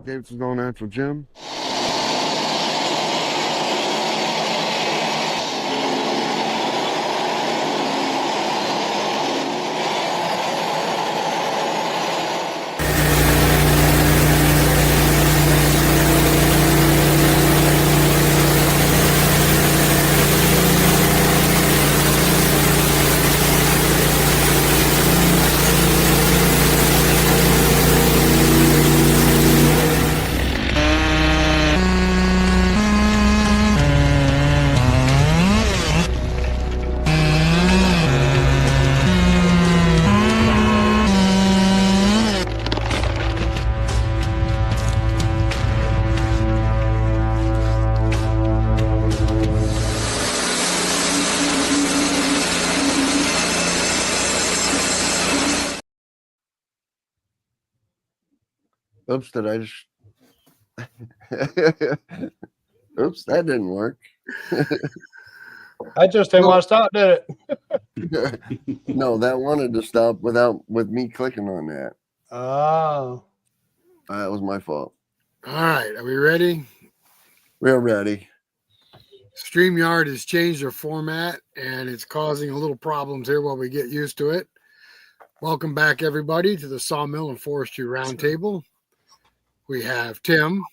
Davidson's All Natural Gym. Oops, did I just... Oops, that didn't work. I just didn't want to stop, did it? No, that wanted to stop with me clicking on that. Oh. That was my fault. All right, are we ready? We're ready. StreamYard has changed their format, and it's causing a little problems here while we get used to it. Welcome back, everybody, to the Sawmill and Forestry Roundtable. We have Tim.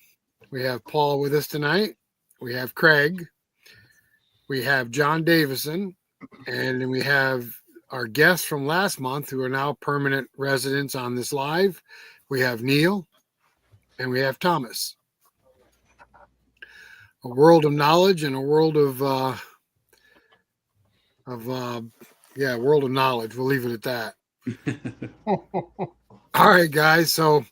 We have Paul with us tonight. We have Craig. We have John Davison. And then we have our guests from last month who are now permanent residents on this live. We have Neil. And we have Thomas. A world of knowledge and a world of world of knowledge. We'll leave it at that. All right, guys. So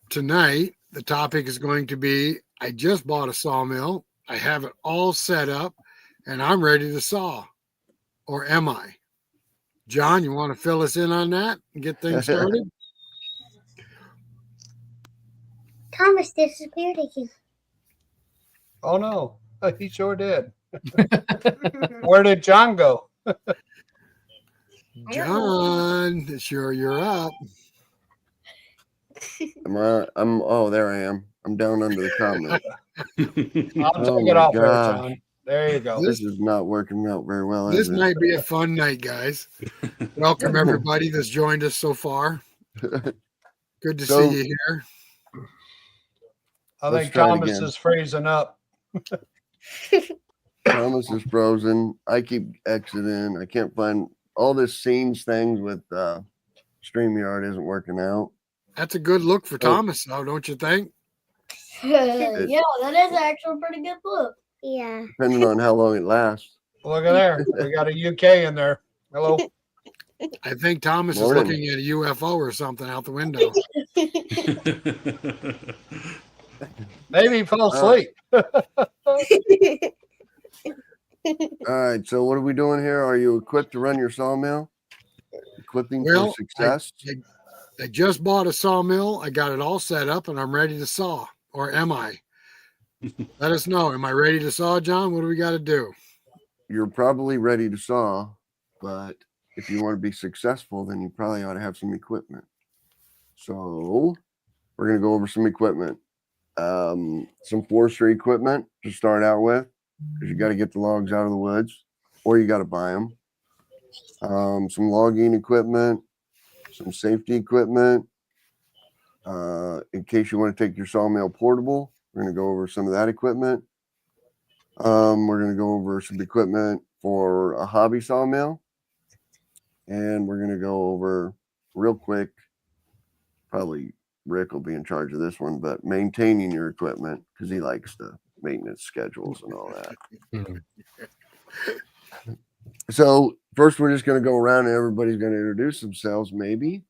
tonight, the topic is going to be, I just bought a sawmill. I have it all set up, and I'm ready to saw. Or am I? John, you want to fill us in on that and get things started? Thomas disappeared again. Oh, no. He sure did. Where did John go? John, sure you're up. Oh, there I am. I'm down under the comment. I'll take it off there, John. There you go. This is not working out very well. This might be a fun night, guys. Welcome, everybody that's joined us so far. Good to see you here. I think Thomas is freezing up. Thomas is frozen. I keep exiting. I can't find all this scenes things with StreamYard isn't working out. That's a good look for Thomas, though, don't you think? Yeah, that is actually a pretty good look. Yeah. Depending on how long it lasts. Look at there. We got a UK in there. Hello. I think Thomas is looking at a UFO or something out the window. Maybe he fell asleep. All right. So what are we doing here? Are you equipped to run your sawmill? Equipping for success? I just bought a sawmill. I got it all set up, and I'm ready to saw. Or am I? Let us know. Am I ready to saw, John? What do we got to do? You're probably ready to saw, but if you want to be successful, then you probably ought to have some equipment. So we're going to go over some equipment. Some forestry equipment to start out with, because you got to get the logs out of the woods, or you got to buy them. Some logging equipment, some safety equipment. In case you want to take your sawmill portable, we're going to go over some of that equipment. We're going to go over some equipment for a hobby sawmill. And we're going to go over real quick, probably Rick will be in charge of this one, but maintaining your equipment, because he likes the maintenance schedules and all that. So first, we're just going to go around and everybody's going to introduce themselves, maybe.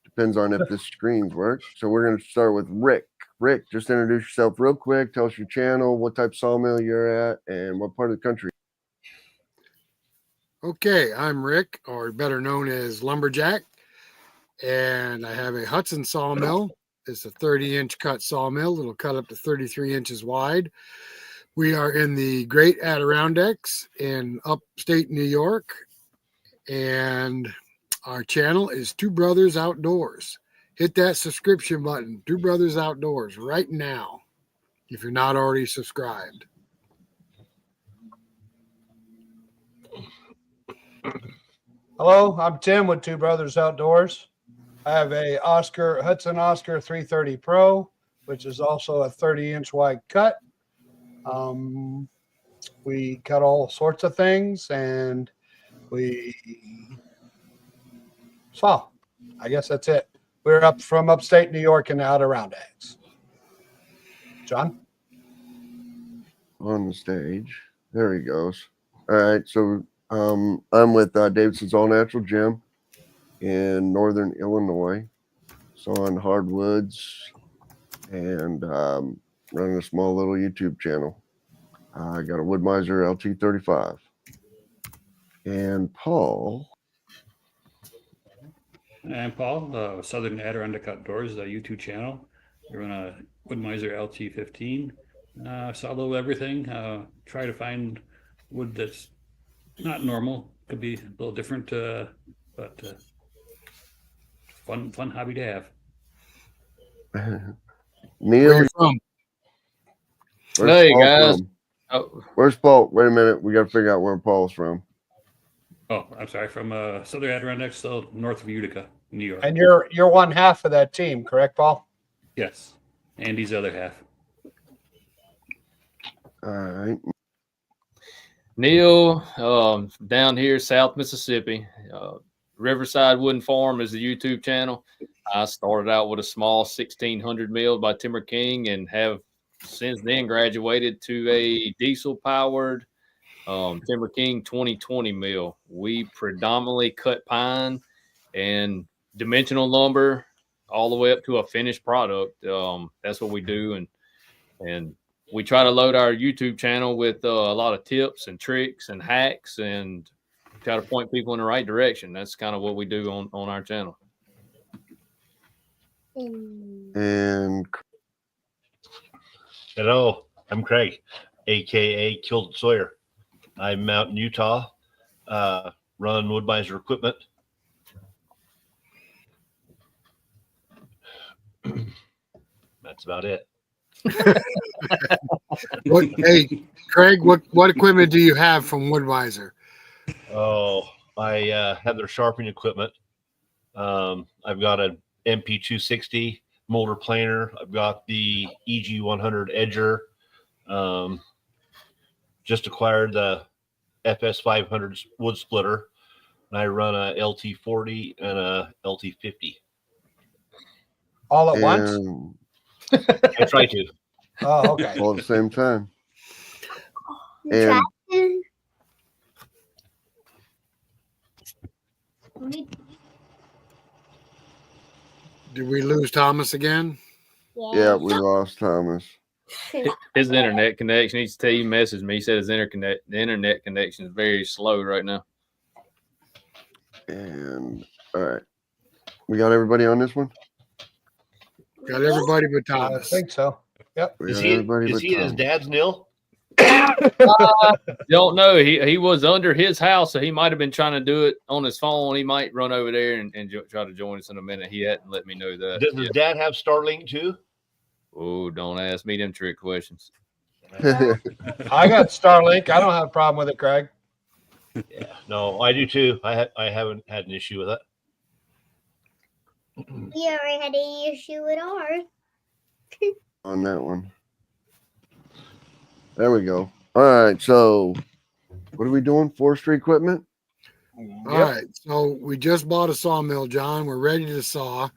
Depends on if the screens work. So we're going to start with Rick. Rick, just introduce yourself real quick. Tell us your channel, what type of sawmill you're at, and what part of the country. Okay, I'm Rick, or better known as Lumberjack, and I have a Hudson sawmill. It's a 30-inch cut sawmill. It'll cut up to 33 inches wide. We are in the Great Adirondacks in upstate New York, and our channel is Two Brothers Outdoors. hit that subscription button, Two Brothers Outdoors, right now, if you're not already subscribed. Hello, I'm Tim with Two Brothers Outdoors. I have a Hudson Oscar 330 Pro, which is also a 30-inch wide cut. We cut all sorts of things, and we saw. I guess that's it. We're up from upstate New York and out around eggs. John? On the stage. There he goes. All right. So I'm with Davidson's All Natural Gym in Northern Illinois. So on hardwoods and running a small little YouTube channel. I got a Wood-Mizer LT35. And Paul. I'm Paul, Southern Adirondack Outdoors, YouTube channel. We run a Wood-Mizer LT15. Saw a little everything. Try to find wood that's not normal. Could be a little different, but fun hobby to have. Neil, Where you from? where's Hey, Paul guys. from? Oh, Where's Paul? Wait a minute. We got to figure out where Paul's from. Oh, I'm sorry, from Southern Adirondack, still north of Utica, New York. And you're one half of that team, correct, Paul? Yes, Andy's the other half. All right. Neil, down here, South Mississippi. Riverside Wooden Farm is the YouTube channel. I started out with a small 1600 mil by Timber King and have since then graduated to a diesel powered Timber King 2020 mil. We predominantly cut pine and dimensional lumber all the way up to a finished product. That's what we do. And we try to load our YouTube channel with a lot of tips and tricks and hacks and try to point people in the right direction. That's kind of what we do on our channel. And Hello, I'm Craig, aka Killed Sawyer. I'm out in Utah, run Wood-Mizer equipment. That's about it. Hey, Craig, what equipment do you have from Wood-Mizer? Oh, I have their sharpening equipment. I've got an MP260 molder planer. I've got the EG100 edger. Just acquired the FS500 wood splitter. And I run a LT40 and a LT50. All at once? and I try to. Oh, okay. all at the same time. And Did we lose Thomas again? yeah, we lost Thomas. His internet connection, he messaged me. He said the internet connection is very slow right now. And all right. We got everybody on this one? Got everybody but I Thomas. think so. Yep. We Is got he, everybody is but he at his Thomas. dad's nil? Don't know. He was under his house, so he might have been trying to do it on his phone. He might run over there and try to join us in a minute. He hadn't let me know that. Does his dad have Starlink too? Oh, don't ask me them trick questions. I got Starlink. I don't have a problem with it, Craig. Yeah, no, I do too. I haven't had an issue with it. You ever had any issue with ours? On that one. There we go. All right. So what are we doing? Forestry equipment? All right. So we just bought a sawmill, John. We're ready to saw.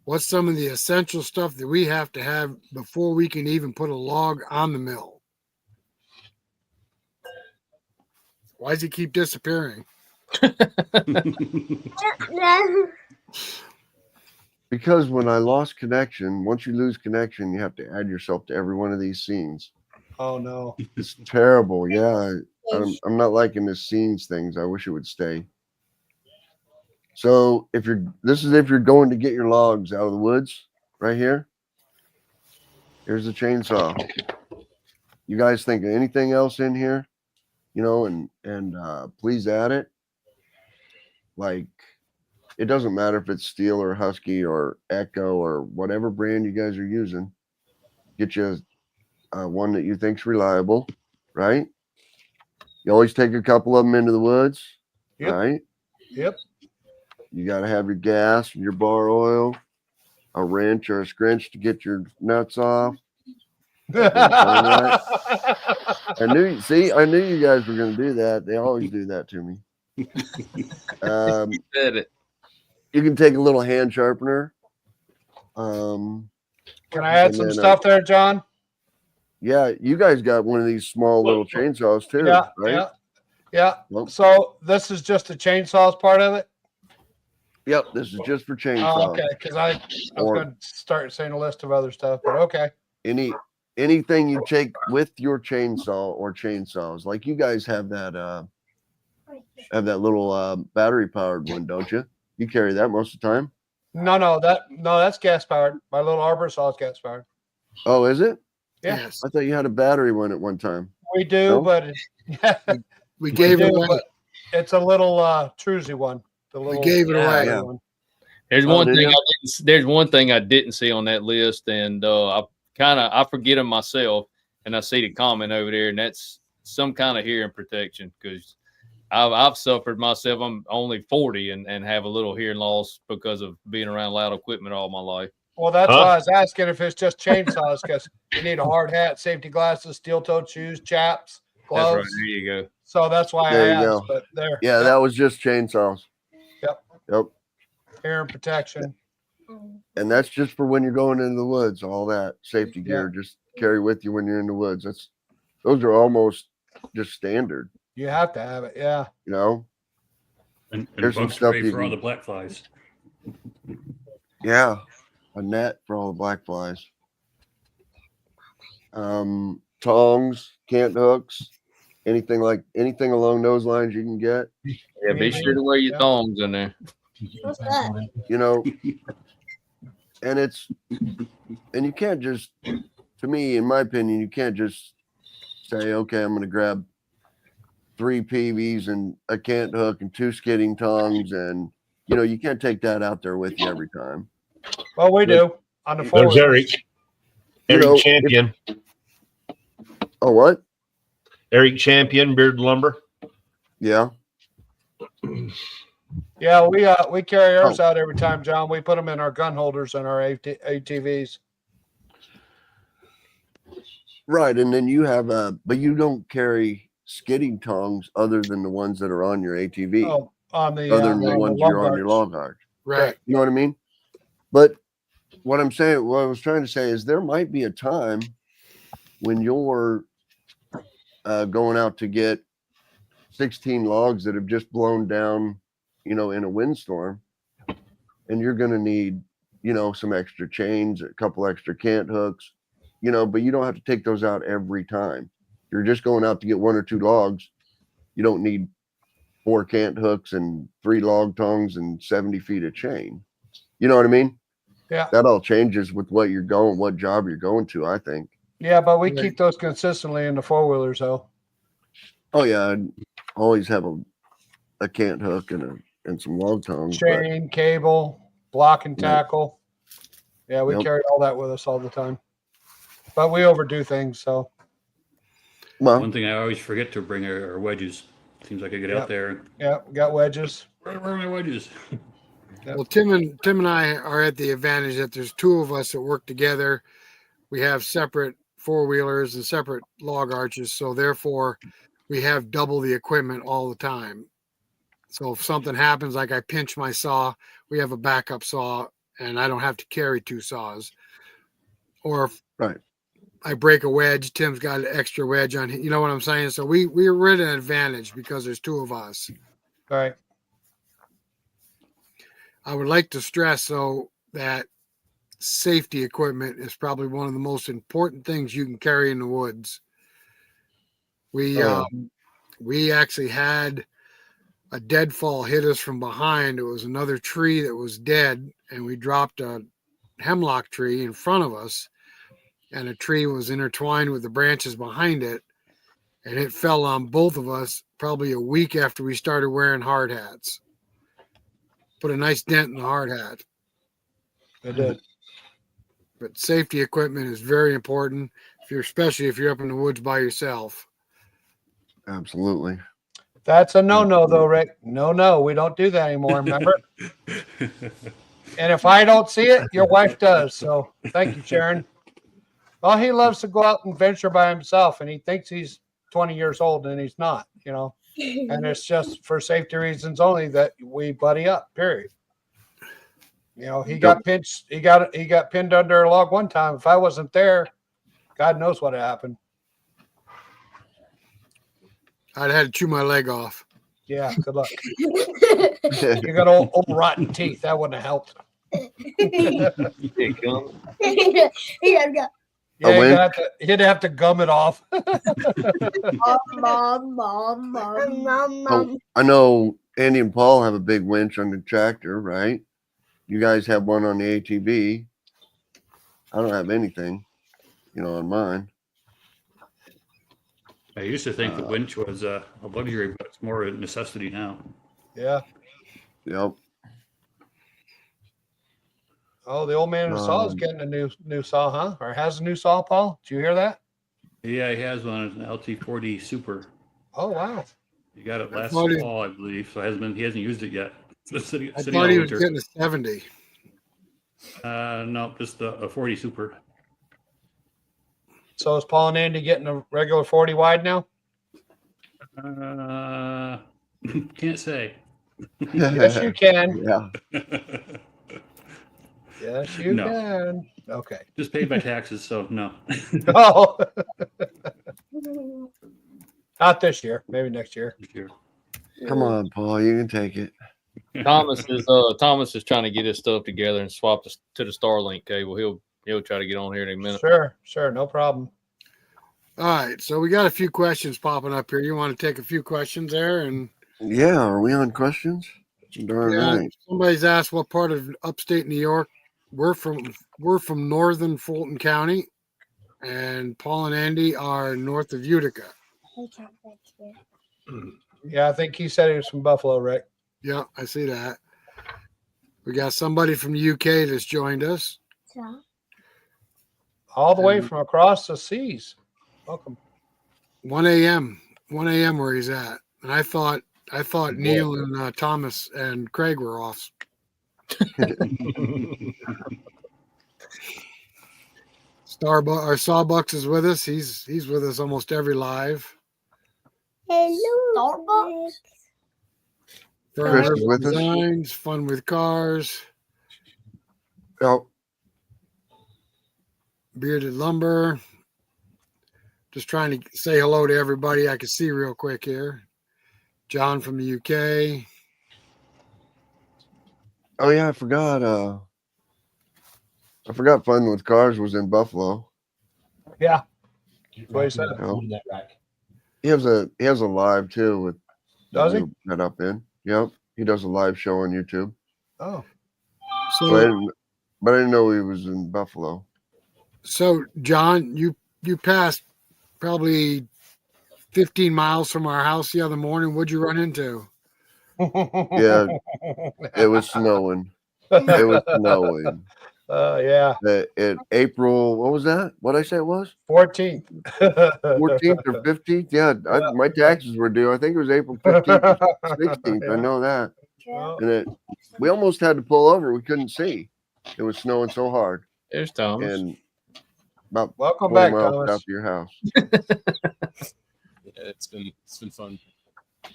What's some of the essential stuff that we have to have before we can even put a log on the mill? Why does he keep disappearing? Because when I lost connection, once you lose connection, you have to add yourself to every one of these scenes. Oh no. It's terrible. Yeah. I'm not liking this scenes things. I wish it would stay. So if you're going to get your logs out of the woods right here, here's the chainsaw. You guys think of anything else in here, and please add it. Like it doesn't matter if it's Steel or Husky or Echo or whatever brand you guys are using. Get you one that you think's reliable, right? You always take a couple of them into the woods, Yep. right? Yep. You got to have your gas and your bar oil, a wrench or a scrunch to get your nuts off. I knew you guys were going to do that. They always do that to me. Said it. You can take a little hand sharpener. Can I add and some then, stuff there, John? Yeah, you guys got one of these small little chainsaws too, Yeah, right? yeah. Well, So this is just the chainsaws part of it. yep, this is just for Oh, chainsaws. okay, because I was Or- going to start saying a list of other stuff, but okay. Anything you take with your chainsaw or chainsaws, like you guys have that little battery powered one, don't you? You carry that most of the time. No, that's gas powered. My little arbor saw is gas powered. Oh, is it? Yeah. Yes. I thought you had a battery one at one time. We do, No? but We gave it away. but it's a little Truzy one. The little gave it away. battery Yeah. one. There's Oh, one did thing you? there's one thing I didn't see on that list, and I forget them myself, and I see the comment over there, and that's some kind of hearing protection, because I've suffered myself. I'm only 40 and have a little hearing loss because of being around loud equipment all my life. Well, that's Huh? why I was asking if it's just chainsaws, because you need a hard hat, safety glasses, steel-toed shoes, chaps, gloves. That's right. There you go. So that's why There I you asked. go. But there, Yeah, yep, that was just chainsaws. Yep. Yep. hearing protection. And that's just for when you're going into the woods. All that safety gear, just carry with you when you're in the woods. Those are almost just standard, You have to have it. Yeah. you know? And There's some bug stuff spray you for all can- the black flies. Yeah. A net for all the black flies. Tongs, cant hooks, anything along those lines you can get. Yeah, be sure to wear your thongs in there. What's that? You know, and you can't just, to me, in my opinion, you can't just say, okay, I'm going to grab 3 PVs and a cant hook and 2 skidding tongs, and you can't take that out there with you every time. Well, we do on the There's forward. Eric. Eric Champion. Oh, what? Eric Champion, Beard Lumber. Yeah. Yeah, we carry ours out every time, John. We put them in our gun holders and our ATVs. Right, and then you have but you don't carry skidding tongs other than the ones that are on your ATV, Oh, on the other than the ones you're on your log guard. Right. You know what I mean? But what I was trying to say is there might be a time when you're going out to get 16 logs that have just blown down, in a windstorm, and you're going to need, some extra chains, a couple extra cant hooks, but you don't have to take those out every time. You're just going out to get 1 or 2 logs. You don't need 4 cant hooks and 3 log tongs and 70 feet of chain. You know what I mean? Yeah. That all changes with what job you're going to, I think. Yeah, but we keep those consistently in the 4-wheelers, though. Oh yeah, I'd always have a cant hook and some log tongs. Chain, cable, block and Yeah. tackle. Yeah, we Yep. carry all that with us all the time. But we overdo things, so Well, One thing I always forget to bring are wedges. Seems like I get Yep. out there. yeah, we got wedges. Where are my wedges? Well, Tim and I are at the advantage that there's 2 of us that work together. We have separate 4-wheelers and separate log arches, so therefore we have double the equipment all the time. So if something happens, like I pinch my saw, we have a backup saw, and I don't have to carry 2 saws. Or if Right. I break a wedge, Tim's got an extra wedge on. You know what I'm saying? So we're at an advantage because there's 2 of us. All right. I would like to stress, though, that safety equipment is probably one of the most important things you can carry in the woods. We actually had a deadfall hit us from behind. It was another tree that was dead, and we dropped a hemlock tree in front of us, and a tree was intertwined with the branches behind it, and it fell on both of us probably a week after we started wearing hard hats. put a nice dent in the hard hat. It did. But safety equipment is very important, especially if you're up in the woods by yourself. Absolutely. That's a no-no, though, Rick. No, we don't do that anymore. Remember? And if I don't see it, your wife does. So thank you, Sharon. Well, he loves to go out and venture by himself, and he thinks he's 20 years old, and he's not. And it's just for safety reasons only that we buddy up. Period. He got pinched. He got pinned under a log one time. If I wasn't there, God knows what happened. I'd had to chew my leg off. Yeah, good luck. You got old rotten teeth. That wouldn't have helped. Here comes. Yeah, he'd have to gum it off. Mom. I know Andy and Paul have a big winch on the tractor, right? You guys have one on the ATV. I don't have anything, on mine. I used to think the winch was a luxury, but it's more a necessity now. Yeah. Yep. Oh, the old man in the saw is getting a new saw, huh? Or has a new saw, Paul? Did you hear that? Yeah, he has one. It's an LT40 Super. Oh, wow. He got it last fall, I believe. So he hasn't used it yet. It's sitting I thought he was getting a 70. No, just a 40 Super. So is Paul and Andy getting a regular 40 wide now? Can't say. Yes, you can. Yeah. Yes, you can. Okay. Just paid by taxes, so no. Oh. Not this year. Maybe next year. Come on, Paul. You can take it. Thomas is trying to get his stuff together and swap to the Starlink cable. He'll try to get on here in a minute. Sure, no problem. All right, so we got a few questions popping up here. You want to take a few questions there? And Yeah, are we on questions? Darn right. Somebody's asked what part of upstate New York. We're from northern Fulton County, and Paul and Andy are north of Utica. Yeah, I think he said he was from Buffalo, Rick. Yeah, I see that. We got somebody from the UK that's joined us. All the way from across the seas. Welcome. 1 a.m. where he's at. And I thought Neil and Thomas and Craig were off. Our Sawbucks is with us. He's with us almost every live. Hello. Starbucks. Chris is with us. Designs, fun with cars. Oh, Bearded Lumber. Just trying to say hello to everybody I can see real quick here. John from the UK. oh yeah, I forgot. Fun with Cars was in Buffalo. Yeah. What he said. Oh. He has a live too with. Does he? Set up in. Yep, he does a live show on YouTube. Oh. But I didn't know he was in Buffalo. So John, you passed probably 15 miles from our house the other morning. What'd you run into? Yeah, it was snowing. It was snowing. Yeah. In April, what was that? What I say it was? 14th. 14th or 15th? Yeah, my taxes were due. I think it was April 15th or 16th. I know that. And we almost had to pull over. We couldn't see. It was snowing so hard. There's Thomas. And about Welcome 20 back, miles Thomas. out to your house. Yeah, it's been fun.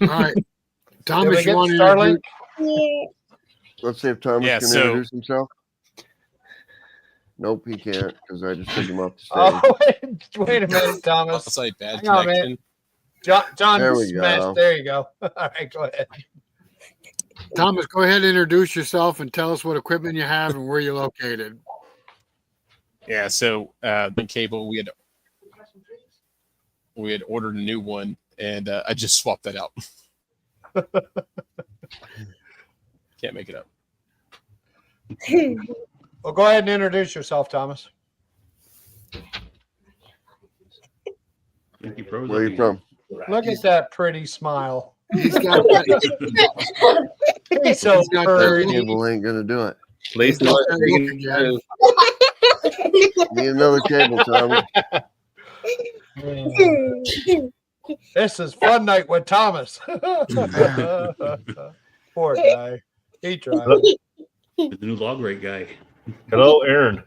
All right. Did Thomas, we get you want to Starlink? Let's see if Thomas Yeah, can so- introduce himself. Nope, he can't because I just took him off the stage. Oh, wait a minute, Thomas. Outside bad Hang on, connection. John There we smashed. go. There you go. All right, go ahead. Thomas, go ahead and introduce yourself and tell us what equipment you have and where you're located. Yeah, so the cable we had ordered a new one, and I just swapped that out. Can't make it up. Well, go ahead and introduce yourself, Thomas. Thank you, pros. Where are you from? Look at that pretty smile. He's got that. He's so He's got furry. that Cable ain't gonna do it. At least He's not got big that enough look to- Need another cable, Tom. This is fun night with Thomas. Poor guy. He tried. The new log rake guy. Hello, Aaron.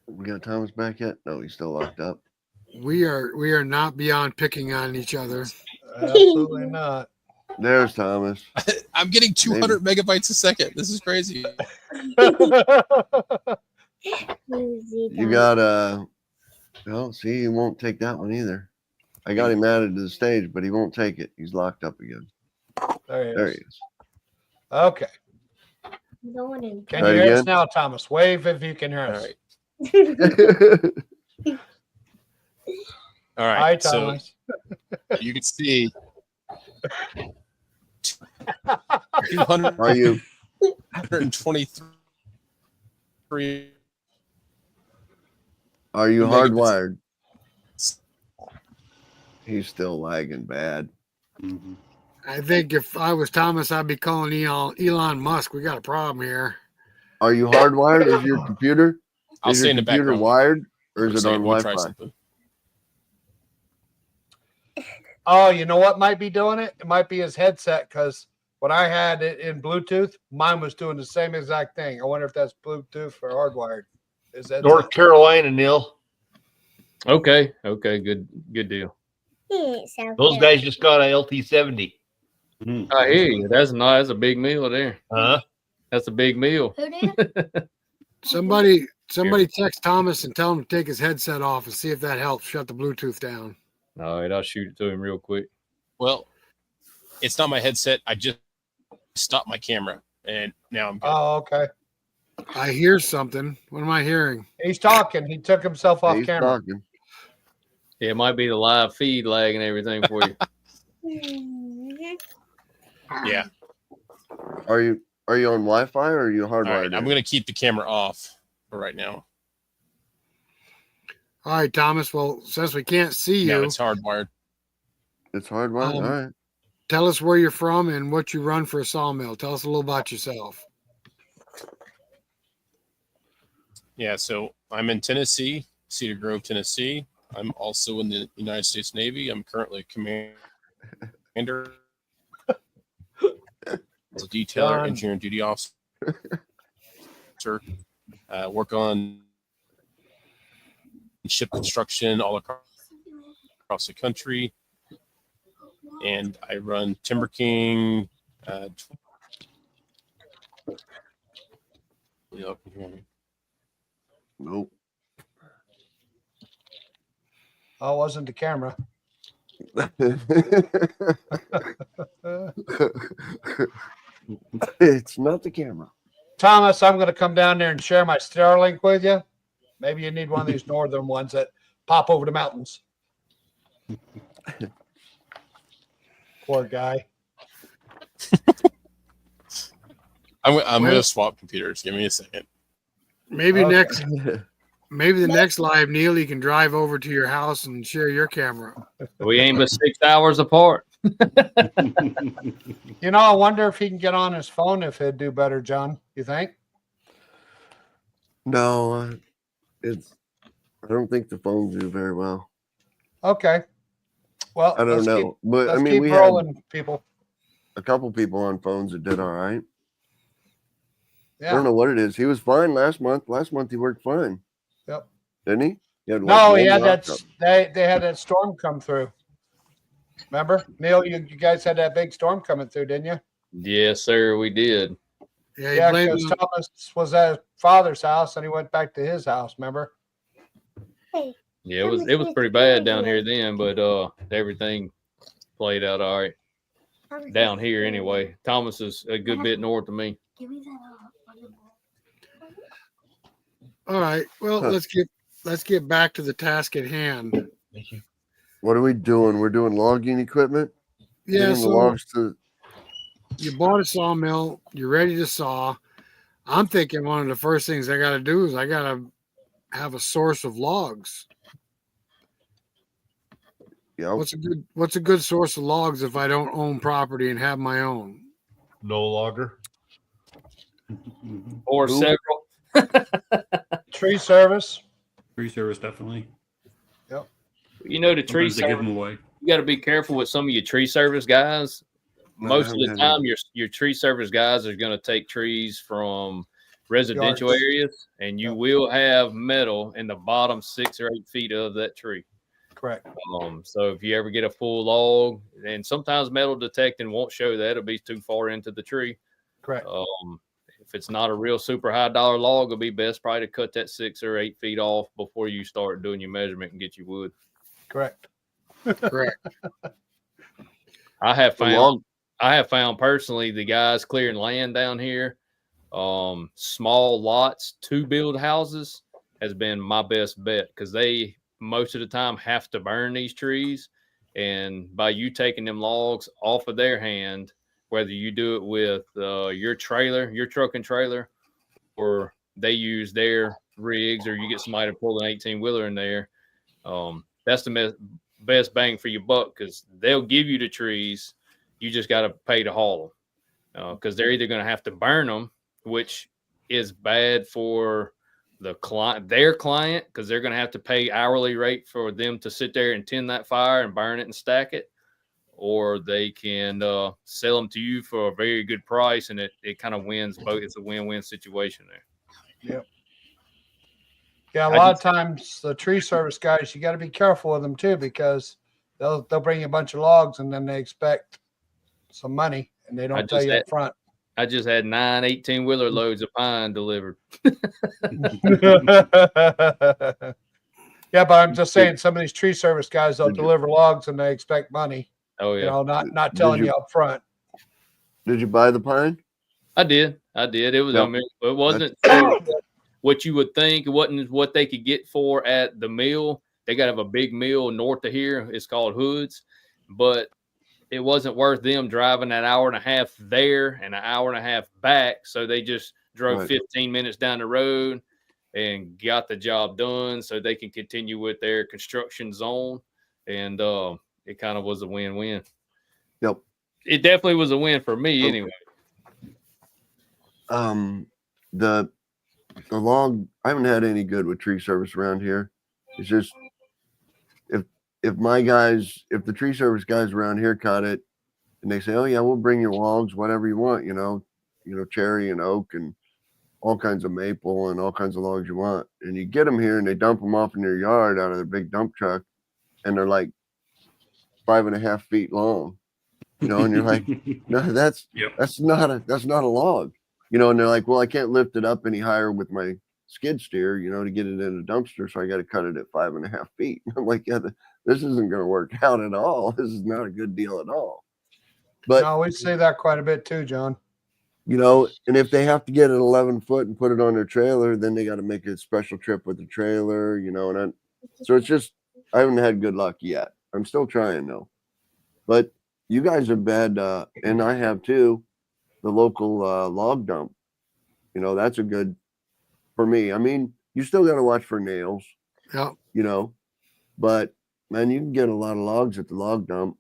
We got Thomas back yet? No, he's still locked up. We are not beyond picking on each other. Absolutely not. There's Thomas. I'm getting 200 megabytes a second. This is crazy. You got oh, see, he won't take that one either. I got him added to the stage, but he won't take it. He's locked up again. There he is. Okay. Can Try you it hear us again? now, Thomas? Wave if you can hear All us. right. All Hi, right. So Thomas. you can see 223. Are you? Are you hardwired? He's still lagging bad. Mhm. I think if I was Thomas, I'd be calling Elon Musk. We got a problem here. Are you hardwired? Is your computer? I'll Is stay your in the computer background. wired, or for a is it second. on Let me try Wi-Fi? something. Oh, you know what might be doing it? It might be his headset because when I had it in Bluetooth, mine was doing the same exact thing. I wonder if that's Bluetooth or hardwired. Is that North Carolina, Neil. Okay. Good deal. Those guys just got a LT70. Mhm. I hear you. That's nice. That's a big meal there. Huh? That's a big meal. Who did? Somebody text Thomas and tell him to take his headset off and see if that helps shut the Bluetooth down. All right, I'll shoot it to him real quick. Well, it's not my headset. I just stopped my camera, and now I'm good. Oh, okay. I hear something. What am I hearing? He's talking. He took himself off He's camera. talking. Yeah, it might be the live feed lag and everything for you. Yeah. Are you on Wi-Fi or are you All right. hardwired? I'm in? going to keep the camera off for right now. All right, Thomas. Well, since we can't see Now you, it's hardwired. It's hardwired. All right. tell us where you're from and what you run for a sawmill. Tell us a little about yourself. Yeah. So I'm in Tennessee, Cedar Grove, Tennessee. I'm also in the United States Navy. I'm currently a commander, as a detailer, Done. engineering duty officer. Work on ship construction all across the country. And I run Timber King. Nope. Oh, it wasn't the camera. It's not the camera. Thomas, I'm going to come down there and share my Starlink with you. Maybe you need one of these northern ones that pop over the mountains. Poor guy. I'm going to swap computers. Give me a second. Maybe Okay. maybe the next live, Neil, you can drive over to your house and share your camera. We ain't but 6 hours apart. You know, I wonder if he can get on his phone if he'd do better, John. You think? No, I don't think the phones do very well. Okay. Well, I don't know, but I Let's mean, keep we had rolling, people. a couple people on phones that did all right. I Yeah. don't know what it is. He was fine last month. Last month he worked fine. Yep. Didn't he? He had No, one he had that. lockup. They had that storm come through. Remember, Neil? You guys had that big storm coming through, didn't you? Yes, sir, we did. Yeah, he Yeah, blamed because it on- Thomas was at his father's house and he went back to his house. Remember? Yeah, it was pretty bad down here then, but everything played out all right down here anyway. Thomas is a good bit north of me. All right. Well, Huh. let's get back to the task at hand. Thank you. What are we doing? We're doing logging equipment. Yeah, Getting the so logs to. you bought a sawmill, you're ready to saw. I'm thinking one of the first things I got to do is I got to have a source of logs. Yep. What's a good source of logs if I don't own property and have my own? No logger. Or Who? several. Tree service. Tree service, definitely. You know, the tree Sometimes they give service, them away. you got to be careful with some of your tree service guys. No, I Most of haven't the had time, your tree service guys are going to take trees from residential Yards. areas, and you Yep. will have metal in the bottom 6 or 8 feet of that tree. Correct. So if you ever get a full log, and sometimes metal detecting won't show that, it'll be too far into the tree. Correct. If it's not a real super high dollar log, it'll be best probably to cut that 6 or 8 feet off before you start doing your measurement and get your wood. Correct. Correct. I have The found personally the guys clearing land down here, small lots to build houses has been my best bet, because they most of the time have to burn these trees, and by you taking them logs off of their hand, whether you do it with your trailer, your truck and trailer, or they use their rigs, or you get somebody to pull an 18-wheeler in there, that's the best bang for your buck, because they'll give you the trees. You just got to pay to haul them, because they're either going to have to burn them, which is bad for the client, their client, because they're going to have to pay hourly rate for them to sit there and tend that fire and burn it and stack it, or they can sell them to you for a very good price, and it kind of wins both. It's a win-win situation there. Yep. Yeah, a lot of times the tree service guys, you got to be careful with them too, because they'll bring you a bunch of logs and then they expect some money, and they don't tell you up front. I just had 9 18-wheeler loads of pine delivered. Yeah, but I'm just saying, some of these tree service guys, they'll deliver logs and they expect money. Oh yeah, You know, not telling you up front. Did you buy the pine? I did. It was. Yep. I mean, it wasn't what you would think. It wasn't what they could get for at the mill. They got to have a big mill north of here. It's called Hoods, but it wasn't worth them driving an hour and a half there and an hour and a half back. So they just drove Right. 15 minutes down the road and got the job done, so they can continue with their construction zone. And it kind of was a win-win. Yep. It definitely was a win for me anyway. The log, I haven't had any good with tree service around here. It's just if the tree service guys around here cut it and they say, oh yeah, we'll bring your logs, whatever you want, cherry and oak and all kinds of maple and all kinds of logs you want, and you get them here and they dump them off in your yard out of their big dump truck, and they're like 5.5 feet long, and you're like, no, that's not a log, and they're like, well, I can't lift it up any higher with my skid steer, to get it in a dumpster, so I got to cut it at 5.5 feet. I'm like, yeah, this isn't going to work out at all. This is not a good deal at all. But no, we say that quite a bit too, John. and if they have to get an 11 foot and put it on their trailer, then they got to make a special trip with the trailer, so it's just, I haven't had good luck yet. I'm still trying though. But you guys have had, and I have too, the local log dump. That's a good, for me. I mean, you still got to watch for nails. Yeah. But man, you can get a lot of logs at the log dump.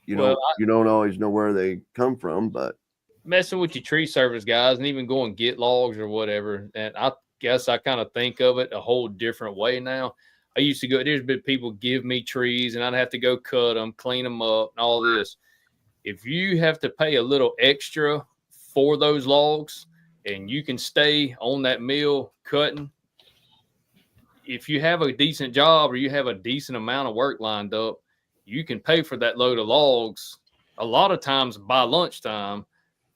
You don't always know where they come from, but messing with your tree service guys and even go and get logs or whatever. And I guess I kind of think of it a whole different way now. I used to go, there's been people give me trees and I'd have to go cut them, clean them up and all this. If you have to pay a little extra for those logs and you can stay on that mill cutting, if you have a decent job or you have a decent amount of work lined up, you can pay for that load of logs a lot of times by lunchtime,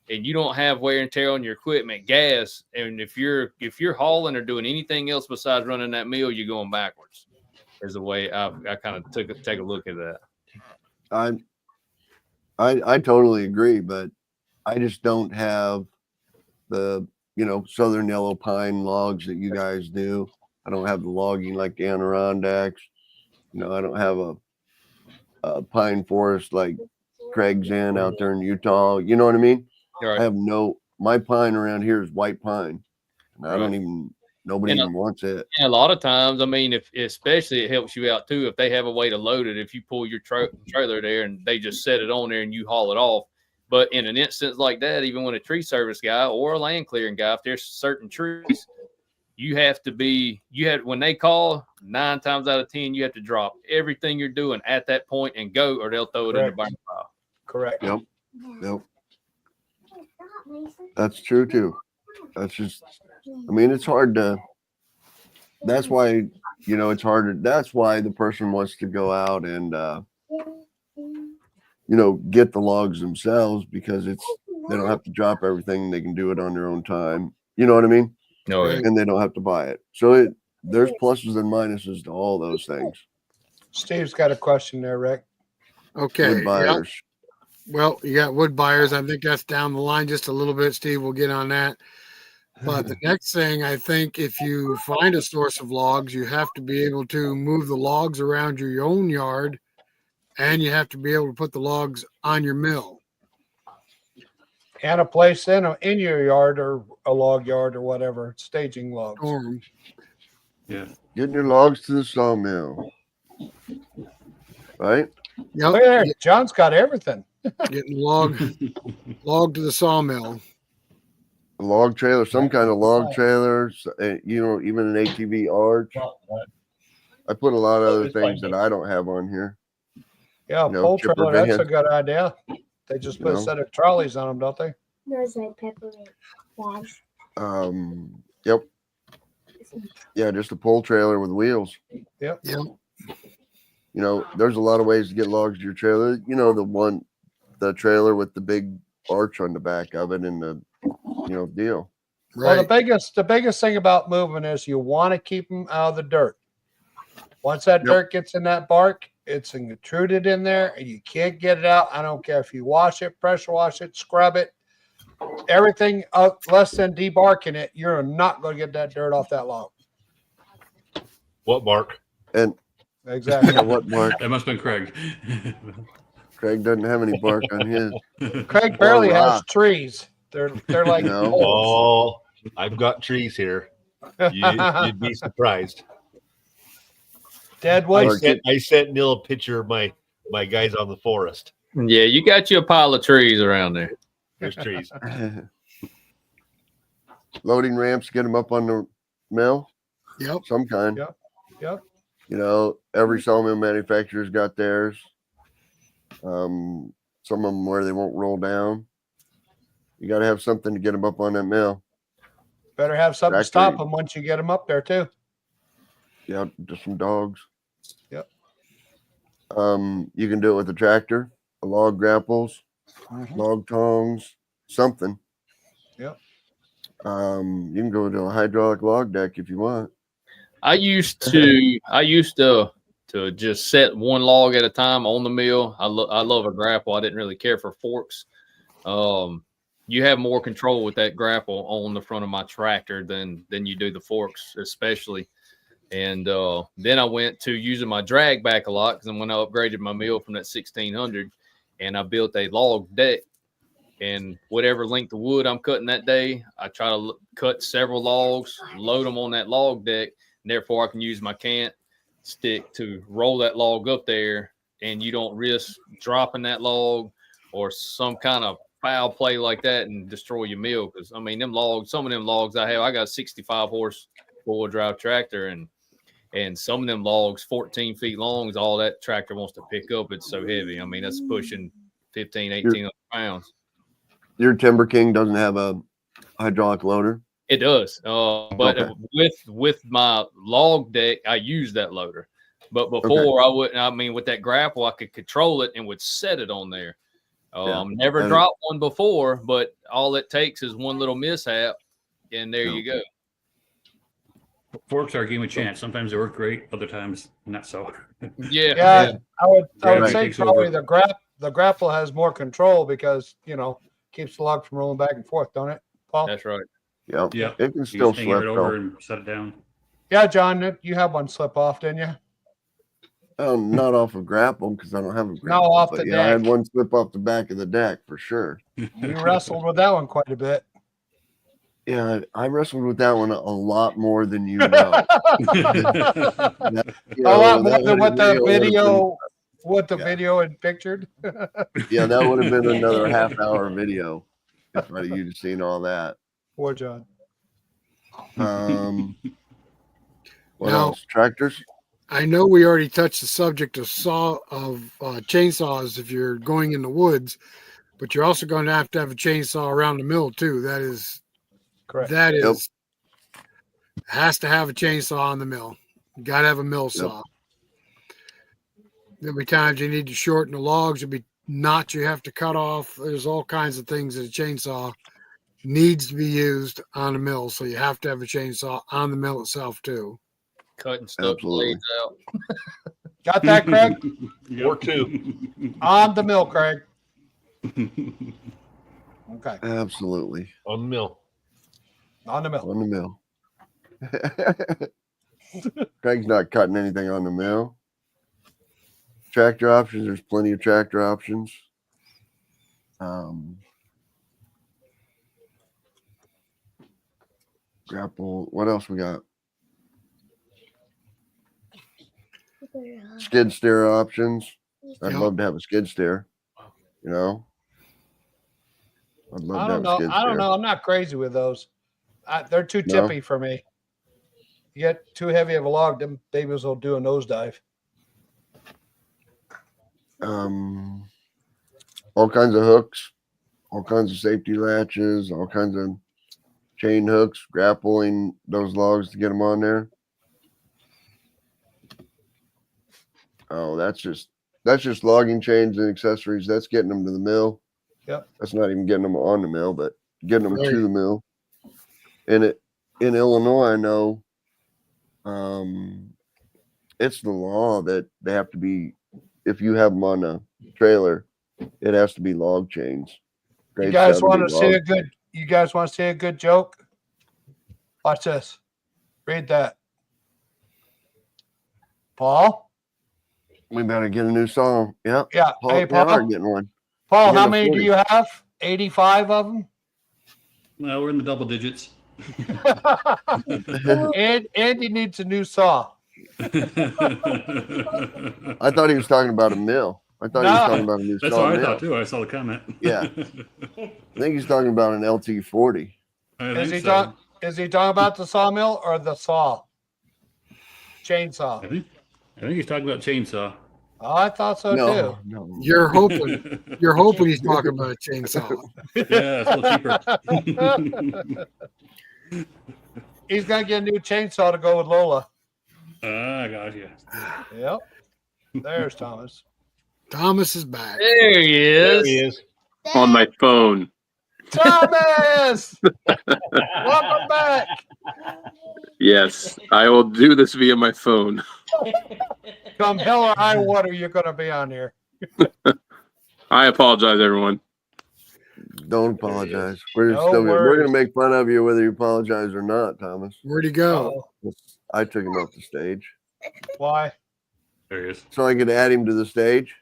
and you don't have wear and tear on your equipment, gas. And if you're hauling or doing anything else besides running that mill, you're going backwards. There's a way I kind of take a look at that. I totally agree, but I just don't have the southern yellow pine logs that you guys do. I don't have the logging like the Adirondacks. I don't have a pine forest like Craig's in out there in Utah. You know what I mean? Right. I have my pine around here is white pine. And I don't even Nobody And even wants it. And a lot of times, I mean, if especially it helps you out too if they have a way to load it. If you pull your trailer there and they just set it on there and you haul it off. But in an instance like that, even when a tree service guy or a land clearing guy, if there's certain trees, when they call, 9 times out of 10, you have to drop everything you're doing at that point and go, or they'll throw it in the burn pile. Correct. Yep. That's true too. That's just, I mean, it's hard to, that's why, it's harder. That's why the person wants to go out and, get the logs themselves, because they don't have to drop everything. They can do it on their own time. You know what I mean? No, And they don't have to buy it. So there's pluses and minuses to all those things. Steve's got a question there, Rick. Okay. Wood Yep. buyers. Well, you got wood buyers. I think that's down the line just a little bit, Steve. We'll get on that. But the next thing, I think if you find a source of logs, you have to be able to move the logs around your own yard, and you have to be able to put the logs on your mill. And a place in your yard or a log yard or whatever, staging logs. Storm. Yeah. Getting your logs to the sawmill. Right? Yep. Look at there. John's got everything. Getting log to the sawmill. A log trailer, some kind of log trailer, even an ATV arch. I put a lot of other things that I don't have on here. Yeah, pole chipper trailer, that's van. a good idea. They just put a set of trolleys on them, don't they? There's like peppermint flags. Yep. Yeah, just a pole trailer with wheels. Yep. There's a lot of ways to get logs to your trailer. The trailer with the big arch on the back of it and the deal. Well, Right. the biggest thing about moving is you want to keep them out of the dirt. Once that dirt gets in that bark, it's intruded in there and you can't get it out. I don't care if you wash it, pressure wash it, scrub it, everything less than debarking it, you're not going to get that dirt off that log. What bark? And Exactly. what bark? That must have been Craig. Craig doesn't have any bark on his. Craig barely has rock. trees. They're like No. poles. Oh, I've got trees here. You'd be surprised. Dead I wood. sent Neil a picture of my guys on the forest. Yeah, you got you a pile of trees around there. There's trees. Loading ramps, get them up on the mill. Yep. Some kind. Yep. Every sawmill manufacturer's got theirs. Some of them where they won't roll down. You got to have something to get them up on that mill. Better have something to Factory. stop them once you get them up there too. Yeah, just some dogs. Yep. You can do it with a tractor, a log grapples, log tongs, something. Yep. You can go to a hydraulic log deck if you want. I used to just set one log at a time on the mill. I love a grapple. I didn't really care for forks. You have more control with that grapple on the front of my tractor than you do the forks, especially. And then I went to using my drag back a lot because when I upgraded my mill from that 1600, and I built a log deck. And whatever length of wood I'm cutting that day, I try to cut several logs, load them on that log deck, and therefore I can use my cant stick to roll that log up there, and you don't risk dropping that log or some kind of foul play like that and destroy your mill. Because I mean, some of them logs I got a 65 horse four-wheel drive tractor, and some of them logs 14 feet long is all that tractor wants to pick up. It's so heavy. I mean, that's pushing 15, 18 pounds. Your Timber King doesn't have a hydraulic loader. It does. But Okay. with my log deck, I use that loader. But before I wouldn't. I mean, with that grapple, I could control it and would set it on there. Never And- dropped one before, but all it takes is one little mishap, and there you go. Forks are a game of chance. Sometimes they work great, other times not so. Yeah. I would Right. say Takes probably over. the grapple has more control because keeps the log from rolling back and forth, don't it, Paul? That's right. Yep. Yeah. It can You still just hang it slip over though. and set it down. Yeah, John, you had one slip off, didn't you? Not off of grapple because I don't have a No, grapple. off but the yeah, I had deck. one slip off the back of the deck for sure. You wrestled with that one quite a bit. Yeah, I wrestled with that one a lot more than you know. That, you A lot know, more that than what the would've been- yeah. video had pictured. Yeah, that would have been another half-hour video if you'd have seen all that. Poor John. What Now- else? Tractors? I know we already touched the subject of chainsaws if you're going in the woods, but you're also going to have a chainsaw around the mill too. Correct. Has to have a chainsaw on the mill. You got to have a mill saw. There'll be times you need to shorten the logs. There'll be knots you have to cut off. There's all kinds of things that a chainsaw needs to be used on the mill. So you have to have a chainsaw on the mill itself too. Cutting stuff blades out. Got that, Craig? Or two. On the mill, Craig. Okay. Absolutely. On the mill. On the mill. On the mill. Craig's not cutting anything on the mill. Tractor options, there's plenty of tractor options. Grapple, what else we got? Skid steer options. I'd Yep. love to have a skid steer. You know? I'd love I to don't have a skid know. I don't steer. know. I'm not crazy with those. They're too No? tippy for me. You get too heavy of a log, them babies will do a nosedive. All kinds of hooks, all kinds of safety latches, all kinds of chain hooks, grappling those logs to get them on there. Oh, that's just logging chains and accessories. That's getting them to the mill. Yep. That's not even getting them on the mill, but getting them Right. to the mill. And in Illinois, I know, it's the law that they have to be, if you have them on a trailer, it has to be log chains. You Grade guys 70 want to see log a good? You guys want to see a good joke? Watch this. Read that. Paul. We better get a new song. Yep. Yeah. Paul, Hey, we Paul. are getting one. Paul, We're how getting a many do 40. you have? 85 of them. Well, we're in the double digits. And Andy needs a new saw. I thought he was talking about a mill. I thought he was No. talking about a new That's what I sawmill. thought too. I saw the comment. Yeah. I think he's talking about an LT40. Is he talking about the sawmill or the saw? Chainsaw. I think he's talking about chainsaw. Oh, I thought so No, too. no. You're hoping he's talking about a chainsaw. Yeah, it's a little cheaper. He's gonna get a new chainsaw to go with Lola. Ah, gotcha. Yep. There's Thomas. Thomas is back. There he There is. he is. On my phone. Thomas! Welcome back. Yes, I will do this via my phone. Come hell or high water, you're gonna be on here. I apologize, everyone. Don't apologize. We're No still we're worries. gonna make fun of you whether you apologize or not, Thomas. Where'd he go? Oh, I took him off the stage. why? There he is. So I could add him to the stage.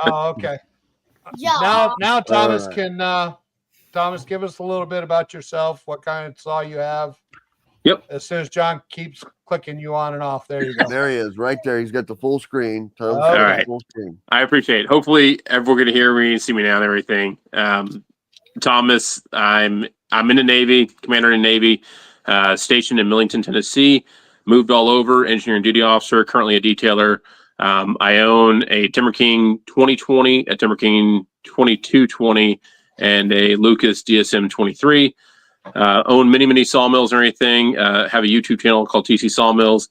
Oh, okay. Yeah. Now Thomas right. can Thomas give us a little bit about yourself, what kind of saw you have. Yep. As soon as John keeps clicking you on and off, there you go. There he is, right there. He's got the full screen. Thomas All got the right. full screen. I appreciate it. Hopefully, everyone can hear me and see me now and everything. Thomas, I'm in the Navy, commander in the Navy, stationed in Millington, Tennessee. Moved all over, engineer and duty officer, currently a detailer. I own a Timber King 2020, a Timber King 2220, and a Lucas DSM 23. Own many sawmills and everything. Have a YouTube channel called TC Sawmills.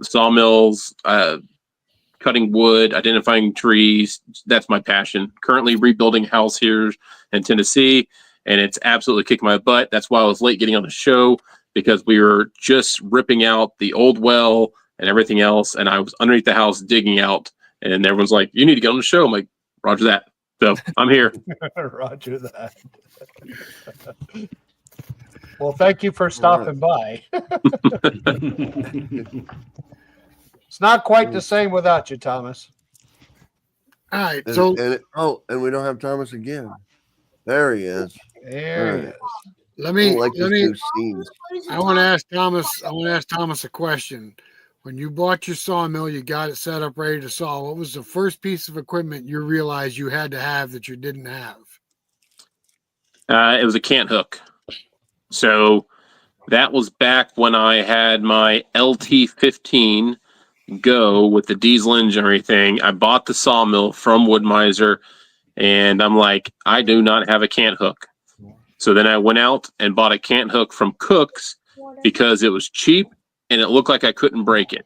Sawmills, cutting wood, identifying trees. That's my passion. Currently rebuilding a house here in Tennessee, and it's absolutely kicking my butt. That's why I was late getting on the show, because we were just ripping out the old well and everything else, and I was underneath the house digging out, and everyone's like, "You need to get on the show." I'm like, "Roger that." So I'm here. Roger that. Well, thank you for stopping by. It's not quite the same without you, Thomas. All right. And, So and we don't have Thomas again. There he is. There he Right. is. Let I me don't like let this me. new scenes. I want to ask Thomas. I want to ask Thomas a question. When you bought your sawmill, you got it set up ready to saw. What was the first piece of equipment you realized you had to have that you didn't have? It was a cant hook. So that was back when I had my LT15 go with the diesel engine and everything. I bought the sawmill from Wood-Mizer, and I'm like, I do not have a cant hook. So then I went out and bought a cant hook from Cook's because it was cheap and it looked like I couldn't break it.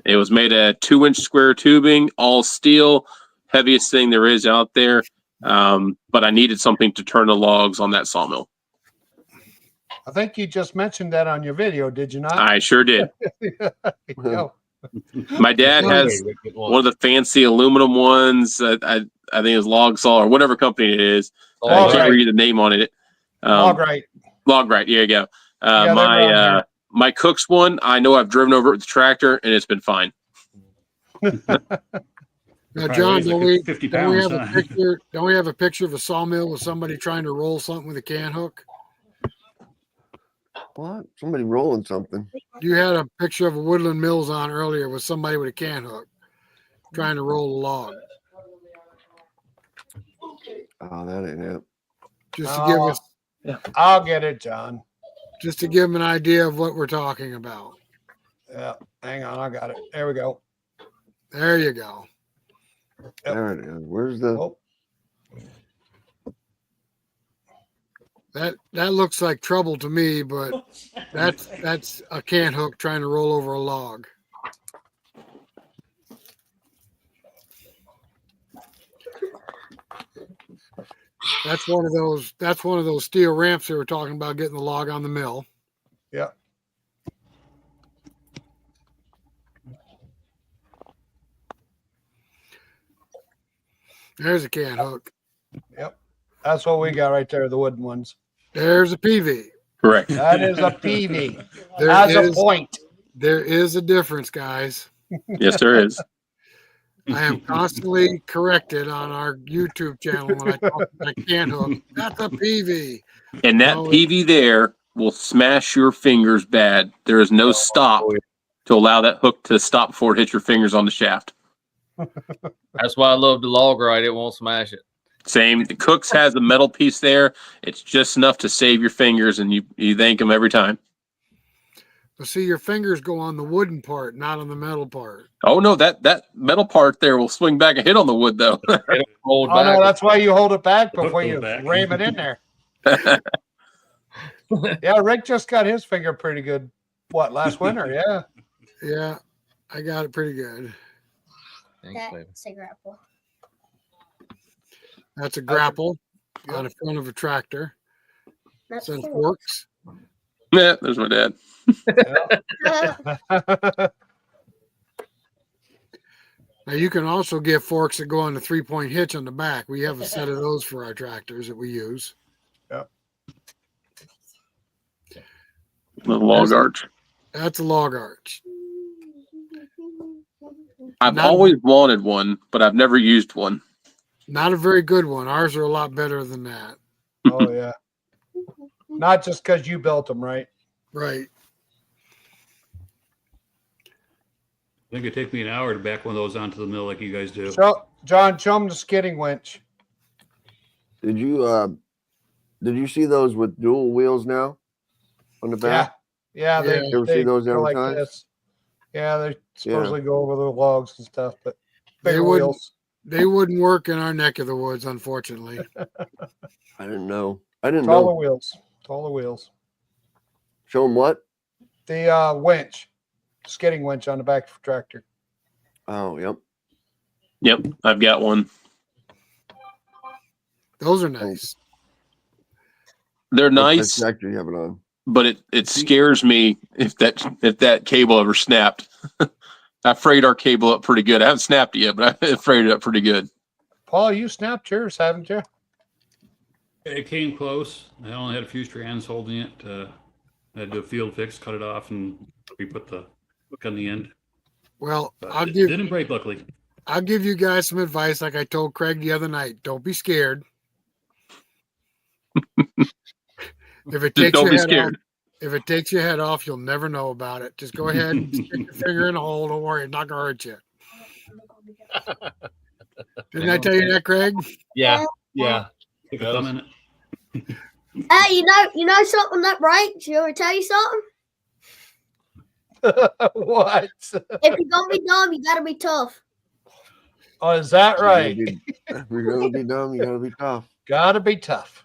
It was made of 2-inch square tubing, all steel, heaviest thing there is out there. But I needed something to turn the logs on that sawmill. I think you just mentioned that on your video, did you not? I sure did. Go. My dad has one of the fancy aluminum ones. I think it's Log Saw or whatever company it is. I can't read the name on it. Logrite. Logrite. Here you go. Yeah, they're around here. My Cook's one, I know I've driven over it with the tractor and it's been fine. Now, John, don't we 50 have pounds, a huh? picture? Don't we have a picture of a sawmill with somebody trying to roll something with a can hook? What? Somebody rolling something. You had a picture of a Woodland Mills on earlier with somebody with a can hook trying to roll a log. Oh, that ain't it. Just to give us, I'll get it, John. just to give them an idea of what we're talking about. Yeah, hang on, I got it. There we go. There you go. Yep. There it is. Where's the? Oh, That looks like trouble to me, but that's a can hook trying to roll over a log. That's one of those steel ramps they were talking about getting the log on the mill. yeah. There's a can hook. Yep. That's what we got right there, the wooden ones. There's a PV. Correct. That is a PV. There As a is- point. There is a difference, guys. Yes, there is. I am constantly corrected on our YouTube channel when I talk about a can hook. That's a PV. And that No, PV there will smash your fingers bad. There is no stop to allow that hook to stop before it hits your fingers on the shaft. That's why I love the Logrite. It won't smash it. Same. The Cook's has a metal piece there. It's just enough to save your fingers, and you thank them every time. But see, your fingers go on the wooden part, not on the metal part. Oh no, that metal part there will swing back and hit on the wood though. It'll hold Oh, back. no, that's why you hold it back The hook before goes you back. ram it in there. Yeah, Rick just got his finger pretty good. What, last winter? Yeah. Yeah, I got it pretty good. Thanks, baby. That's a grapple. That's a grapple on the front of a tractor. That's Send cool. forks. Yeah, there's my dad. Now you can also get forks that go on the 3-point hitch on the back. We have a set of those for our tractors that we use. The log arch. That's a log arch. I've Not- always wanted one, but I've never used one. Not a very good one. Ours are a lot better than that. Oh, yeah. Not just because you built them, right? Right. I think it'd take me an hour to back one of those onto the mill like you guys do. So, John, show them the skidding winch. Did you see those with dual wheels now on the Yeah. back? Yeah. Yeah. They, You ever they see those go like advertised? this. Yeah, they supposedly go over the logs and stuff, but bigger wouldn't- wheels. They wouldn't work in our neck of the woods, unfortunately. I didn't know. I didn't Taller know. wheels. Taller wheels. Show them what? The winch. Skidding winch on the back of the tractor. Oh, yep. Yep, I've got one. Those are nice. They're What nice, tractor you have it on? but it scares me if that cable ever snapped. I frayed our cable up pretty good. I haven't snapped it yet, but I frayed it up pretty good. Paul, you snapped yours, haven't you? It came close. I only had a few strands holding it. I had to do a field fix, cut it off, and we put the hook on the end. Well, But it didn't break, luckily. I'll give you guys some advice like I told Craig the other night. Don't be scared. If it Just takes don't your be head off, scared. if it takes your head off, you'll never know about it. Just go ahead and stick your finger in the hole. Don't worry, it's not gonna hurt you. Didn't I tell you that, Craig? Yeah. Yeah. It Put thumb goes. in it. Hey, you know something that breaks? You ever tell you something? What? If you're gonna be dumb, you gotta be tough. Oh, is that right? If you're gonna be dumb, you gotta be tough. Gotta be tough.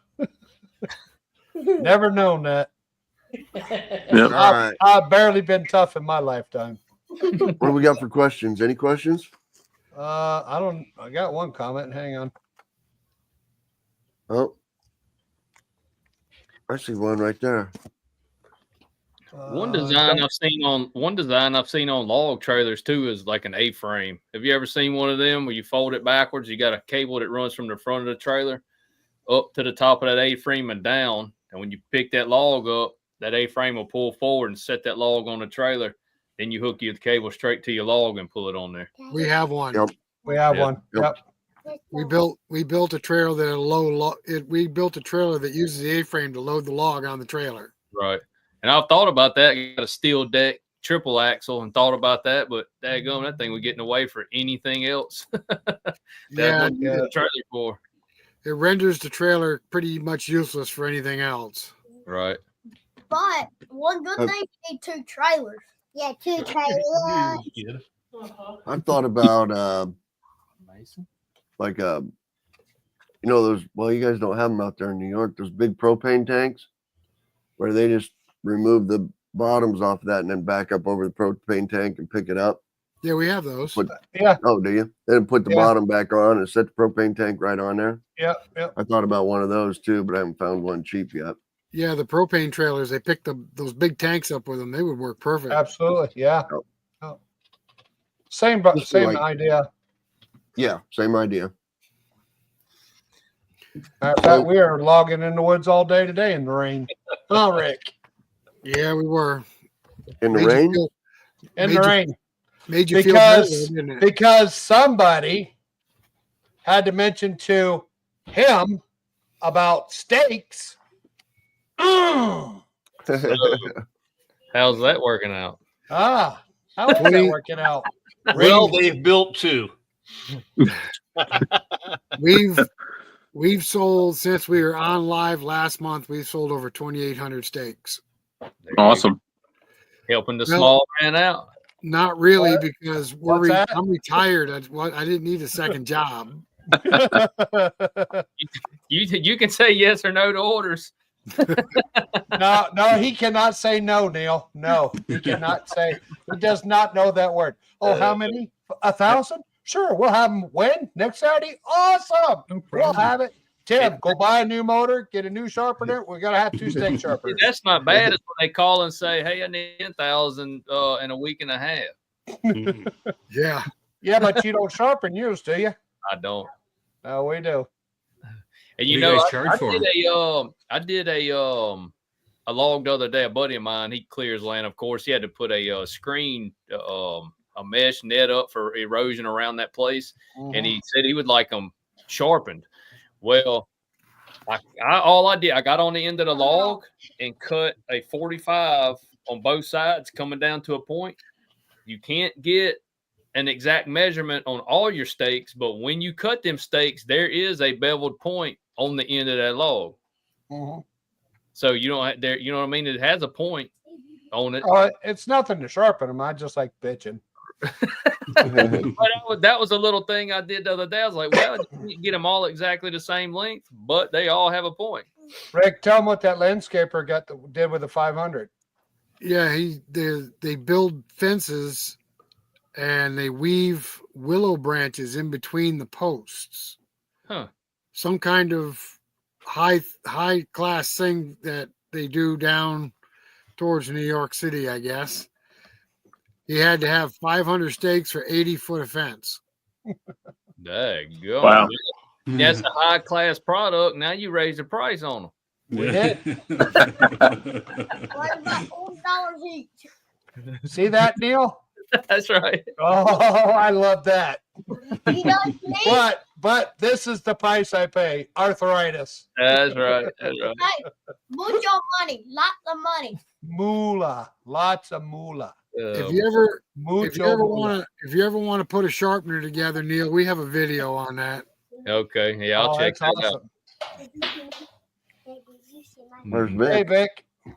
Never known that. Yep. All right. I've barely been tough in my lifetime. What do we got for questions? Any questions? I got one comment. Hang on. Oh, I see one right there. One design I've seen on log trailers too is like an A-frame. Have you ever seen one of them where you fold it backwards? You got a cable that runs from the front of the trailer up to the top of that A-frame and down. And when you pick that log up, that A-frame will pull forward and set that log on the trailer. Then you hook your cable straight to your log and pull it on there. We have one. Yep. We have Yep. one. Yep. We built a trailer we built a trailer that uses the A-frame to load the log on the trailer. Right. And I've thought about that. You got a steel deck, triple axle, and thought about that, but daggone, that thing was getting away for anything else. Yeah, The trailer for. it renders the trailer pretty much useless for anything else. Right. But one good thing, you need 2 trailers. Yeah, 2 trailers. I've thought about like you know those. Well, you guys don't have them out there in New York. Those big propane tanks where they just remove the bottoms off of that and then back up over the propane tank and pick it up. Yeah, we have those. Yeah. Oh, do you? Then put the Yeah. bottom back on and set the propane tank right on there. Yep. Yep. I thought about one of those too, but I haven't found one cheap yet. Yeah, the propane trailers, they picked those big tanks up with them. They would work perfect. Absolutely. Yeah. Yep. Oh. Same Just like- idea. Yeah, same idea. Matter of fact, we are logging in the woods all day today in the rain. Huh, Rick? Yeah, we were. In the Made you rain? feel- In Made the you- rain. Made you feel better, didn't it? Because somebody had to mention to him about steaks. How's that working out? How is that 20 working out? Well, they've built 2. We've sold since we were on live last month. We've sold over 2,800 steaks. Awesome. Helping the Well- small man out. Not really, because What's that? I'm retired. I didn't need a second job. You can say yes or no to orders. No, he cannot say no, Neil. No, he cannot say. He does not know that word. Oh, how many? 1,000? Sure, we'll have them when? Next Saturday? Awesome. We'll have it. Tim, go buy a new motor, get a new sharpener. We got to have 2 steak sharpeners. That's not bad. It's when they call and say, "Hey, I need 10,000 in a week and a half." Yeah. Yeah, but you don't sharpen yours, do you? I don't. No, we do. And you What do know, guys charge for 'em? I did a log the other day. A buddy of mine, he clears land. Of course, he had to put a screen, a mesh net up for erosion around that place, and he said he would like them sharpened. Well, all I did, I got on the end of the log and cut a 45 on both sides, coming down to a point. You can't get an exact measurement on all your steaks, but when you cut them steaks, there is a beveled point on the end of that log. So you don't have there, you know what I mean? It has a point on it. Oh, it's nothing to sharpen them. I just like bitching. But that was a little thing I did the other day. I was like, well, you can't get them all exactly the same length, but they all have a point. Rick, tell him what that landscaper did with the 500. Yeah, they build fences and they weave willow branches in between the posts. Huh. Some kind of high class thing that they do down towards New York City, I guess. He had to have 500 stakes for 80 foot of fence. Daggone. Wow. That's a high class product. Now you raise the price on them. We did. Like about $4 each. See that, Neil? That's right. Oh, I love that. You know what I mean? but this is the price I pay. Arthritis. That's right. That's right. Hey, mucho money, lots of money. Moolah. Lots of moolah. If you ever Mucho moolah. want to put a sharpener together, Neil, we have a video on that. Okay. Yeah, I'll check that's that out. awesome. Where's Hey, Vic? Vic.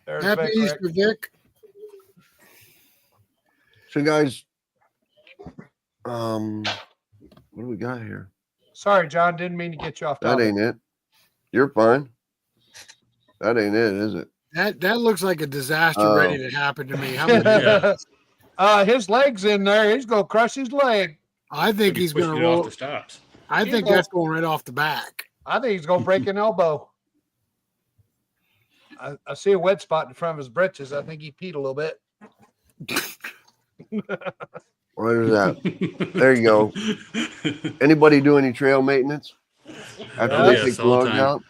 There's Happy Vic, Easter, Rick. Vic. So guys, what do we got here? Sorry, John. Didn't mean to get you off That topic. ain't it. You're fine. That ain't it, is it? That looks like a disaster Oh. ready to happen to me. How about Yeah. His leg's in there. He's gonna crush his leg. I think Maybe he's push going to it off roll. the stops. I think that's going right off the back. I think he's gonna break an elbow. I see a wet spot in front of his britches. I think he peed a little bit. Where's that? There you go. Anybody do any trail maintenance after they Yes, take the all the logs time. out?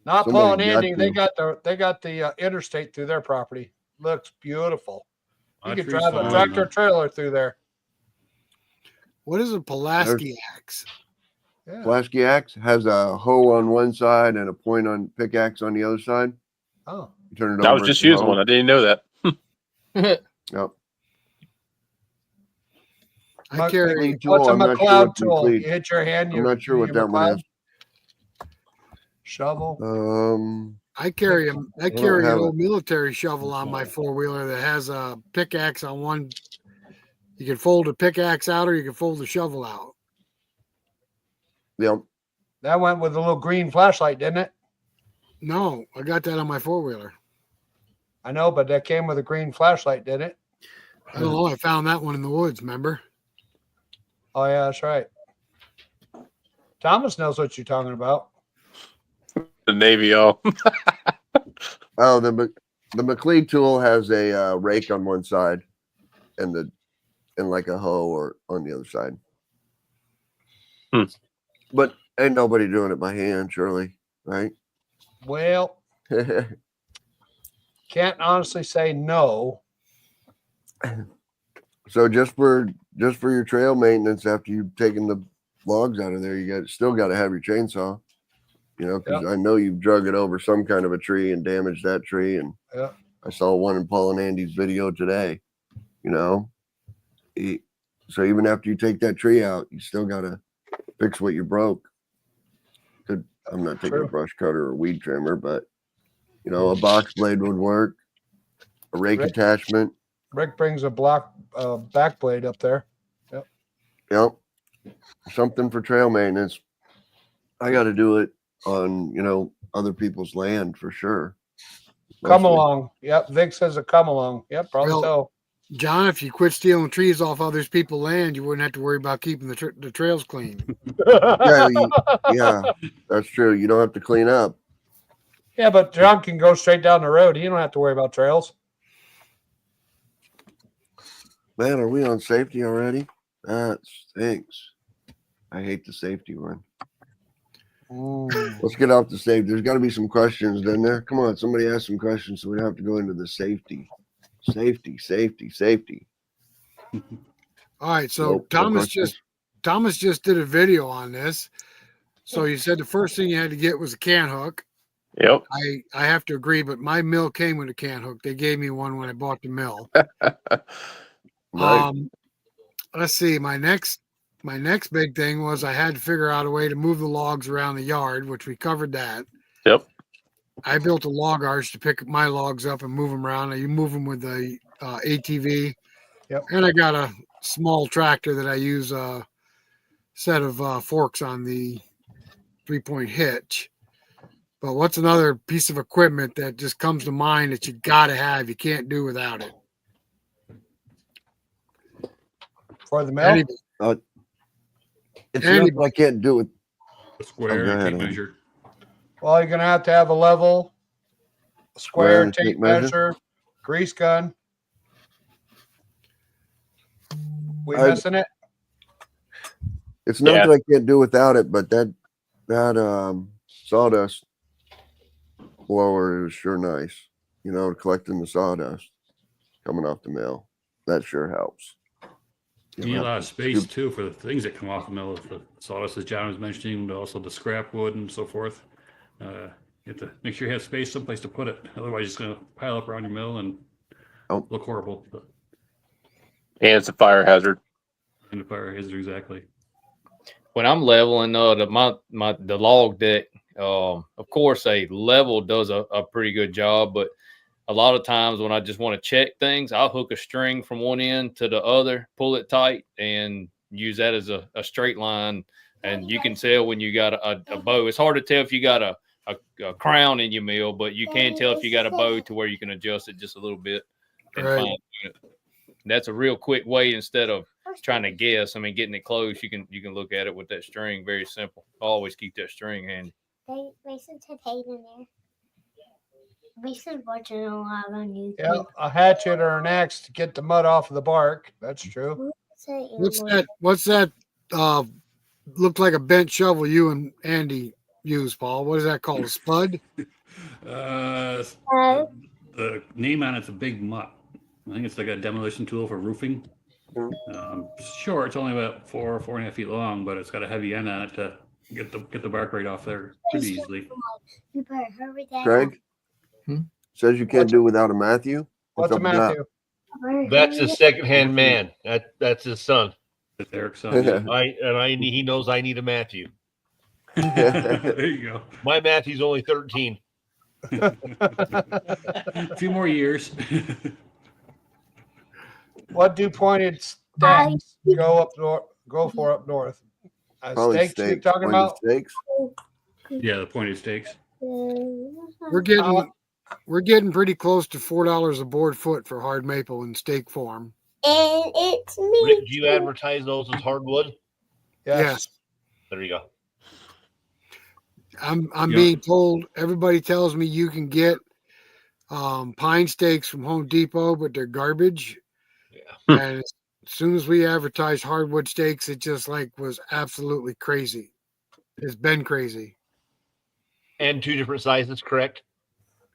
Not Somebody Paul and got Andy. They to. got the interstate through their property. Looks beautiful. You My could tree's drive a falling, tractor man. trailer through there. What is a Pulaski axe? Yeah. Pulaski axe has a hoe on one side and a point on pickaxe on the other side. Oh, You turn it I over. was just it's a using hoe. one. I didn't know that. Yep. I carry. Clean tool. what's a I'm not sure McLeod what the tool? You clean- hit your hand. I'm not sure what that one is. Shovel. I carry an don't old have it. military shovel on my 4-wheeler that has a pickaxe on one. You can fold a pickaxe out, or you can fold the shovel out. Yep. That went with a little green flashlight, didn't it? No, I got that on my 4-wheeler. I know, but that came with a green flashlight, didn't it? I don't know. I found that one in the woods. Remember? Oh yeah, that's right. Thomas knows what you're talking about. The Navy, y'all. Oh, the McLeod tool has a rake on one side, and like a hoe or on the other side. But ain't nobody doing it by hand, surely, right? Well, can't honestly say no. So just for your trail maintenance, after you've taken the logs out of there, you still got to have your chainsaw. You know, because I know you've drug it over some kind of a tree and damaged that tree. And Yeah. I saw one in Paul and Andy's video today. You know, so even after you take that tree out, you still got to fix what you broke. I'm not taking a brush cutter or weed trimmer, but you know, a box blade would work. A rake attachment. Rick brings a back blade up there. Yep. Something for trail maintenance. I got to do it on, you know, other people's land for sure. Come Mostly. along. Yep. Vic says a come along. Yep. Probably Well, so. John, if you quit stealing trees off others people's land, you wouldn't have to worry about keeping the trails clean. Yeah, that's true. You don't have to clean up. Yeah, but John can go straight down the road. He don't have to worry about trails. Man, are we on safety already? That stinks. I hate the safety one. Let's get off the safety. There's got to be some questions, doesn't there? Come on, somebody ask some questions so we don't have to go into the safety. Safety. All right, so Nope, no questions. Thomas just did a video on this. So you said the first thing you had to get was a can hook. Yep. I have to agree, but my mill came with a can hook. They gave me one when I bought the mill. Right. Let's see. My next big thing was I had to figure out a way to move the logs around the yard, which we covered that. Yep. I built a log arch to pick my logs up and move them around. You move them with the ATV. Yep. And I got a small tractor that I use a set of forks on the 3-point hitch. But what's another piece of equipment that just comes to mind that you got to have? You can't do without it. For the mill? It's nothing I can't do with. A square, go and ahead, tape Andy. measure. Well, you're going to have a level, a square, and a tape tape measure. measure, grease gun. We I- missing it? It's not Yeah. that I can't do without it, but that sawdust blower is sure nice. You know, collecting the sawdust coming off the mill. That sure helps. You need a lot of space too for the things that come off the mill. The sawdust, as John was mentioning, but also the scrap wood and so forth. You have to make sure you have space someplace to put it. Otherwise, it's going to pile up around your mill and look horrible. And it's a fire hazard. And the fire hazard, exactly. When I'm leveling the log deck, of course, a level does a pretty good job, but a lot of times when I just want to check things, I'll hook a string from one end to the other, pull it tight, and use that as a straight line. And you can tell when you got a bow. It's hard to tell if you got a crown in your mill, but you can tell if you got a bow to where you can adjust it just a little bit and Right. fine tune it. That's a real quick way instead of trying to guess. I mean, getting it close, you can look at it with that string. Very simple. Always keep that string handy. Mason said hey in there. Mason's watching a lot on YouTube. Yeah, a hatchet or an axe to get the mud off of the bark. That's true. What's that? Looked like a bent shovel you and Andy use, Paul. What is that called? A spud? The name on it's a big mutt. I think it's like a demolition tool for roofing. Sure, it's only about 4.5 feet long, but it's got a heavy end on it to get the bark right off there pretty easily. You better hurry that Craig says you can't do without a Matthew. What's a up with that? Matthew? That's his secondhand man. That's his son. It's Eric's son. He knows I need a Matthew. There you go. My Matthew's only 13. A few more years. What do pointed stacks go for up north? Probably Steaks you're talking Pointed about? Steaks. Yeah, the pointed stakes. We're getting pretty close to $4 a board foot for hard maple in steak form. And it's me. Rick, do you advertise those as hardwood? Yes. There you go. I'm Yeah. being told, everybody tells me you can get pine steaks from Home Depot, but they're garbage. Yeah. And as soon as we advertised hardwood steaks, it just was absolutely crazy. It's been crazy. And 2 different sizes, correct?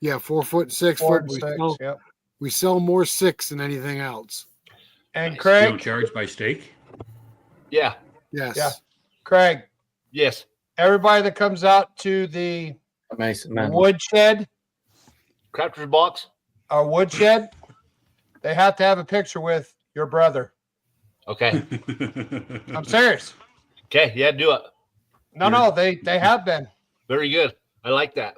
Yeah, 4 foot, 6 4 foot. and 6, yep. We sell more 6 than anything else. And You don't Craig, charge by stake? Yeah. Yes. Yeah. Craig, Yes. everybody that comes out to the woodshed Crafter's box. or woodshed, they have to have a picture with your brother. Okay. I'm serious. Okay. Yeah, do it. No, they have been. Very good. I like that.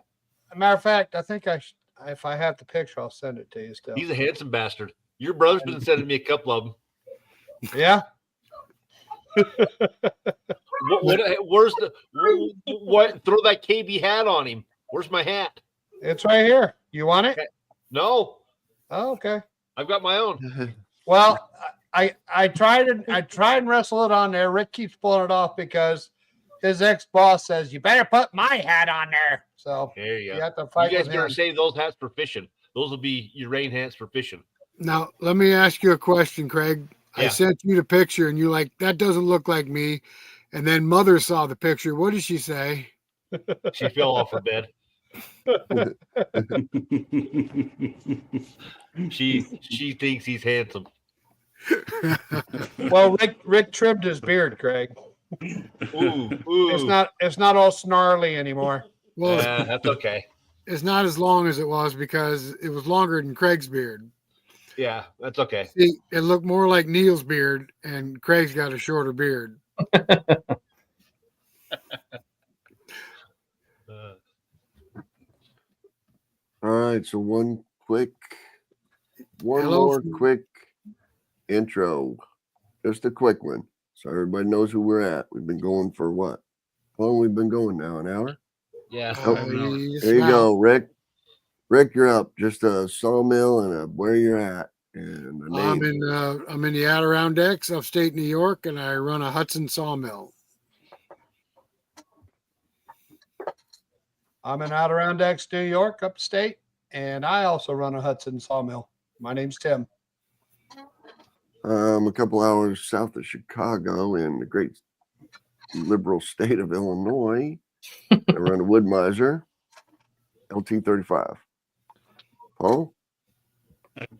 As a matter of fact, I think if I have the picture, I'll send it to you still. He's a handsome bastard. Your brother's been sending me a couple of them. Yeah. Where's what? Throw that KB hat on him. Where's my hat? It's right here. You want it? No, Oh, okay. I've got my own. Well, I tried and wrestle it on there. Rick keeps pulling it off because his ex-boss says you better put my hat on there. So There you you go. have to fight You guys with better him. save those hats for fishing. Those will be your rain hats for fishing. Now, let me ask you a question, Craig. I Yeah. sent you the picture and you're like, that doesn't look like me. And then mother saw the picture. What did she say? She fell off her bed. She thinks he's handsome. Well, Rick trimmed his beard, Craig. Ooh. It's not all snarly anymore. Well, That's okay. it's not as long as it was because it was longer than Craig's beard. Yeah, that's okay. See, it looked more like Neil's beard, and Craig's got a shorter beard. All right, so one Hello. more quick intro. Just a quick one. So everybody knows who we're at. We've been going for what? How long we've been going now? An hour? Yeah. There you go, Rick. Rick, you're up. Just a sawmill and where you're at. And the name. I'm in the Adirondacks, upstate New York, and I run a Hudson sawmill. I'm in Adirondacks, New York, upstate, and I also run a Hudson sawmill. My name's Tim. A couple hours south of Chicago in the great liberal state of Illinois. I run a wood miser, LT35. Paul?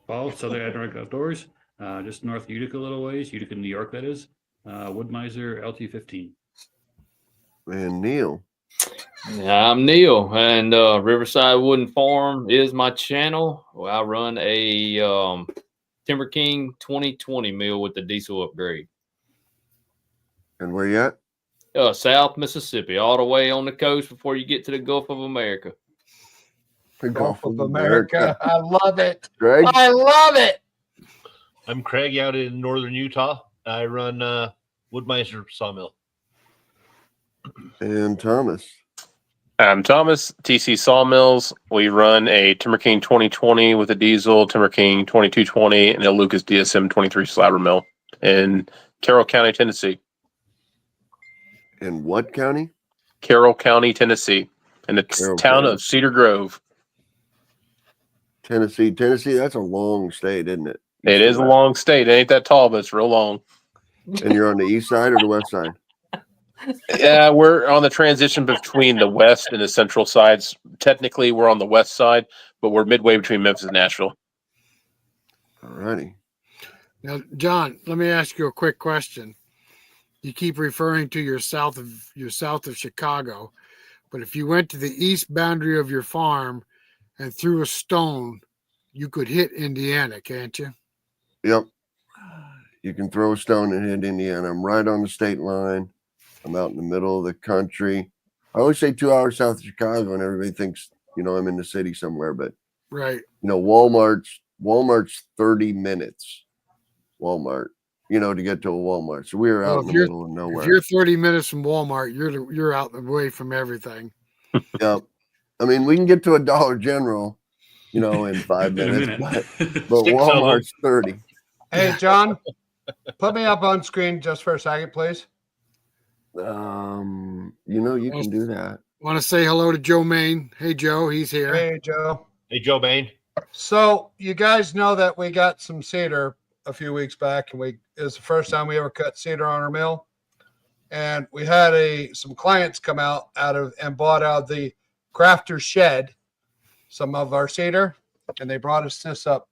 Paul, Southern Adriatic Outdoors. just north of Utica a little ways, Utica, New York, that is. Wood-Mizer LT15. And Neil. I'm Neil, and Riverside Wooden Farm is my channel. Well, I run a Timber King 2020 mill with the diesel upgrade. And where you at? South Mississippi, all the way on the coast before you get to the Gulf of America. The Gulf of America. I love it. Greg? I love it. I'm Craig out in northern Utah. I run Wood-Mizer Sawmill. And Thomas. I'm Thomas, TC Sawmills. We run a Timber King 2020 with a diesel, Timber King 2220, and a Lucas DSM 23 slabber mill in Carroll County, Tennessee. In what county? Carroll County, Tennessee, in the Carroll town County. of Cedar Grove. Tennessee. Tennessee, that's a long state, isn't it? It is a long state. It ain't that tall, but it's real long. And you're on the east side or the west side? Yeah, we're on the transition between the west and the central sides. Technically, we're on the west side, but we're midway between Memphis and Nashville. All righty. Now, John, let me ask you a quick question. You keep referring to your south of Chicago, but if you went to the east boundary of your farm and threw a stone, you could hit Indiana, can't you? Yep. You can throw a stone and hit Indiana. I'm right on the state line. I'm out in the middle of the country. I always say 2 hours south of Chicago, and everybody thinks, I'm in the city somewhere. But Right. Walmart's 30 minutes. Walmart, to get to a Walmart. So we were out in the middle of nowhere. If you're 30 minutes from Walmart, you're out away from everything. Yep. I mean, we can get to a Dollar General, in 5 minutes, but Walmart's 30. Hey, John, put me up on screen just for a second, please. You can do that. Want to say hello to Joe Main. Hey, Joe, he's here. Hey, Joe. Hey, Joe Bain. So you guys know that we got some cedar a few weeks back, and it was the first time we ever cut cedar on our mill. And we had some clients come out and bought out the crafter's shed some of our cedar, and they brought us this up.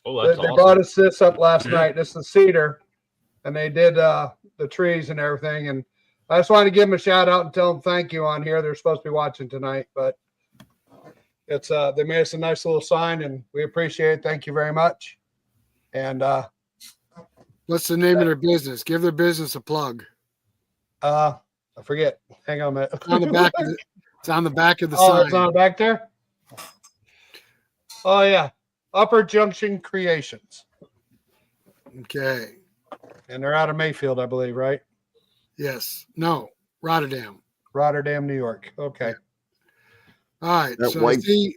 Oh, that's They awesome. brought us this up last night. This is cedar, and they did the trees and everything. And I just wanted to give them a shout out and tell them thank you on here. They're supposed to be watching tonight, but it's they made us a nice little sign, and we appreciate it. Thank you very much. And What's the name of their business? Give their business a plug. I forget. Hang on a minute. It's on the back of it's on the back of the Oh, sign. it's on the back there. Oh yeah, Upper Junction Creations, Okay. and they're out of Mayfield, I believe, right? Yes. No. Rotterdam. Rotterdam, New York. Okay. All right. That so white I see-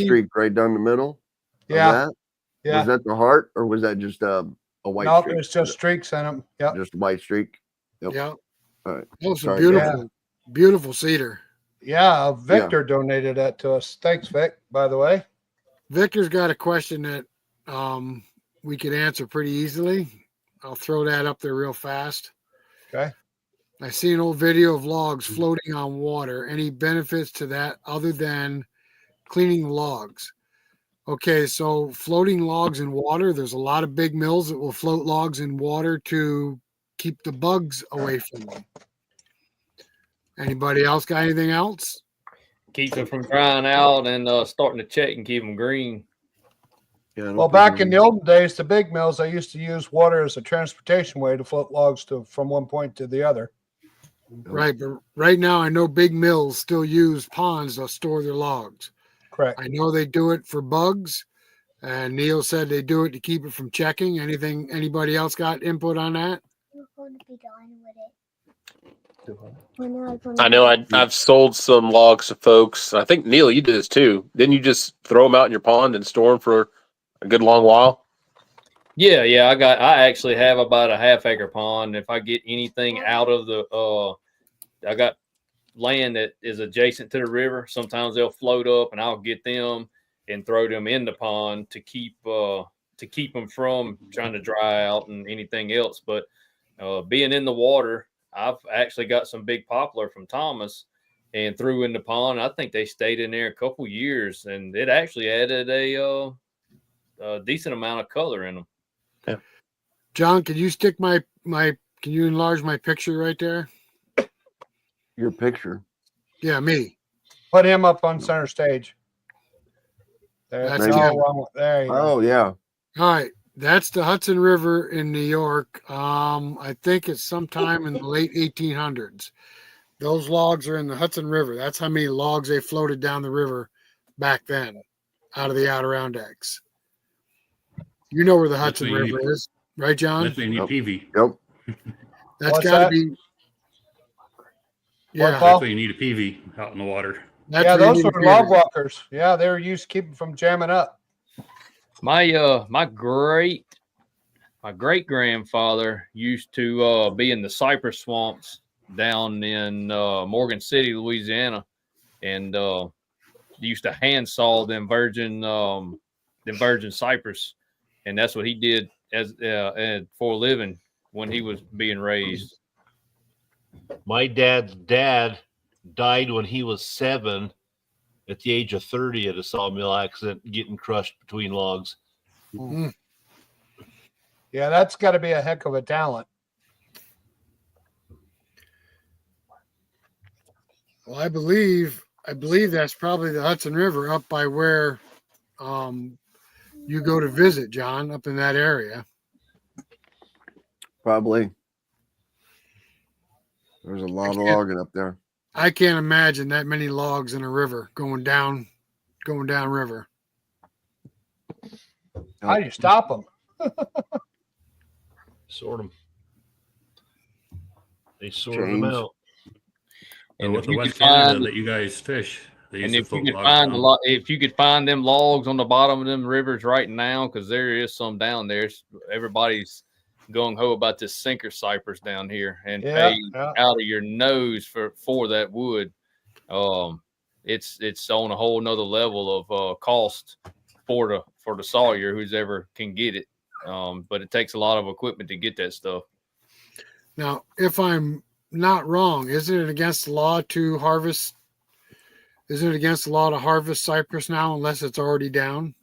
streak right down the middle. of Yeah. that? Yeah. Was that the heart, or was that just a white No, streak? it's just streaks in them. Yep. Just a white streak. Yep. Yeah. All right. Those are Sorry, beautiful, beautiful cedar. Yeah. Victor donated that to us. Thanks, Vic, by the way. Victor's got a question that we could answer pretty easily. I'll throw that up there real fast. Okay. I see an old video of logs floating on water. Any benefits to that other than cleaning logs? Okay, so floating logs in water, there's a lot of big mills that will float logs in water to keep the bugs away from them. Anybody else got anything else? Keep them from drying out and starting to check and keep them green. Yeah, I don't Well, think back we- in the olden days, the big mills, they used to use water as a transportation way to float logs from one point to the other. Right, but right now I know big mills still use ponds to store their logs. Correct. I know they do it for bugs, and Neil said they do it to keep it from checking. Anybody else got input on that? We're going to be done with it. I know I've sold some logs to folks. I think, Neil, you did this too. Didn't you just throw them out in your pond and store them for a good long while? Yeah. I actually have about a half-acre pond. If I get anything out of the, I got land that is adjacent to the river. Sometimes they'll float up, and I'll get them and throw them in the pond to keep them from trying to dry out and anything else. But being in the water, I've actually got some big poplar from Thomas, and threw in the pond. I think they stayed in there a couple years, and it actually added a decent amount of color in them. John, can you stick can you enlarge my picture right there? Your picture. Yeah, me. Put him up on center stage. That's Maybe. There you go. Oh yeah. All right. That's the Hudson River in New York. I think it's sometime in the late 1800s. Those logs are in the Hudson River. That's how many logs they floated down the river back then out of the Adirondacks. You know where the Hudson what you River need. is, right, John? That's when you need PV. Yep. That's What's got to that? be. What, Yeah, Paul? That's when you need a PV out in the water. that's Yeah, where you those need were to log be. walkers. Yeah, they were used to keep them from jamming up. My great grandfather used to be in the cypress swamps down in Morgan City, Louisiana, and used to hand saw them virgin cypress, and that's what he did as for a living when he was being raised. My dad's dad died when he was 7 at the age of 30 at a sawmill accident, getting crushed between logs. Mm. Yeah, that's got to be a heck of a talent. Well, I believe that's probably the Hudson River up by where you go to visit, John, up in that area. Probably. There's a lot of logging up there. I can't imagine that many logs in a river going down river. How do you stop them? Sort them. They sorted them Change. out. And And with if the you West could find, Canada that you guys fish, they and used if to you float could logs find down. if you could find them logs on the bottom of them rivers right now, because there is some down there. Everybody's gung ho about this sinker cypress down here, and pay out of your nose for that wood. It's on a whole nother level of cost for the sawyer who's ever can get it. But it takes a lot of equipment to get that stuff. Now, if I'm not wrong, isn't it against the law to harvest? Isn't it against the law to harvest cypress now unless it's already down?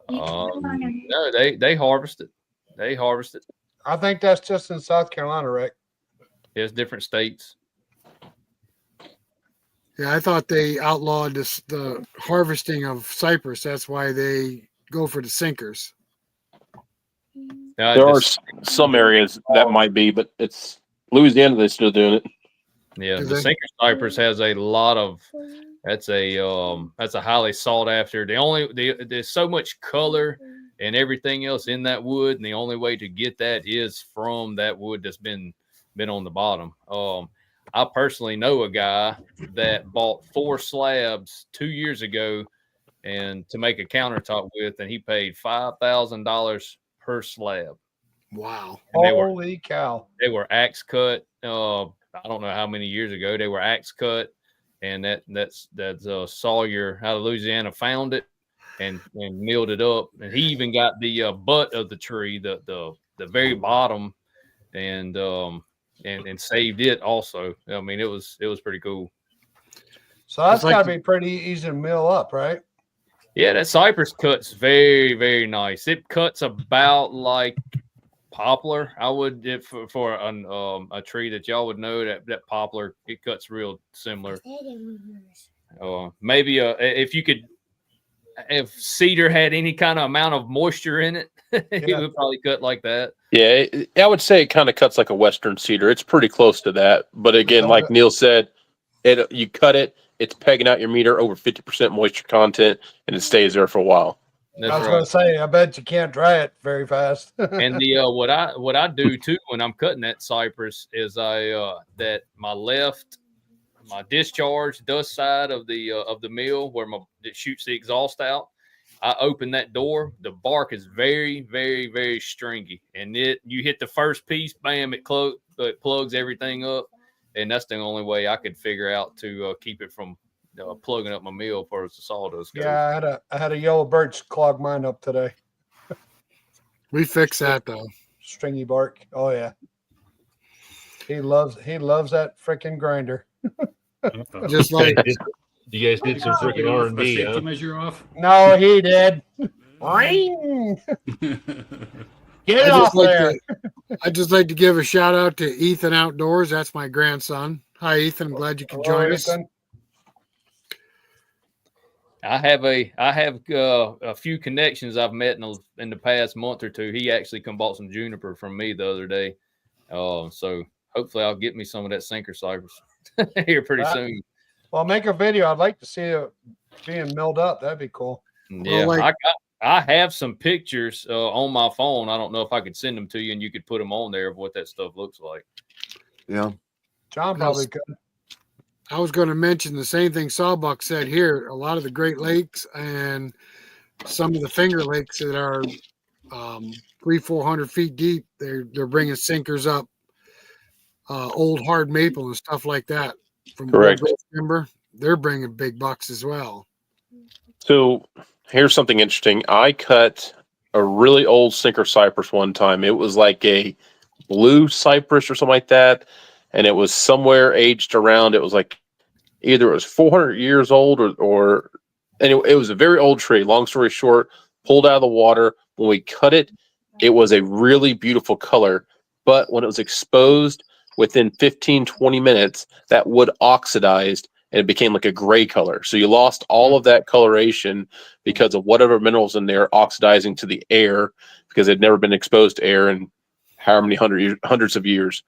No, they harvest it. They harvest it. I think that's just in South Carolina, Rick. There's different states. Yeah, I thought they outlawed the harvesting of cypress. That's why they go for the sinkers. There are some areas that might be, but it's Louisiana. They're still doing it. Yeah, Do the they? sinker cypress has a lot of. That's a highly sought after. There's so much color and everything else in that wood, and the only way to get that is from that wood that's been on the bottom. I personally know a guy that bought 4 slabs 2 years ago, and to make a countertop with, and he paid $5,000 per slab. Wow! And Holy cow! They were axe cut. I don't know how many years ago they were axe cut, and that's Sawyer out of Louisiana found it and milled it up, and he even got the butt of the tree, the very bottom, and saved it also. I mean, it was pretty cool. So that's It's like got to be pretty easy to mill up, right? Yeah, that cypress cuts very, very nice. It cuts about like poplar. I would for a tree that y'all would know that poplar, it cuts real similar. Maybe if cedar had any kind of amount of moisture in it, it would probably cut like that. Yeah, I would say it kind of cuts like a Western cedar. It's pretty close to that. But again, like Neil said, you cut it, it's pegging out your meter over 50% moisture content, and it stays there for a while. I was going to say, I bet you can't dry it very fast. And what I do too when I'm cutting that cypress is that my discharge dust side of the mill where it shoots the exhaust out, I open that door. The bark is very, very, very stringy, and you hit the first piece, bam, it plugs everything up, and that's the only way I could figure out to keep it from plugging up my mill as far as the sawdust goes. Yeah, I had a yellow birch clog mine up today. We fixed that though. Stringy bark. Oh yeah. He loves that freaking grinder. Just like You guys did some freaking A R&D, safety huh? measure off. No, he did. Ring. Get it off there. I'd just like to give a shout out to Ethan Outdoors. That's my grandson. Hi, Ethan. I'm glad you could join us. Ethan. I have a few connections I've met in the past month or two. He actually come bought some juniper from me the other day. So hopefully I'll get me some of that sinker cypress here pretty soon. Well, make a video. I'd like to see it being milled up. That'd be cool. Yeah, I have some pictures on my phone. I don't know if I could send them to you and you could put them on there of what that stuff looks like. Yeah. John probably could. I was going to mention the same thing Sawbuck said here. A lot of the Great Lakes and some of the Finger Lakes that are 300-400 feet deep, they're bringing sinkers up, old hard maple and stuff like that from Correct. timber. They're bringing big bucks as well. So here's something interesting. I cut a really old sinker cypress one time. It was like a blue cypress or something like that. And it was somewhere aged around. It was like either it was 400 years old or anyway, it was a very old tree. Long story short, pulled out of the water. When we cut it, it was a really beautiful color. But when it was exposed within 15, 20 minutes, that wood oxidized and it became like a gray color. So you lost all of that coloration because of whatever minerals in there oxidizing to the air because they'd never been exposed to air in however many hundreds of years.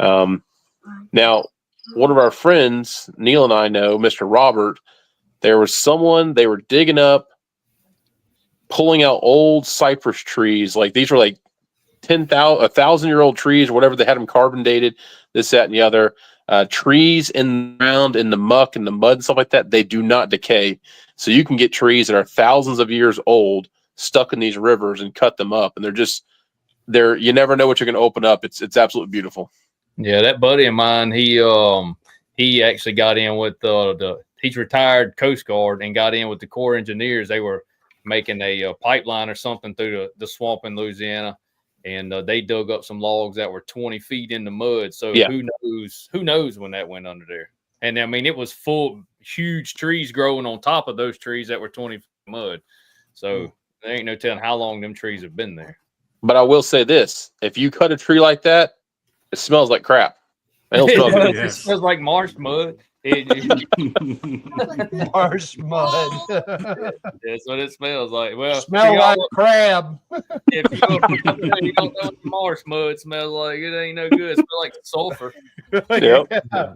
Now, one of our friends, Neil and I know, Mr. Robert, there was someone, they were digging up, pulling out old cypress trees. Like these were like 1,000-year-old trees or whatever. They had them carbon dated, this, that, and the other. Trees in the ground, in the muck and the mud and stuff like that, they do not decay. So you can get trees that are thousands of years old stuck in these rivers and cut them up. And you never know what you're going to open up. It's absolutely beautiful. Yeah, that buddy of mine, he actually got in with he's retired Coast Guard and got in with the Corps engineers. They were making a pipeline or something through the swamp in Louisiana, and they dug up some logs that were 20 feet in the mud. So yeah. Who knows when that went under there? And I mean, it was full, huge trees growing on top of those trees that were 20 feet in mud. So there ain't no telling how long them trees have been there. But I will say this: if you cut a tree like that, it smells like crap. It smells like marsh mud. Marsh mud. That's what it smells like. Well, smell like crab. If you don't know what marsh mud smells like, it ain't no good. It smells like sulfur. Yep. Yeah.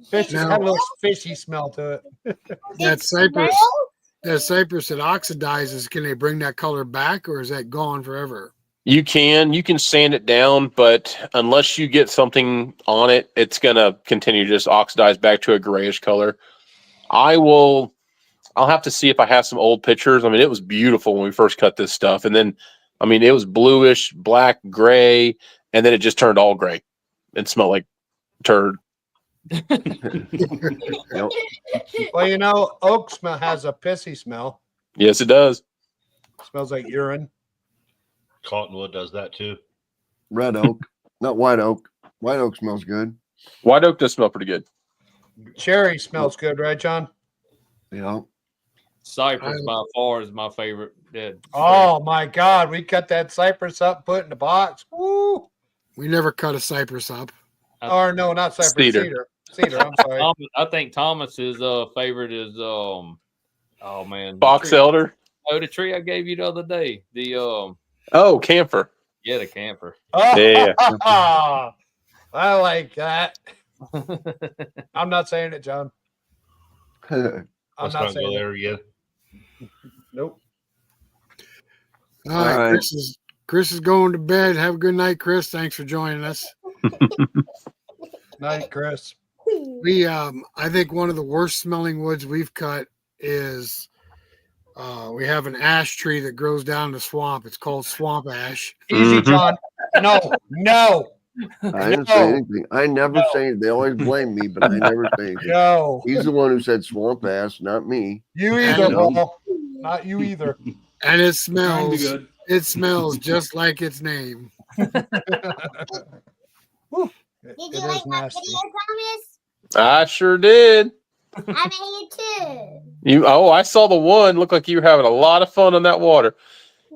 Fish has got a little fishy smell to it. That cypress that oxidizes, can they bring that color back or is that gone forever? You can sand it down, but unless you get something on it, it's going to continue to just oxidize back to a grayish color. I'll have to see if I have some old pictures. I mean, it was beautiful when we first cut this stuff. And then, I mean, it was bluish, black, gray, and then it just turned all gray. It smelled like turd. Yep. Well, oak smell has a pissy smell. Yes, it does. Smells like urine. Cottonwood does that too. Red oak, not white oak. White oak smells good. White oak does smell pretty good. Cherry smells good, right, John? Yeah. Cypress by far is my favorite. Oh my God, we cut that cypress up, put it in the box. Woo! We never cut a cypress up. Or no, not cypress. Cedar. Cedar. I'm sorry. I think Thomas's favorite is oh man, Box elder. Oh, the tree I gave you the other day. The camphor. Yeah, the camphor. Oh, Yeah. I like that. I'm not saying it, John. I'm Let's not not saying go it. there again. Nope. All right. right. Chris is going to bed. Have a good night, Chris. Thanks for joining us. Night, Chris. I think one of the worst smelling woods we've cut is we have an ash tree that grows down the swamp. It's called swamp ash. Easy, John. No. I didn't say anything. I never say anything. They always blame me, but I never say anything. No. He's the one who said swamp ass, not me. You either, Paul. Not you either. And it Trying to be smells. good. It smells just like its name. Whew. Did It you is like my nasty. video, Thomas? I sure did. I made it too. I saw the one. Looked like you were having a lot of fun on that water.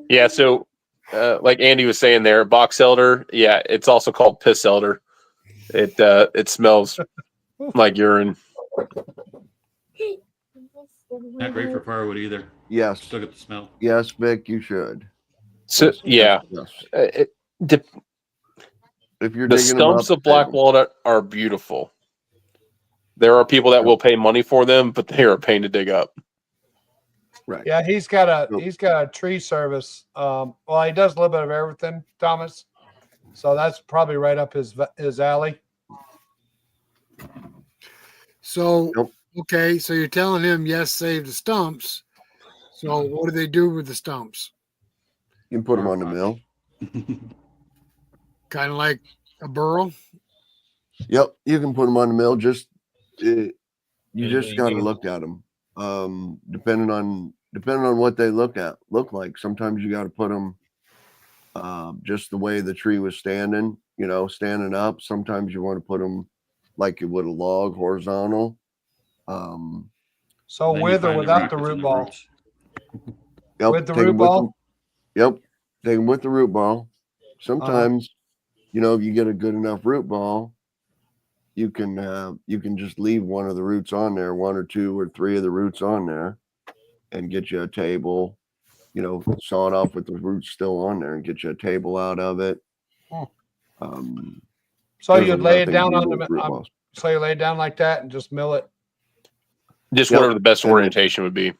Yeah, so like Andy was saying there, box elder. Yeah, it's also called piss elder. It smells like urine. Not great for firewood either. Yes. Still get the smell. Yes, Vic, you should. So Yes, yeah, yes. the If you're the digging them stumps up, of black save 'em. walnut are beautiful. There are people that will pay money for them, but they are a pain to dig up. Right. Yeah, he's got Nope. a tree service. Well, he does a little bit of everything, Thomas. So that's probably right up his alley. So, Nope. okay, so you're telling him, yes, save the stumps. So what do they do with the stumps? You can put them on the mill. Kind of like a burl? Yep, you can put them on the mill. Just you just Anything got to you- look at them. Depending on what they look like. Sometimes you got to put them just the way the tree was standing. Standing up. Sometimes you want to put them like you would a log, horizontal. So Then you with or find the without the root root within ball? roots. Yep, With the take 'em root ball? Yep, take them with the root ball. Sometimes, if you get a good enough root ball, you can just leave one of the roots on there, one or two or three of the roots on there, and get you a table. Saw it off with the roots still on there, and get you a table out of it. Hmm. There's So a you'd lot lay of it things down you on can do the with root balls. so you lay it down like that and just mill it. Just Yep. whatever the best And then- orientation would be.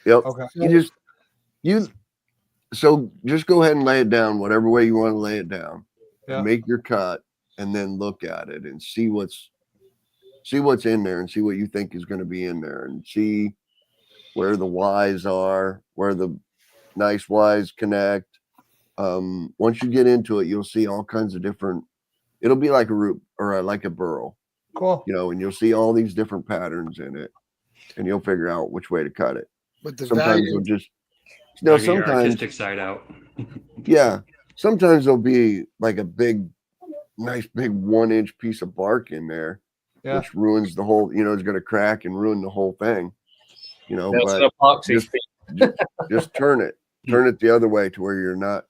Yep. Okay. So just go ahead and lay it down, whatever way you want to lay it down, Yeah. and make your cut, and then look at it and see what's in there, and see what you think is going to be in there, and see where the Y's are, where the nice Y's connect. Once you get into it, you'll see all kinds of different. It'll be like a root or like a burrow, Cool. and you'll see all these different patterns in it, and you'll figure out which way to cut it. But the Sometimes value, you'll just Gotta get your sometimes artistic side out. yeah, sometimes there'll be like a nice big 1-inch piece of bark in there, Yeah. which ruins the whole. It's going to crack and ruin the whole thing. That's But an epoxy. just turn it the other way to where you're not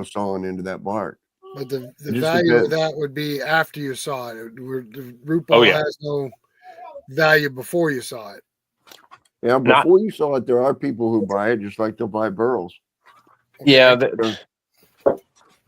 sawing into that bark. but the It just value of depends. that would be after you saw it. The root Oh, ball yeah. has no value before you saw it. Yeah, Not- before you saw it, there are people who buy it just like they'll buy burls. Yeah. Sure.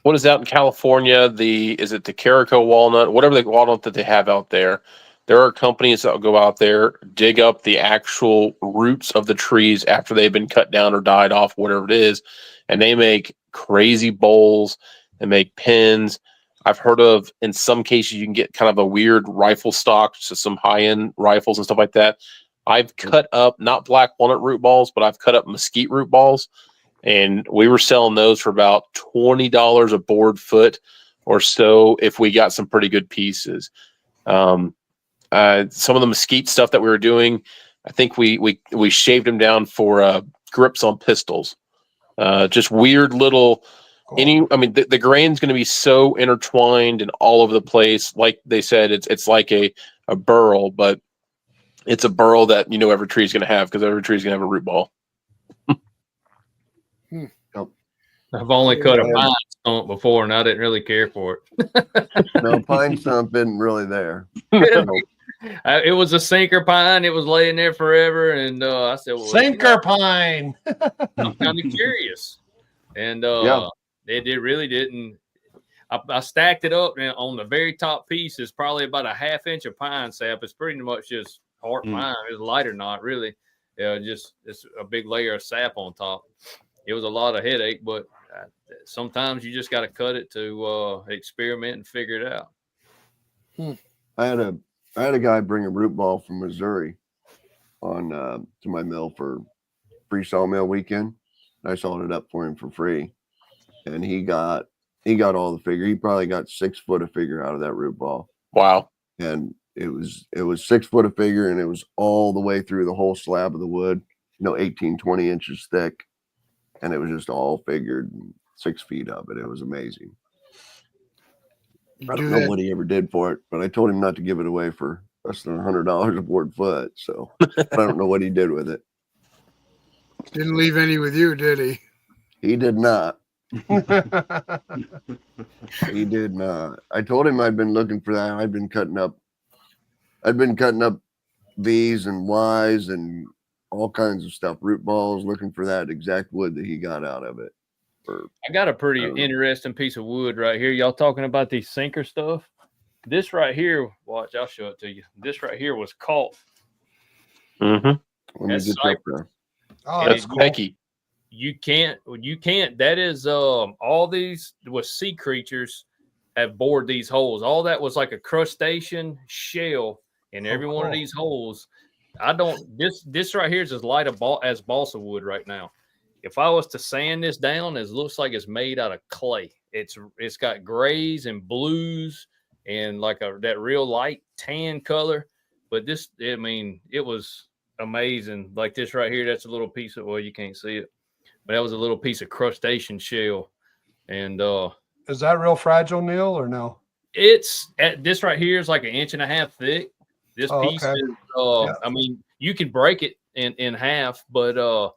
What is out in California? Is it the Carico walnut? Whatever the walnut that they have out there. There are companies that will go out there, dig up the actual roots of the trees after they've been cut down or died off, whatever it is, and they make crazy bowls and make pins. I've heard of, in some cases, you can get kind of a weird rifle stock, so some high-end rifles and stuff like that. I've cut up not black walnut root balls, but I've cut up mesquite root balls, and we were selling those for about $20 a board foot or so if we got some pretty good pieces. Some of the mesquite stuff that we were doing, I think we shaved them down for grips on pistols. Just weird little. Cool. The grain's going to be so intertwined and all over the place. Like they said, it's like a burl, but it's a burl that every tree is going to have, because every tree is going to have a root ball. I've only cut a pine stump before, and I didn't really care for it. No, pine stump isn't really there. It was a sinker pine. It was laying there forever, and I said, "Well, Sinker pine. I'm kind of curious." And Yeah. it really didn't. I stacked it up, and on the very top piece is probably about a 1/2 inch of pine sap. It's pretty much just hard pine. It's lighter knot, really. Just it's a big layer of sap on top. It was a lot of headache, but sometimes you just got to cut it to experiment and figure it out. I had a guy bring a root ball from Missouri on to my mill for free sawmill weekend. I sawed it up for him for free, and he got all the figure. He probably got 6 foot of figure out of that root ball. Wow. And it was 6 foot of figure, and it was all the way through the whole slab of the wood, 18, 20 inches thick. And it was just all figured, 6 feet of it. It was amazing. I don't know what he ever did for it, but I told him not to give it away for less than $100 a board foot. So I don't know what he did with it. Didn't leave any with you, did he? He did not. He did not. I told him I'd been looking for that. I'd been cutting up V's and Y's and all kinds of stuff, root balls, looking for that exact wood that he got out of it. I got a pretty interesting piece of wood right here. Y'all talking about these sinker stuff? This right here, watch, I'll show it to you. This right here was caught. Mm-hmm. Let me That's get you up there. Oh, And that's it- cool. Becky. You can't, that is, all these was sea creatures have bored these holes. All that was like a crustacean shell in every one of cool. these holes. This right here is as light as balsa wood right now. If I was to sand this down, it looks like it's made out of clay. It's got grays and blues and like that real light tan color. But this, I mean, it was amazing. Like this right here, that's a little piece of, well, you can't see it, but that was a little piece of crustacean shell. And Is that real fragile, Neil, or no? this right here is like 1.5 inches thick. This piece okay. is, Yeah. I mean, you can break it in half, but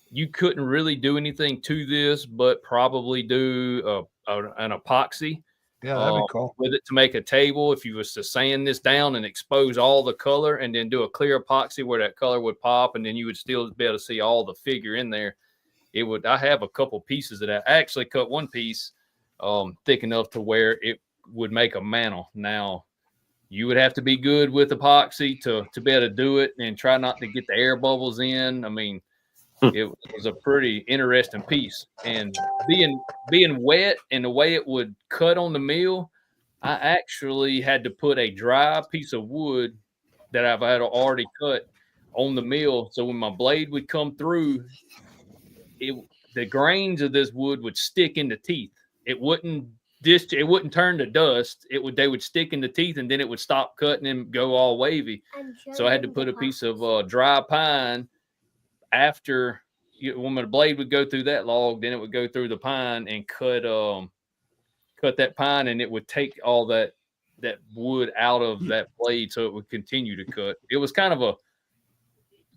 you couldn't really do anything to this, but probably do an epoxy. Yeah, that'd be cool. With it to make a table. If you was to sand this down and expose all the color and then do a clear epoxy where that color would pop, and then you would still be able to see all the figure in there. I have a couple pieces of that. I actually cut one piece thick enough to where it would make a mantle. Now, you would have to be good with epoxy to be able to do it and try not to get the air bubbles in. I mean, it was a pretty interesting piece. And being wet and the way it would cut on the mill, I actually had to put a dry piece of wood that I've had already cut on the mill. So when my blade would come through, the grains of this wood would stick in the teeth. It wouldn't turn to dust. They would stick in the teeth, and then it would stop cutting and go all wavy. So I had to put a piece of dry pine after when my blade would go through that log, then it would go through the pine and cut that pine, and it would take all that wood out of that blade, so it would continue to cut. It was kind of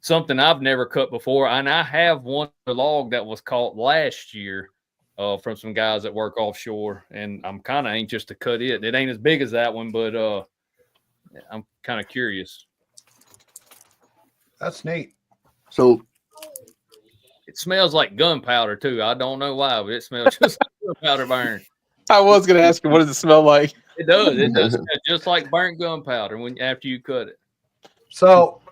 something I've never cut before, and I have one log that was caught last year from some guys that work offshore, and I'm kind of anxious to cut it. It ain't as big as that one, but I'm kind of curious. That's neat. So it smells like gunpowder too. I don't know why, but it smells just like gunpowder burn. I was going to ask you, what does it smell like? It does. It does smell just like burnt gunpowder after you cut it. So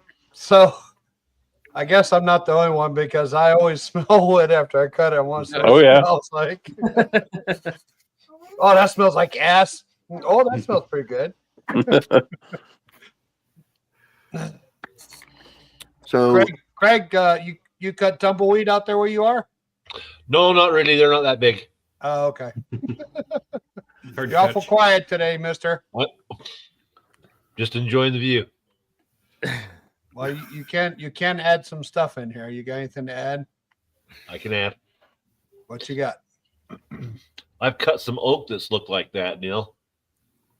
I guess I'm not the only one, because I always smell wood after I cut it. Once Oh, yeah. Smells like. Oh, that smells like ass. Oh, that smells pretty good. So Craig, you cut tumbleweed out there where you are? No, not really. They're not that big. Oh, okay. Hard You're awful catch. quiet today, mister. What? Just enjoying the view. Well, you can add some stuff in here. You got anything to add? I can add. What you got? I've cut some oak that's looked like that, Neil.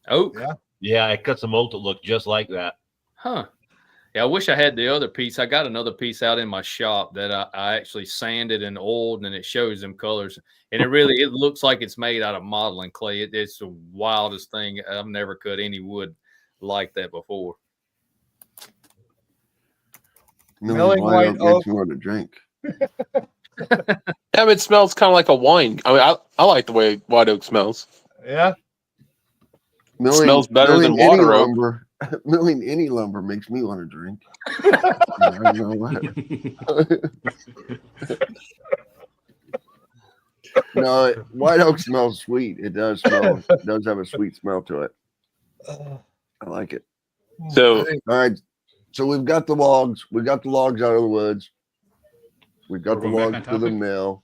Oak? Yeah. Yeah, I cut some oak that looked just like that. Huh. Yeah, I wish I had the other piece. I got another piece out in my shop that I actually sanded and oiled, and it shows them colors. And it looks like it's made out of modeling clay. It's the wildest thing. I've never cut any wood like that before. Milling why white don't oak. get you want to drink? Yeah, it smells kind of like a wine. I mean, I like the way white oak smells. Yeah. Smells better than any water oak. lumber. Milling any lumber makes me want to drink. I don't know what. No, white oak smells sweet. It does smell. It does have a sweet smell to it. I like it. So All right. So we've got the logs. We got the logs out of the woods. We've got the We're going back logs on to the topic? mill.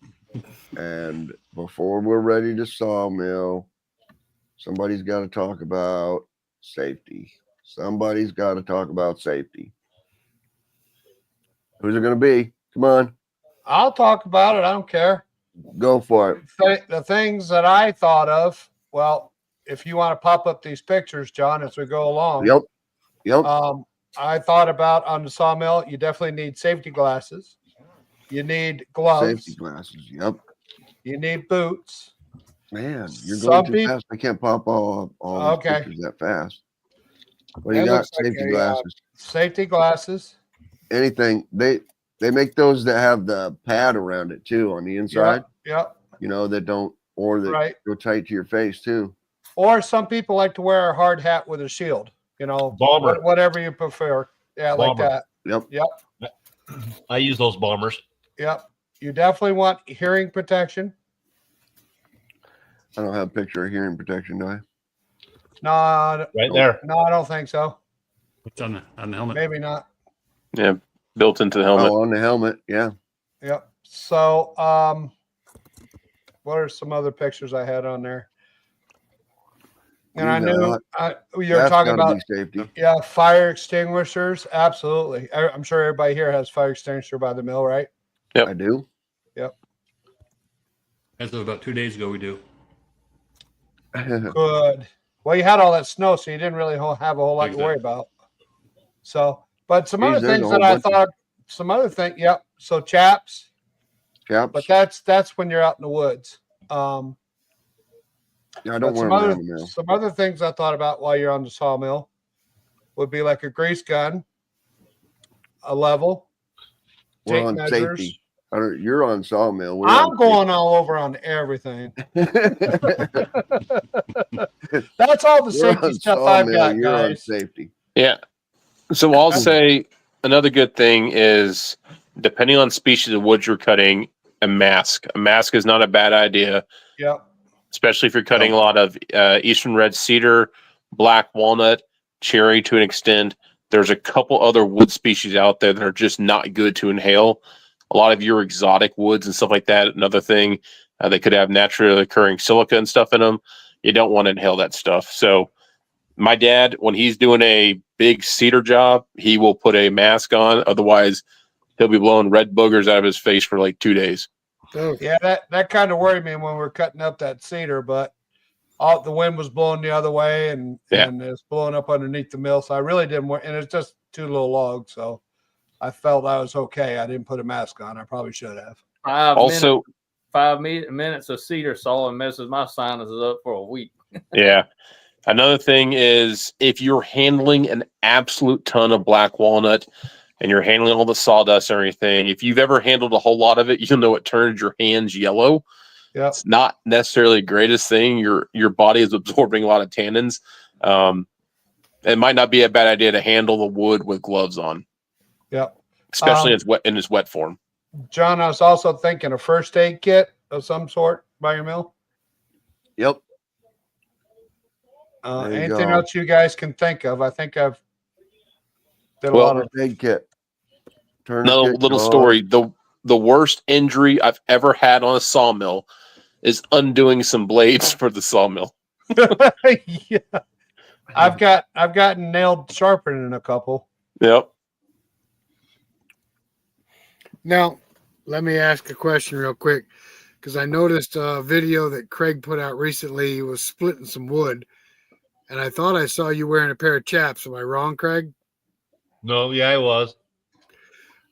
And before we're ready to sawmill, somebody's got to talk about safety. Somebody's got to talk about safety. Who's it going to be? Come on, I'll talk about it. I don't care. go for it. The things that I thought of, well, if you want to pop up these pictures, John, as we go along. Yep. Yep. I thought about on the sawmill, you definitely need safety glasses. You need gloves. Safety glasses. Yep. You need boots. Man, you're Some going too peop- fast. I can't pop all these Okay. pictures that fast. What do It you got? looks like Safety a, glasses. Safety glasses. Anything. They make those that have the pad around it too on the inside. Yep. You know, that don't, or that Right. go tight to your face too. Or some people like to wear a hard hat with a shield. You know, Bomber. whatever you prefer. Yeah, like Bomber. that. Yep. I use those bombers. Yep. You definitely want hearing protection. I don't have a picture of hearing protection, do I? No, Right there. no, I don't think so. It's on the helmet. Maybe not. Yeah, built into the helmet. Oh, on the helmet. Yeah. Yep. So, what are some other pictures I had on there? And I knew you were That's talking gotta about be safety. fire extinguishers. Absolutely. I'm sure everybody here has fire extinguisher by the mill, right? Yep. I do. Yep. As of about 2 days ago, we do. Good. Well, you had all that snow, so you didn't really have a whole lot to worry about. So, but some Geez, other there's a things whole that I bunch of- thought, some other thing. Yep. So chaps, Chaps. but that's when you're out in the woods. Yeah, I don't But wear them around the mill. some other things I thought about while you're on the sawmill would be like a grease gun, a level, We're tape on measures. safety. You're on sawmill. We're I'm on going all over on everything. That's all the We're safety on stuff I've sawmill, got, you're on guys. safety. Yeah. So I'll say another good thing is, depending on species of wood you're cutting, a mask. A mask is not a bad idea, Yep. especially if you're cutting Yep. a lot of eastern red cedar, black walnut, cherry to an extent. There's a couple other wood species out there that are just not good to inhale. A lot of your exotic woods and stuff like that. Another thing, they could have naturally occurring silica and stuff in them. You don't want to inhale that stuff. So my dad, when he's doing a big cedar job, he will put a mask on. Otherwise, he'll be blowing red boogers out of his face for like 2 days. Oh, Yeah, that kind of worried me when we were cutting up that cedar, but all the wind was blowing the other way and it's blowing up underneath the mill. So I really didn't worry. And it's just 2 little logs. So I felt I was okay. I didn't put a mask on. I probably should have. 5 minutes of cedar saw and messes my sinuses up for a week. Yeah. Another thing is, if you're handling an absolute ton of black walnut and you're handling all the sawdust and everything, if you've ever handled a whole lot of it, you'll know it turns your hands yellow. Yeah. It's not necessarily the greatest thing. Your body is absorbing a lot of tannins. It might not be a bad idea to handle the wood with gloves on. Yep. Especially in its wet form. John, I was also thinking a first aid kit of some sort by your mill. Yep. There you Anything go. else you guys can think of? I think I've did a Well, lot of. Big kit. Another Tourniquet, little gauze. story. The worst injury I've ever had on a sawmill is undoing some blades for the sawmill. Yeah. I've gotten nailed sharpening a couple. Yep. now, let me ask a question real quick because I noticed a video that Craig put out recently. He was splitting some wood, and I thought I saw you wearing a pair of chaps. Am I wrong, Craig? No, yeah, I was.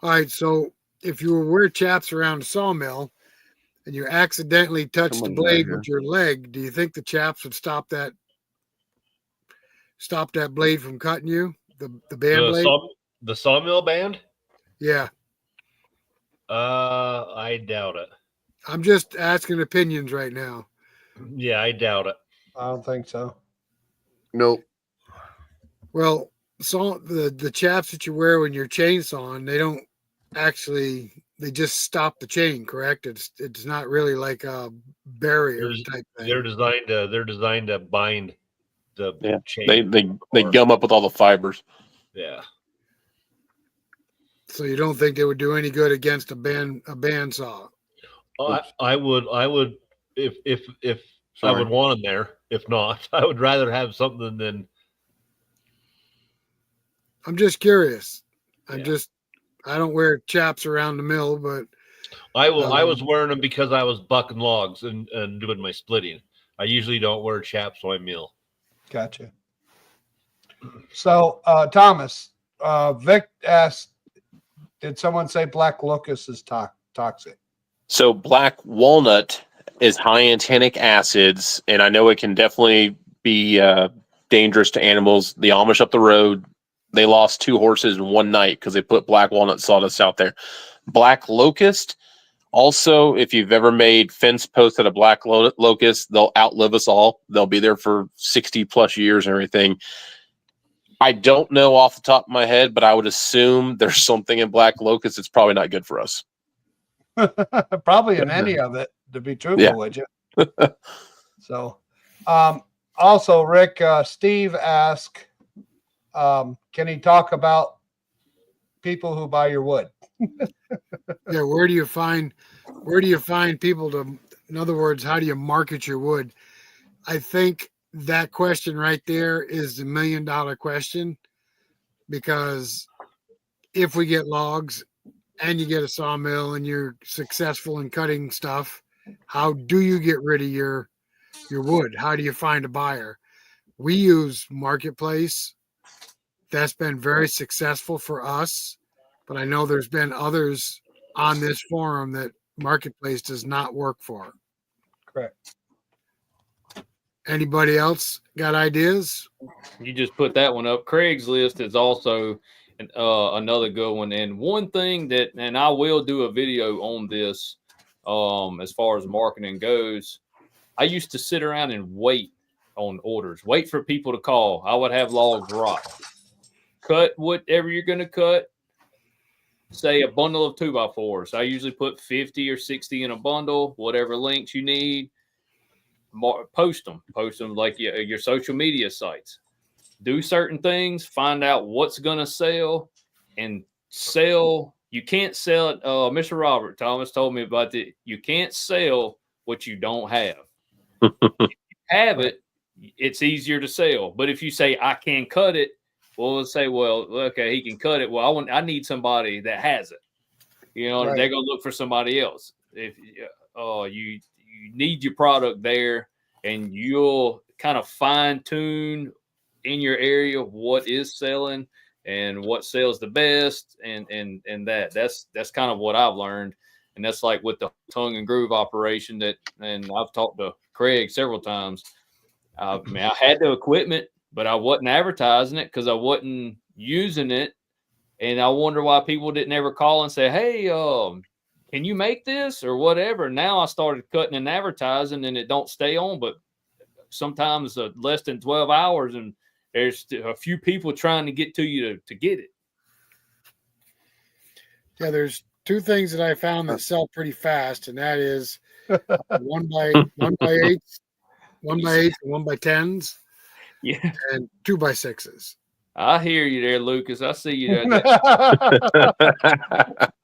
All right, so if you were wear chaps around a sawmill and you accidentally touched the Someone's not blade here. with your leg, do you think the chaps would stop that blade from cutting you? The band blade? The sawmill band? Yeah. I doubt it. I'm just asking opinions right now. Yeah, I doubt it. I don't think so. Nope. Well, so the chaps that you wear when you're chainsawing, they don't actually, they just stop the chain, correct? It's not really like a barrier type thing. They're designed to bind the chain. They gum up with all the fibers. Yeah. So you don't think they would do any good against a bandsaw? I would if I Sorry. would want them there. If not, I would rather have something than. I'm just curious. Yeah. I don't wear chaps around the mill, but I was wearing them because I was bucking logs and doing my splitting. I usually don't wear chaps on my mill. Gotcha. So, Thomas, Vic asked, did someone say black locust is toxic? So black walnut is high in tannic acids, and I know it can definitely be dangerous to animals. The Amish up the road, they lost 2 horses in one night because they put black walnut sawdust out there. Black locust, also, if you've ever made fence posts at a black locust, they'll outlive us all. They'll be there for 60 plus years and everything. I don't know off the top of my head, but I would assume there's something in black locust that's probably not good for us. Probably in any of it, to be truthful Yeah. with you. So, also, Rick, Steve asked, can he talk about people who buy your wood? Yeah, where do you find people to, in other words, how do you market your wood? I think that question right there is the $1 million question, because if we get logs and you get a sawmill and you're successful in cutting stuff, how do you get rid of your wood? How do you find a buyer? We use Marketplace. That's been very successful for us, but I know there's been others on this forum that Marketplace does not work for. Correct. Anybody else got ideas? You just put that one up. Craigslist is also another good one. And one thing that, and I will do a video on this, as far as marketing goes, I used to sit around and wait on orders, wait for people to call. I would have logs rot. Cut whatever you're going to cut. Say a bundle of 2x4s. I usually put 50 or 60 in a bundle, whatever links you need. Post them like your social media sites. Do certain things, find out what's going to sell, and sell. You can't sell it. Mr. Robert Thomas told me about it. You can't sell what you don't have. If you have it, it's easier to sell. But if you say, I can cut it, well, let's say, well, okay, he can cut it. Well, I need somebody that has it. You know, Right. they're going to look for somebody else. If you need your product there, and you'll kind of fine tune in your area what is selling and what sells the best, and that's kind of what I've learned. And that's like with the tongue and groove operation and I've talked to Craig several times. I mean, I had the equipment, but I wasn't advertising it because I wasn't using it. And I wonder why people didn't ever call and say, hey, can you make this or whatever? Now I started cutting and advertising, and it don't stay on, but sometimes less than 12 hours, and there's a few people trying to get to you to get it. Yeah, there's 2 things that I found that sell pretty fast, and that is 1x8s, 1x8s, and 1x10s, Yeah, and 2x6s. I hear you there, Lucas. I see you there.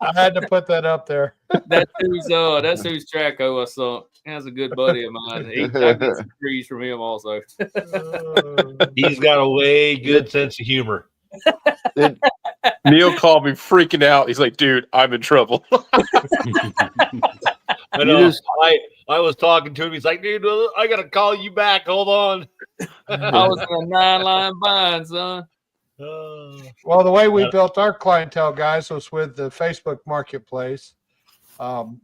I had to put that up there. That's who's Traco I saw. That's a good buddy of mine. I get some trees from him also. He's got a way good sense of humor. Neil called me freaking out. He's like, dude, I'm in trouble. I know. I was talking to him. He's like, dude, I got to call you back. Hold on. I was in a 9-line bind, son. Well, the way we built our clientele, guys, was with the Facebook Marketplace.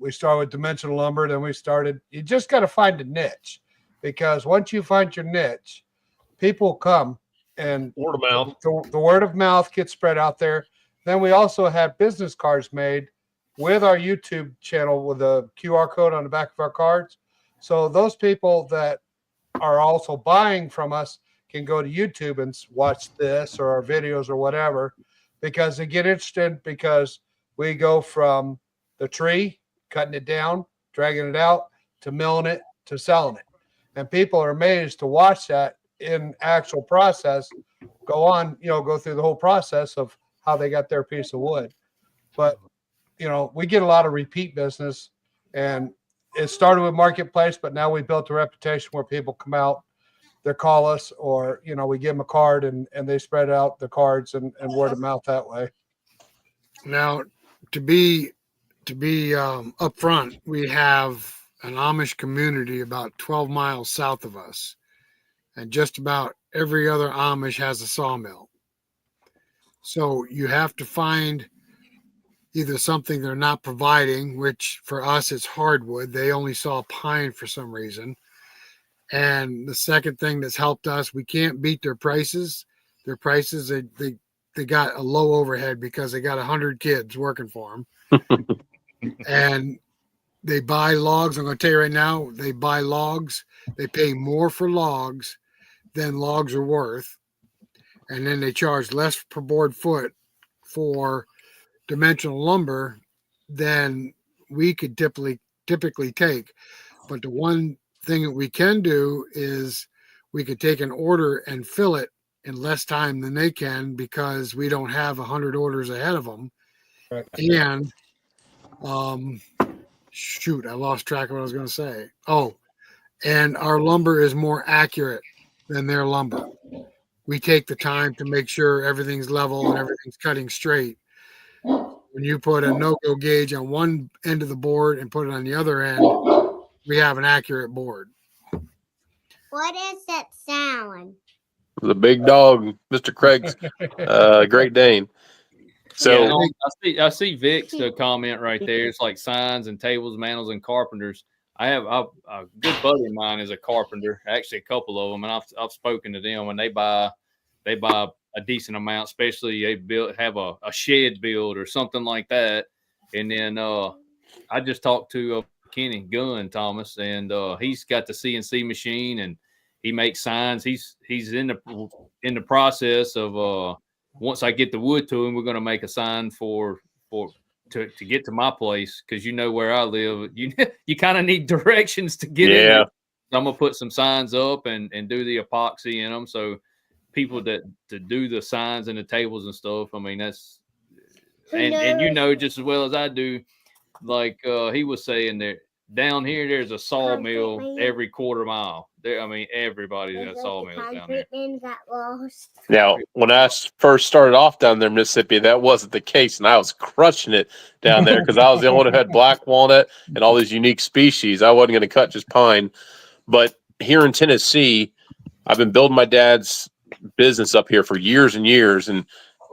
We started with dimensional lumber, then you just got to find a niche, because once you find your niche, people come, and Word of mouth. the word of mouth gets spread out there. Then we also had business cards made with our YouTube channel with a QR code on the back of our cards. So those people that are also buying from us can go to YouTube and watch this or our videos or whatever, because they get interested, because we go from the tree, cutting it down, dragging it out, to milling it, to selling it. And people are amazed to watch that in actual process, go through the whole process of how they got their piece of wood. But, we get a lot of repeat business, and it started with Marketplace, but now we built a reputation where people come out, they call us, or, we give them a card and they spread out the cards and word of mouth that way. Now, to be upfront, we have an Amish community about 12 miles south of us, and just about every other Amish has a sawmill. So you have to find either something they're not providing, which for us it's hardwood. They only saw pine for some reason. And the second thing that's helped us, we can't beat their prices. Their prices, they got a low overhead because they got 100 kids working for them. And they buy logs. I'm going to tell you right now, they buy logs. They pay more for logs than logs are worth. And then they charge less per board foot for dimensional lumber than we could typically take. But the one thing that we can do is we could take an order and fill it in less time than they can because we don't have 100 orders ahead of them. And shoot, I lost track of what I was going to say. Oh, and our lumber is more accurate than their lumber. We take the time to make sure everything's level and everything's cutting straight. When you put a no-go gauge on one end of the board and put it on the other end, we have an accurate board. What is that sound? The big dog, Mr. Craig's Great Dane. So I see Vic's comment right there. It's like signs and tables, mantles, and carpenters. I have a good buddy of mine is a carpenter. Actually, a couple of them, and I've spoken to them, and they buy a decent amount, especially they have a shed build or something like that. And then I just talked to Kenny Gunn Thomas, and he's got the CNC machine, and he makes signs. He's in the process of once I get the wood to him, we're going to make a sign to get to my place, because you know where I live. You kind of need directions to get in there. So I'm gonna put some signs up and do the epoxy in them, so people that to do the signs and the tables and stuff. I mean, that's and you know just as well as I do. Like he was saying, there down here, there's a sawmill every quarter mile. There, I mean, everybody's got sawmills down there. now, when I first started off down there in Mississippi, that wasn't the case, and I was crushing it down there because I was the only one who had black walnut and all these unique species. I wasn't going to cut just pine. But here in Tennessee, I've been building my dad's business up here for years and years, and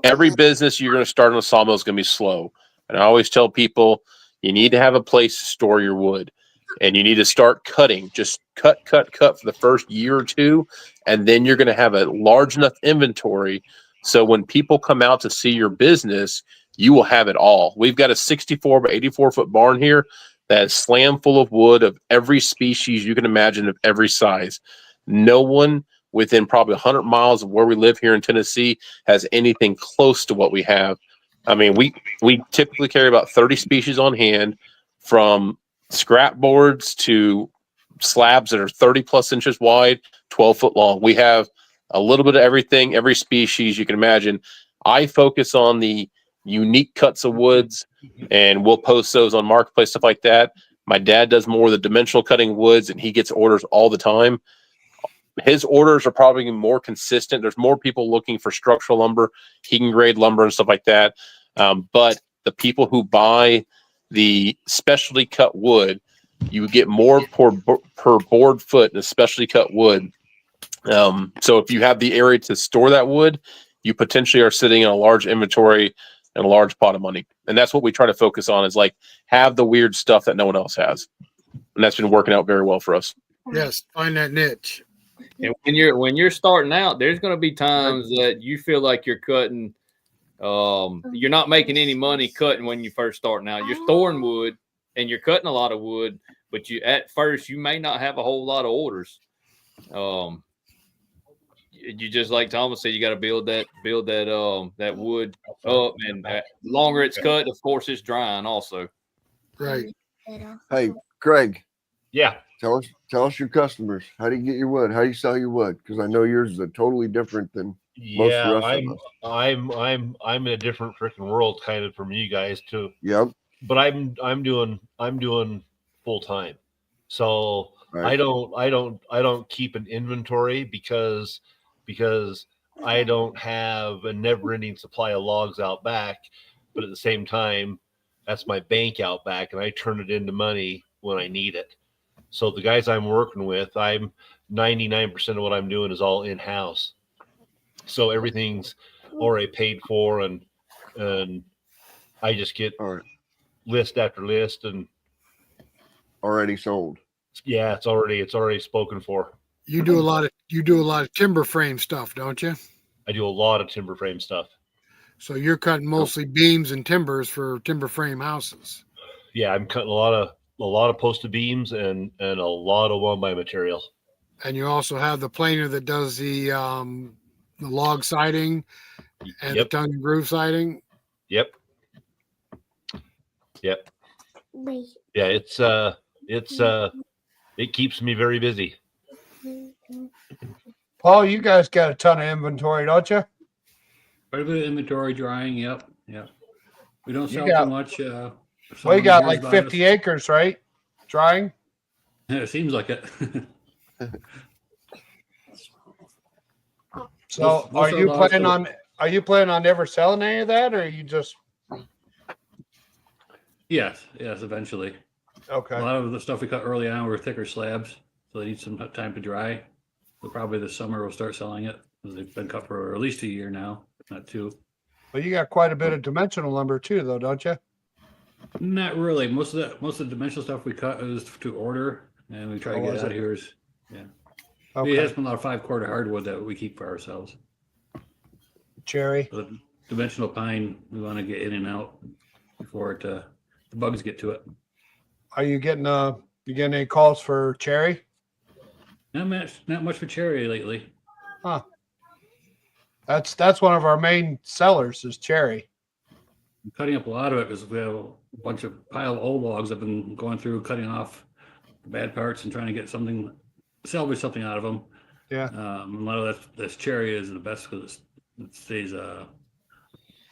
every business you're going to start on a sawmill is going to be slow. And I always tell people, you need to have a place to store your wood, and you need to start cutting. Just cut for the first year or two, and then you're going to have a large enough inventory so when people come out to see your business, you will have it all. We've got a 64 by 84 foot barn here that is slam full of wood of every species you can imagine, of every size. No one within probably 100 miles of where we live here in Tennessee has anything close to what we have. I mean, we typically carry about 30 species on hand, from scrap boards to slabs that are 30 plus inches wide, 12 foot long. We have a little bit of everything, every species you can imagine. I focus on the unique cuts of woods, and we'll post those on Marketplace, stuff like that. My dad does more of the dimensional cutting woods, and he gets orders all the time. His orders are probably more consistent. There's more people looking for structural lumber, heating grade lumber, and stuff like that. But the people who buy the specialty cut wood, you get more per board foot in a specialty cut wood. So if you have the area to store that wood, you potentially are sitting in a large inventory and a large pot of money. And that's what we try to focus on, is like have the weird stuff that no one else has. And that's been working out very well for us. Yes, find that niche. And when you're starting out, there's going to be times that you feel like you're cutting. You're not making any money cutting when you're first starting out. You're storing wood and you're cutting a lot of wood, but at first you may not have a whole lot of orders. You just like Thomas said, you got to build that wood up, and the longer it's cut, of course, it's drying also. Right. Hey, Craig. Yeah. Tell us your customers. How do you get your wood? How do you sell your wood? Because I know yours is totally different than most of the rest of us. I'm in a different freaking world kind of from you guys too. Yep. But I'm doing full time. So right. I don't keep an inventory because I don't have a never ending supply of logs out back. But at the same time, that's my bank out back, and I turn it into money when I need it. So the guys I'm working with, I'm 99% of what I'm doing is all in house. So everything's already paid for, and I just get All right. list after list, and Already sold. yeah, it's already spoken for. You do a lot of timber frame stuff, don't you? I do a lot of timber frame stuff. So you're cutting mostly beams and timbers for timber frame houses. Yeah, I'm cutting a lot of posted beams and a lot of 1x material. And you also have the planer that does the log siding and the tongue and groove siding. Yep. Yeah, it keeps me very busy. Paul, you guys got a ton of inventory, don't you? Quite a bit of inventory drying. Yep. We don't sell got- too much. Well, you got like 50 acres, right? Drying. It seems like it. So Most are of you the logs planning on ever selling any of that, or are you just Yes, eventually. okay? A lot of the stuff we cut early on were thicker slabs, so they need some time to dry. So probably this summer we'll start selling it, because they've been cut for at least a year now, if not 2. Well, you got quite a bit of dimensional lumber too, though, don't you? Not really. Most of the dimensional stuff we cut is to order, and we try to Oh, get is out it? of here. Yeah. Okay. We have a lot of 5-quarter hardwood that we keep for ourselves. Cherry. But dimensional pine, we want to get in and out before the bugs get to it. Are you getting any calls for cherry? Not much for cherry lately. Huh. That's one of our main sellers is cherry. I'm cutting up a lot of it because we have a bunch of pile of old logs I've been going through, cutting off the bad parts and trying to get salvage something out of them. Yeah. A lot of this cherry is the best because it stays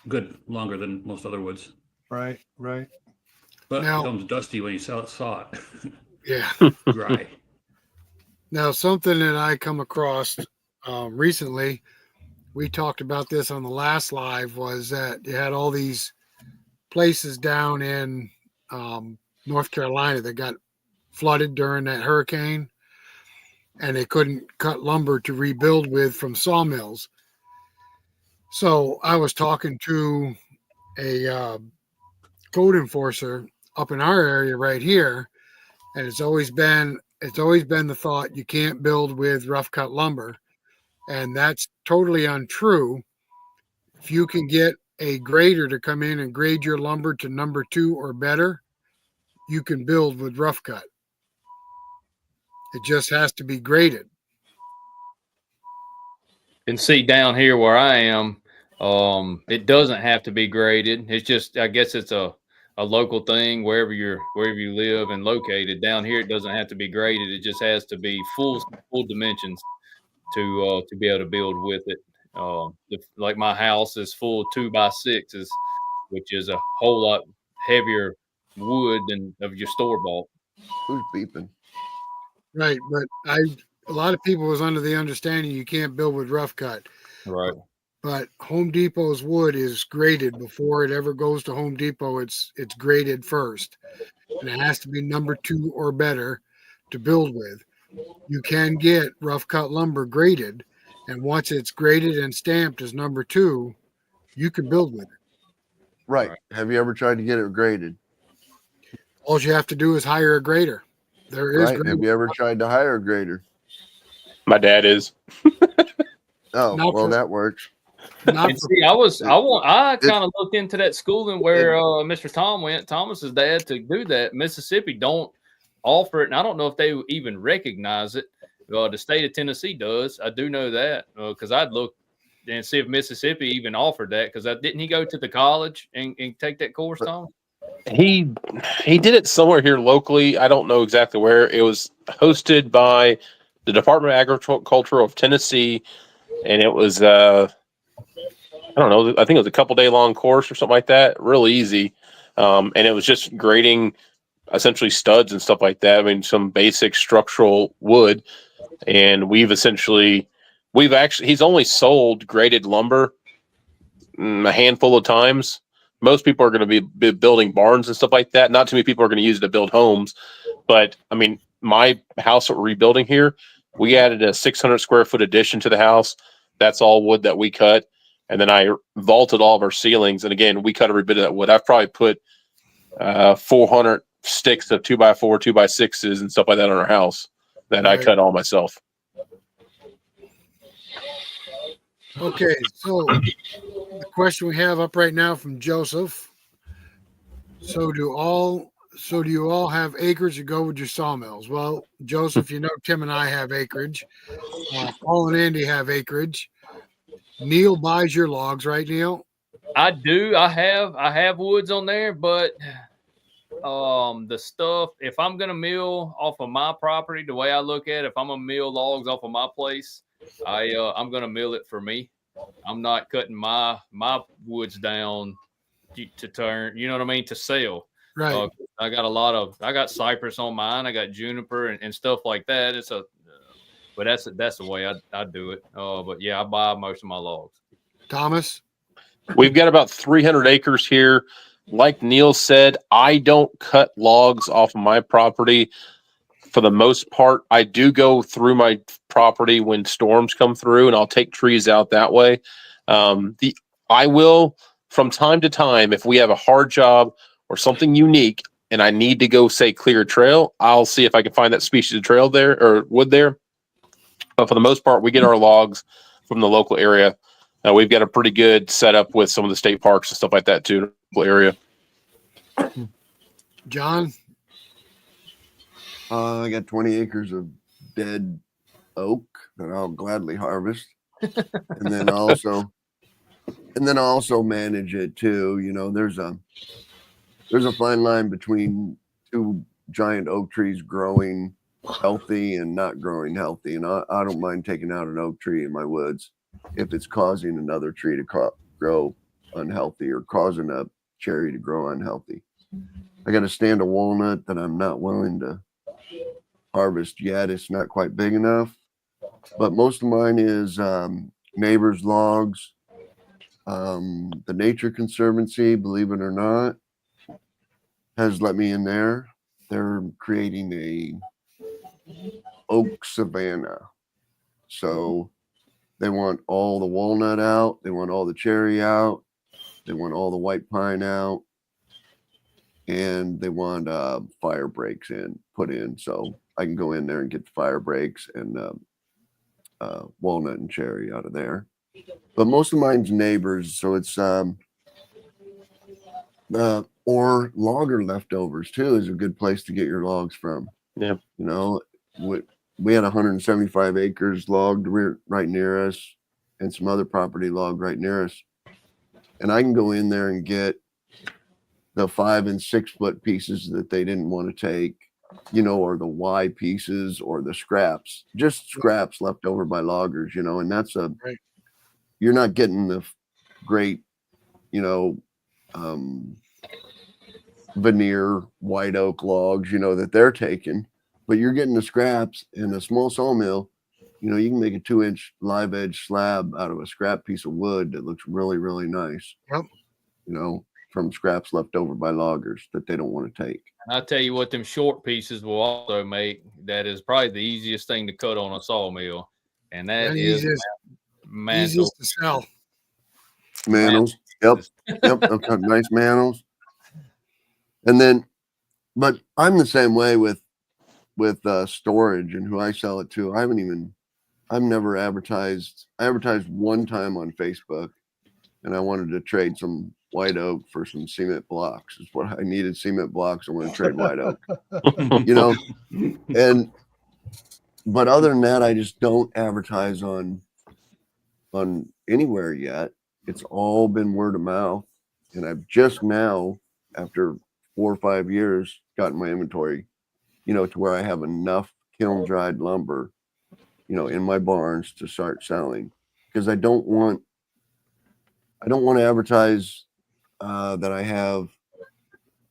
good longer than most other woods. Right. But Now- it becomes dusty when you saw it. Yeah. Dry. Now, something that I come across recently, we talked about this on the last live, was that you had all these places down in North Carolina that got flooded during that hurricane, and they couldn't cut lumber to rebuild with from sawmills. So I was talking to a code enforcer up in our area right here, and it's always been the thought you can't build with rough cut lumber, and that's totally untrue. If you can get a grader to come in and grade your lumber to number 2 or better, you can build with rough cut. It just has to be graded. And see down here where I am, it doesn't have to be graded. It's just, I guess it's a local thing wherever you live and located. Down here, it doesn't have to be graded. It just has to be full dimensions to be able to build with it. Like my house is full 2x6s, which is a whole lot heavier wood than of your store bought. Who's beeping? Right, but a lot of people was under the understanding you can't build with rough cut. Right. But Home Depot's wood is graded before it ever goes to Home Depot. It's graded first, and it has to be number 2 or better to build with. You can get rough cut lumber graded, and once it's graded and stamped as number 2, you can build with it. Right. Have you ever tried to get it graded? All you have to do is hire a grader. There is. Right. Have you ever tried to hire a grader? My dad is. Oh, Not well, for- that works. Not And for- see, I kind of looked into that schooling where Mr. Tom went, Thomas's dad, to do that. Mississippi don't offer it, and I don't know if they even recognize it. The state of Tennessee does. I do know that because I'd look and see if Mississippi even offered that. Because didn't he go to the college and take that course, Tom? He did it somewhere here locally. I don't know exactly where. It was hosted by the Department of Agriculture of Tennessee, and it was I don't know. I think it was a couple-day long course or something like that. Real easy, and it was just grading essentially studs and stuff like that. I mean, some basic structural wood, and he's only sold graded lumber a handful of times. Most people are going to be building barns and stuff like that. Not too many people are going to use it to build homes, but I mean, my house that we're rebuilding here, we added a 600 square foot addition to the house. That's all wood that we cut. And then I vaulted all of our ceilings. And again, we cut every bit of that wood. I've probably put 400 sticks of 2x4, 2x6s and stuff like that on our house that I Right. cut all myself. Okay, so the question we have up right now from Joseph. So do you all have acreage to go with your sawmills? Well, Joseph, you know Tim and I have acreage. Paul and Andy have acreage. Neil buys your logs, right, Neil? I do. I have woods on there, but the stuff, if I'm gonna mill off of my property, the way I look at it, if I'm gonna mill logs off of my place, I'm gonna mill it for me. I'm not cutting my woods down to turn, you know what I mean, to sell. Right. I got cypress on mine, I got juniper and stuff like that. But that's the way I do it. But yeah, I buy most of my logs. Thomas? We've got about 300 acres here. Like Neil said, I don't cut logs off of my property for the most part. I do go through my property when storms come through, and I'll take trees out that way. I will, from time to time, if we have a hard job or something unique, and I need to go, say, clear a trail, I'll see if I can find that species of trail there or wood there. But for the most part, we get our logs from the local area. We've got a pretty good setup with some of the state parks and stuff like that too in the local area. John? I got 20 acres of dead oak that I'll gladly harvest, and then also manage it too. You know, there's a fine line between two giant oak trees growing healthy and not growing healthy, and I don't mind taking out an oak tree in my woods if it's causing another tree to grow unhealthy or causing a cherry to grow unhealthy. I got a stand of walnut that I'm not willing to harvest yet. It's not quite big enough, but most of mine is neighbors' logs. The Nature Conservancy, believe it or not, has let me in there. They're creating a oak savanna. So they want all the walnut out, they want all the cherry out, they want all the white pine out, and they want fire breaks put in, so I can go in there and get the fire breaks and walnut and cherry out of there. But most of mine's neighbors, so it's or logger leftovers too is a good place to get your logs from. Yeah, you know, we had 175 acres logged right near us, and some other property logged right near us, and I can go in there and get the 5 and 6 foot pieces that they didn't want to take, you know, or the Y pieces or the scraps, just scraps left over by loggers, you know, and that's Right. You're not getting the great, you know, veneer white oak logs, you know, that they're taking, but you're getting the scraps. In a small sawmill, you know, you can make a 2-inch live edge slab out of a scrap piece of wood that looks really, really nice. Yep. You know, from scraps left over by loggers that they don't want to take. And I tell you what, them short pieces will also make. That is probably the easiest thing to cut on a sawmill, and that is easiest to sell. Mantles. Yep. I've got nice mantles. And then, but I'm the same way with storage and who I sell it to. I've never advertised. I advertised one time on Facebook, and I wanted to trade some white oak for some cement blocks. It's what I needed, cement blocks. I want to trade white oak, you know, but other than that, I just don't advertise on anywhere yet. It's all been word of mouth, and I've just now, after 4 or 5 years, gotten my inventory, you know, to where I have enough kiln dried lumber, you know, in my barns to start selling, because I don't want to advertise that I have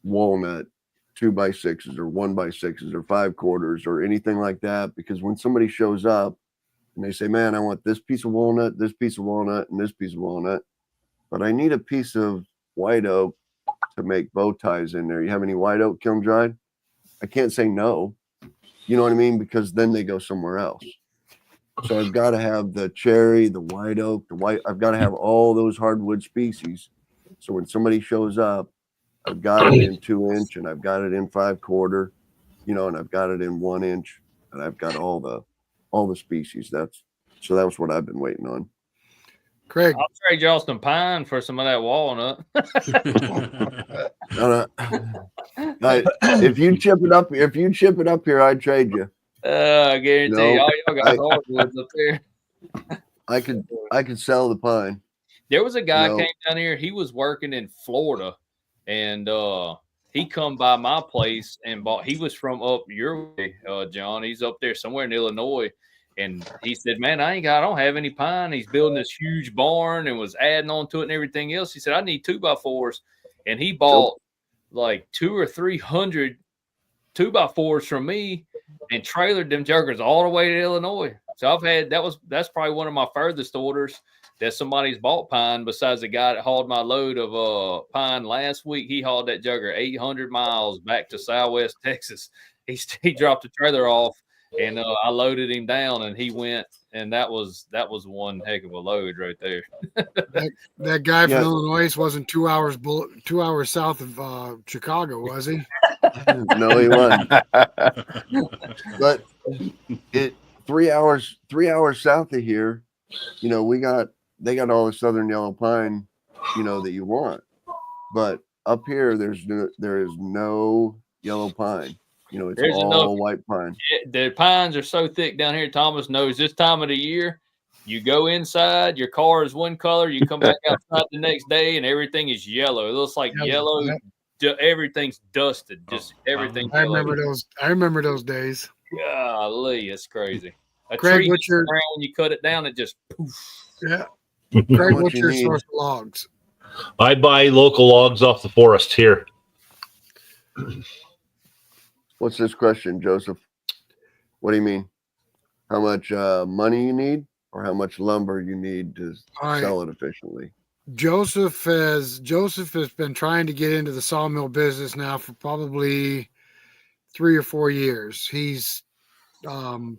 walnut 2x6s or 1x6s or 5 quarters or anything like that, because when somebody shows up and they say, man, I want this piece of walnut, this piece of walnut, and this piece of walnut, but I need a piece of white oak to make bow ties in there. You have any white oak kiln dried? I can't say no. You know what I mean? Because then they go somewhere else. So I've got to have the cherry, the white oak, the white. I've got to have all those hardwood species. So when somebody shows up, I've got it in 2-inch and I've got it in 5/4, you know, and I've got it in 1-inch, and I've got all the species. That was what I've been waiting on. Craig, I'll trade y'all some pine for some of that walnut. If you chip it up here, I'd trade you. I guarantee No, y'all got hardwoods up there. I could sell the pine. There was a guy No. came down here. He was working in Florida, and he come by my place and bought. He was from up your way, John. He's up there somewhere in Illinois, and he said, "Man, I don't have any pine." He's building this huge barn and was adding on to it and everything else. He said, "I need 2x4s," and he bought like 200 or 300 2x4s from me and trailered them juggers all the way to Illinois. So I've had that's probably one of my furthest orders that somebody's bought pine. Besides the guy that hauled my load of pine last week, he hauled that jugger 800 miles back to Southwest Texas. He dropped the trailer off, and I loaded him down, and he went, and that was one heck of a load right there. that guy from Illinois wasn't 2 hours 2 hours south of Chicago, was he? No, he wasn't. But 3 hours south of here, you know, they got all the southern yellow pine, you know, that you want. But up here, there is no yellow pine. You know, it's all white pine. The pines are so thick down here. Thomas knows this time of the year. You go inside, your car is one color. You come back outside the next day, and everything is yellow. It looks like yellow. Everything's dusted. Just everything. I remember those days. Golly, it's crazy. A Craig, tree what's your when you cut it down, it just poof. Yeah. Craig, what's your source of logs? I buy local logs off the forest here. What's this question, Joseph? What do you mean? How much money you need, or how much lumber you need to sell it efficiently? Joseph has been trying to get into the sawmill business now for probably 3 or 4 years. He's been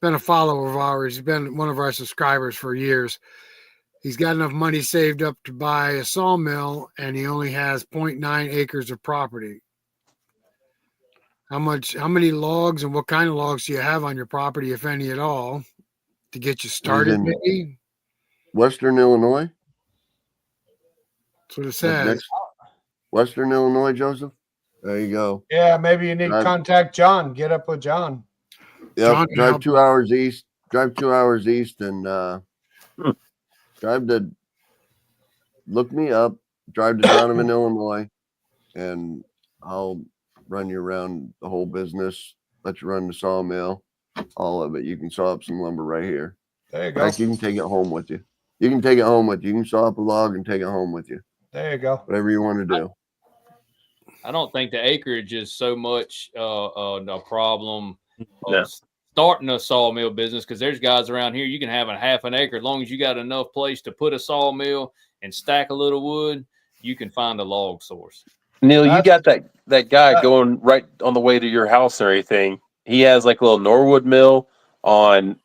a follower of ours. He's been one of our subscribers for years. He's got enough money saved up to buy a sawmill, and he only has 0.9 acres of property. How many logs and what kind of logs do you have on your property, if any at all, to get you started? Maybe Western Illinois. That's what it says. Western Illinois, Joseph. There you go. Yeah, maybe you need to contact John. Get up with John. Yep, drive 2 hours east. Drive 2 hours east and drive to look me up. Drive to Donovan, Illinois, and I'll run you around the whole business. Let you run the sawmill, all of it. You can saw up some lumber right here. There you go. Like you can take it home with you. You can take it home with you. You can saw up a log and take it home with you. There you go. Whatever you want to do. I don't think the acreage is so much a problem No. starting a sawmill business, because there's guys around here, you can have a half an acre. As long as you got enough place to put a sawmill and stack a little wood, you can find a log source. Neil, you got that guy going right on the way to your house or anything. He has like a little Norwood mill on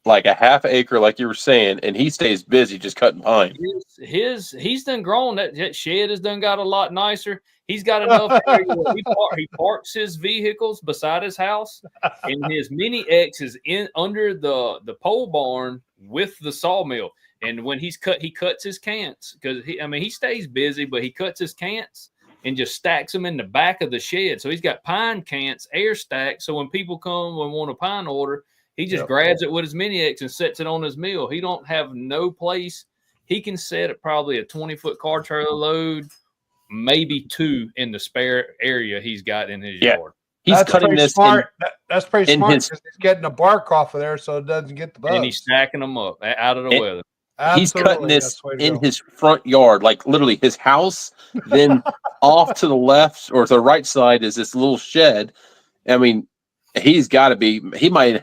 like a half acre, like you were saying, and he stays busy just cutting pine. He's done grown. That shed has done got a lot nicer. He's got enough area where he parks his vehicles beside his house, and his mini X is in under the pole barn with the sawmill. And when he cuts his cants, because he stays busy, but he cuts his cants and just stacks them in the back of the shed. So he's got pine cants, air stacked. So when people come and want a pine order, he just grabs it with his mini X and sets it on his mill. He don't have no place. He can set it probably a 20-foot car trailer load, maybe 2 in the spare area he's got in his yard. He's cutting this smart. That's pretty smart, his, because he's getting the bark off of there so it doesn't get the bugs. And he's stacking them up out of the weather. He's cutting this in his front yard, like literally his house. Then off to the left or to the right side is this little shed. I mean, he's got to be. He might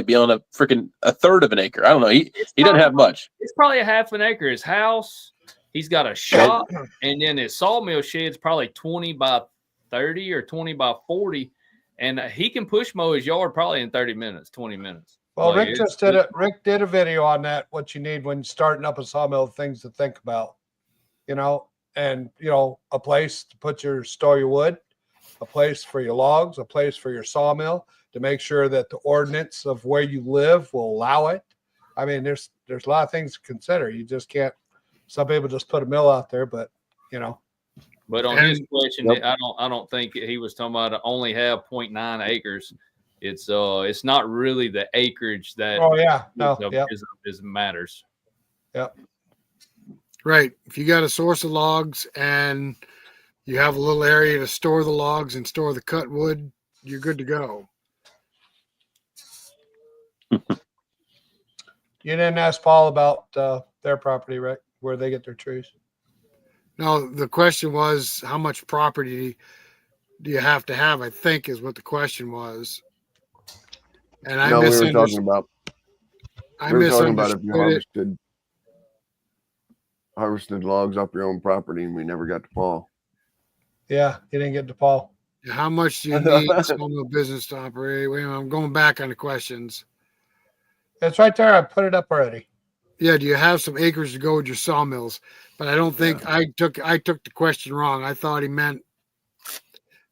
be on a freaking a third of an acre. I don't know. He doesn't have much. It's probably a half an acre. His house. He's got a shop, and then his sawmill shed's probably 20 by 30 or 20 by 40. and he can push mow his yard probably in 30 minutes, 20 minutes. Well, Like, Rick just did it. Rick did a video on that. What you need when starting up a sawmill, things to think about, and a place to store your wood, a place for your logs, a place for your sawmill, to make sure that the ordinance of where you live will allow it. I mean, there's a lot of things to consider. You just can't. Some people just put a mill out there, but But on his question, I don't think he was talking about to only have 0.9 acres. It's not really the acreage that is matters. Yep. Right. If you got a source of logs and you have a little area to store the logs and store the cut wood, you're good to go. You didn't ask Paul about their property, Rick, where they get their trees. No, the question was, how much property do you have to have? I think is what the question was. And I we were talking about. I we were talking about misunderstood if you it. harvested logs off your own property, and we never got to Paul. Yeah, you didn't get to Paul. How much do you need sawmill business to operate? Wait a minute, I'm going back on the questions. It's right there. I put it up already. Yeah, do you have some acres to go with your sawmills? But I don't think I took the question wrong. I thought he meant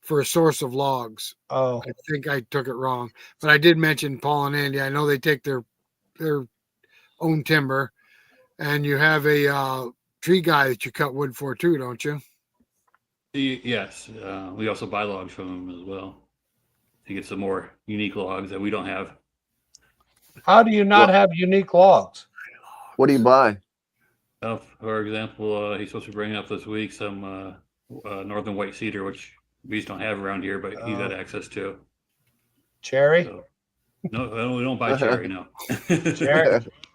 for a source of logs. Oh, I think I took it wrong. But I did mention Paul and Andy. I know they take their own timber, and you have a tree guy that you cut wood for too, don't you? Yes, we also buy logs from him as well to get some more unique logs that we don't have. How do you not have unique logs? What do you buy? For example, he's supposed to bring up this week some northern white cedar, which we just don't have around here, but he's got access to. Cherry? So, no, we don't buy cherry, no.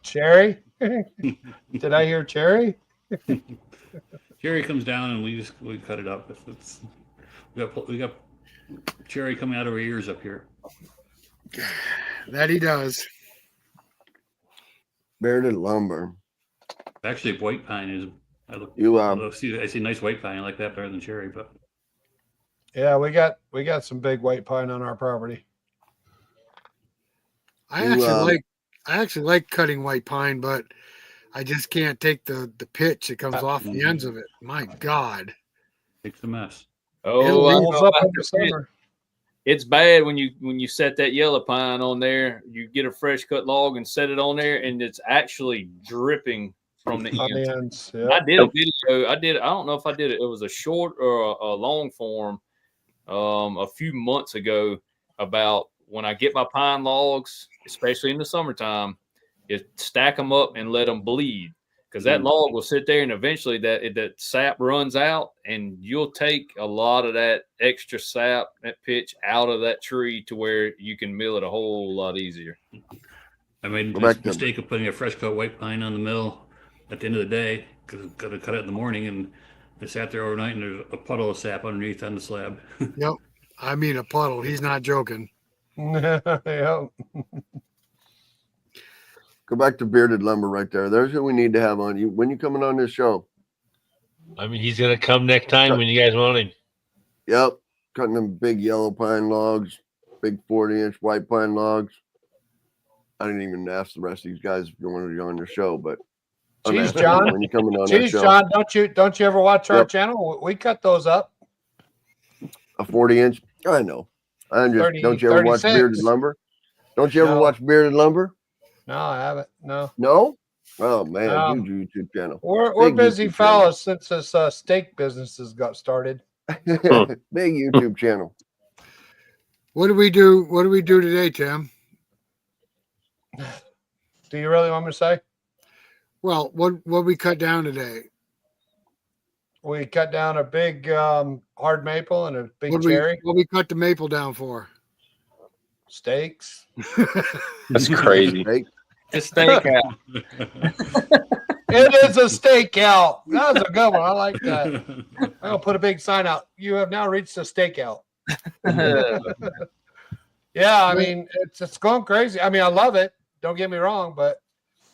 Cherry? Did I hear cherry? Cherry comes down and we cut it up. We got cherry coming out of our ears up here. That he does. Bearded lumber. Actually, white pine is. I see nice white pine. I like that better than cherry, but. Yeah, we got some big white pine on our property. I actually like cutting white pine, but I just can't take the pitch that comes off the ends of it. My God, it's a mess. Oh, it rolls up in the summer. It's bad when you set that yellow pine on there. You get a fresh cut log and set it on there, and it's actually dripping from the ends. Yeah. I did a video. I don't know if I did it. It was a short or a long form a few months ago about when I get my pine logs, especially in the summertime, is stack them up and let them bleed. Because that log will sit there and eventually that sap runs out, and you'll take a lot of that extra sap, that pitch out of that tree to where you can mill it a whole lot easier. I made the mistake of putting a fresh cut white pine on the mill at the end of the day because I got to cut it in the morning, and I sat there overnight and there's a puddle of sap underneath on the slab. Yep. I mean a puddle. He's not joking. Yeah. Go back to bearded lumber right there. There's what we need to have on you. When you coming on this show? I mean, he's going to come next time when you guys want him. Yep. Cutting them big yellow pine logs, big 40-inch white pine logs. I didn't even ask the rest of these guys if you wanted to go on your show, but Geez, John. When you coming on Geez, show. John, don't you ever watch our channel? We cut those up. A 40-inch? I know. I'm just, 30, don't you ever watch 36. bearded lumber? Don't you ever watch bearded lumber? No, I haven't. No. No? Oh man, huge YouTube channel. We're busy fellas since this steak business has got started. Big YouTube channel. What do we do? What do we do today, Tim? Do you really want me to say? Well, what we cut down today? We cut down a big hard maple and a big cherry. What we cut the maple down for? Steaks. That's crazy. It's steak out. It is a stakeout. That was a good one. I like that. I'll put a big sign out. You have now reached a stakeout. Yeah, I mean, it's going crazy. I mean, I love it. Don't get me wrong, but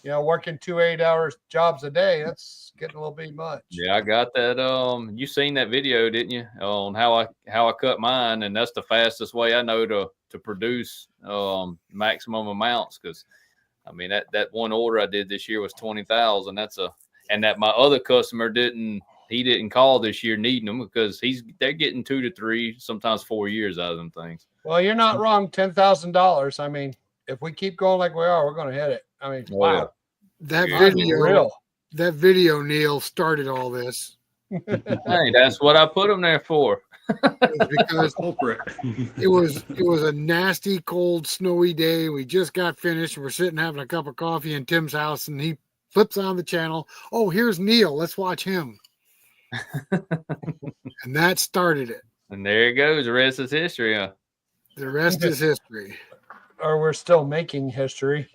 working 2 8-hour jobs a day, that's getting a little bit much. Yeah, I got that. You seen that video, didn't you? On how I cut mine, and that's the fastest way I know to produce maximum amounts. Because I mean that one order I did this year was 20,000. And that my other customer didn't call this year needing them because they're getting 2 to 3, sometimes 4 years out of them things. Well, you're not wrong. $10,000. I mean, if we keep going like we are, we're going to hit it. I mean, wow. That Yeah. video, Neil, started all this. Hey, that's what I put them there for. Because it was a nasty, cold, snowy day. We just got finished. We're sitting having a cup of coffee in Tim's house, and he flips on the channel. Oh, here's Neil. Let's watch him. And that started it. And there it goes. The rest is history. Huh? The rest is history. Or we're still making history.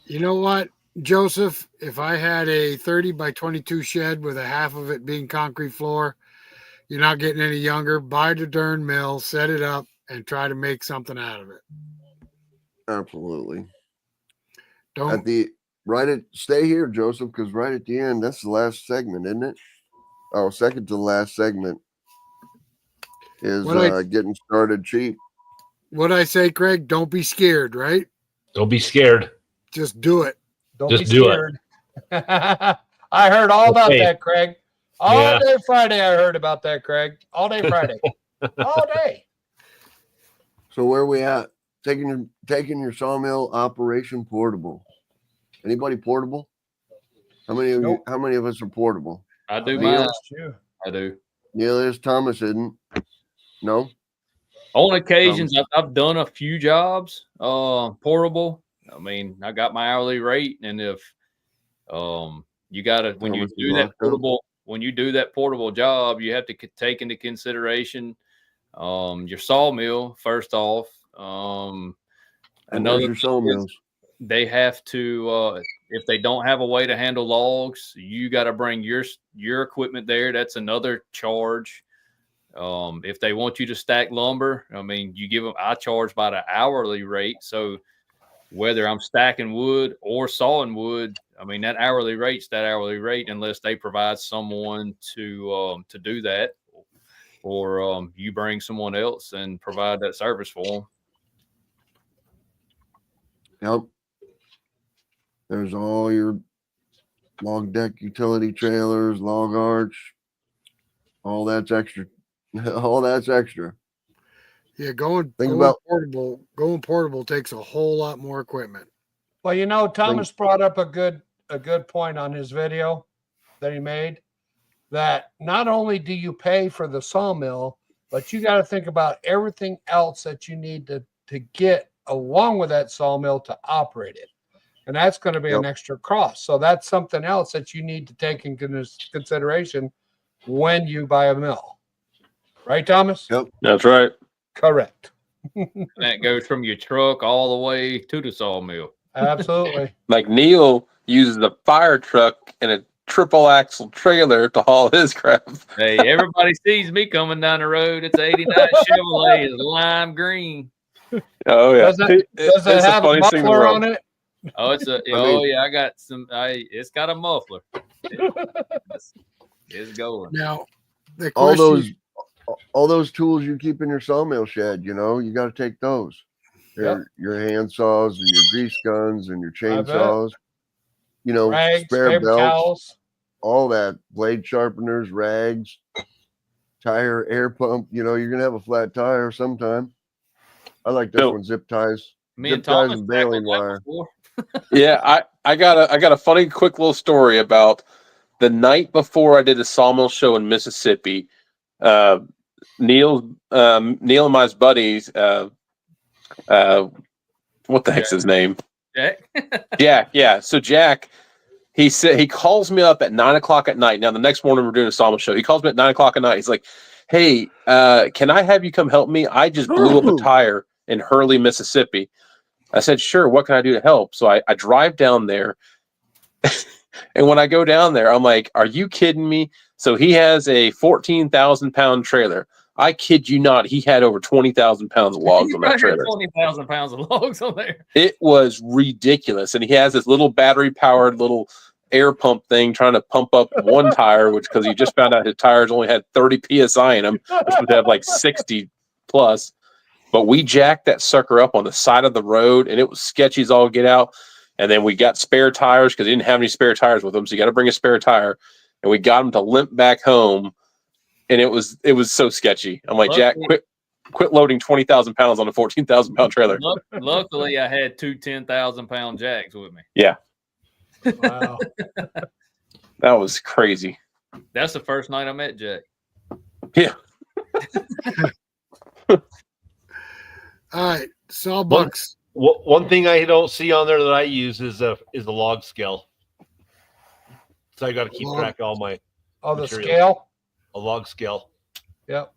You know what, Joseph? If I had a 30 by 22 shed with a half of it being concrete floor, you're not getting any younger. Buy the darn mill, set it up, and try to make something out of it. Absolutely. Don't Stay here, Joseph, because right at the end, that's the last segment, isn't it? Oh, second to the last segment is getting started cheap. What I say, Craig? Don't be scared, right? Don't be scared. Just do it. Don't Just be do scared. I heard all about that, Craig. All day Friday, I heard about that, Craig. All day Friday. All day. So where are we at? Taking your sawmill operation portable. Anybody portable? How many of you? How many of us are portable? I do. Neil? I do. Neil is. Thomas isn't. No. On occasions, I've done a few jobs, portable. I mean, I got my hourly rate, and if you got to when you do that portable job, you have to take into consideration your sawmill first off. Another your sawmills. They have to if they don't have a way to handle logs, you got to bring your equipment there. That's another charge. If they want you to stack lumber, I mean, I charge by the hourly rate. So whether I'm stacking wood or sawing wood, I mean, that hourly rate unless they provide someone to do that, or you bring someone else and provide that service for them. Yep. There's all your log deck utility trailers, log arch. All that's extra. All that's extra. Yeah, going portable takes a whole lot more equipment. Well, Thomas brought up a good point on his video that he made, that not only do you pay for the sawmill, but you got to think about everything else that you need to get along with that sawmill to operate it. And that's going to be an extra cost. So that's something else that you need to take into consideration when you buy a mill. Right, Thomas? Yep. That's right. Correct. That goes from your truck all the way to the sawmill. Absolutely. Like Neil uses a fire truck and a triple axle trailer to haul his crap. Hey, everybody sees me coming down the road. It's 89 Chevrolet. It's lime green. Oh yeah. Does it have a muffler on it? Oh, I got some. It's got a muffler. It's going. Now, all those tools you keep in your sawmill shed, you got to take those. Your hand saws and your grease guns and your chainsaws. Rags, spare belts, towels. all that, blade sharpeners, rags, tire, air pump. You're gonna have a flat tire sometime. I like this one, zip ties. Me zip and Thomas ties and baling wire. Yeah, I got a funny quick little story about the night before I did the sawmill show in Mississippi. Neil and my buddies, what the heck's his name? Jack? Yeah. So Jack, he said, he calls me up at 9:00 at night. Now the next morning we're doing a sawmill show. He calls me at 9:00 at night. He's like, "Hey, can I have you come help me? I just blew up a tire in Hurley, Mississippi." I said, "Sure. What can I do to help?" So I drive down there. And when I go down there, I'm like, "Are you kidding me?" So he has a 14,000-pound trailer, I kid you not, he had over 20,000 pounds of logs on that trailer. 20,000 pounds of logs on there. It was ridiculous. And he has this little battery powered little air pump thing trying to pump up one tire, which because he just found out his tires only had 30 PSI in them, which would have like 60 plus. But we jacked that sucker up on the side of the road and it was sketchy as all get out. And then we got spare tires because he didn't have any spare tires with him. So you got to bring a spare tire. And we got him to limp back home. And it was so sketchy. I'm like, Jack, quit loading 20,000 pounds on a 14,000 pound trailer. Luckily, I had two 10,000 pound jacks with me. Yeah. Wow. That was crazy. That's the first night I met Jack. Yeah. All right, Sawbucks. One thing I don't see on there that I use is the log scale. So I got to keep track of all my Oh, the materials. scale? A log scale. Yep.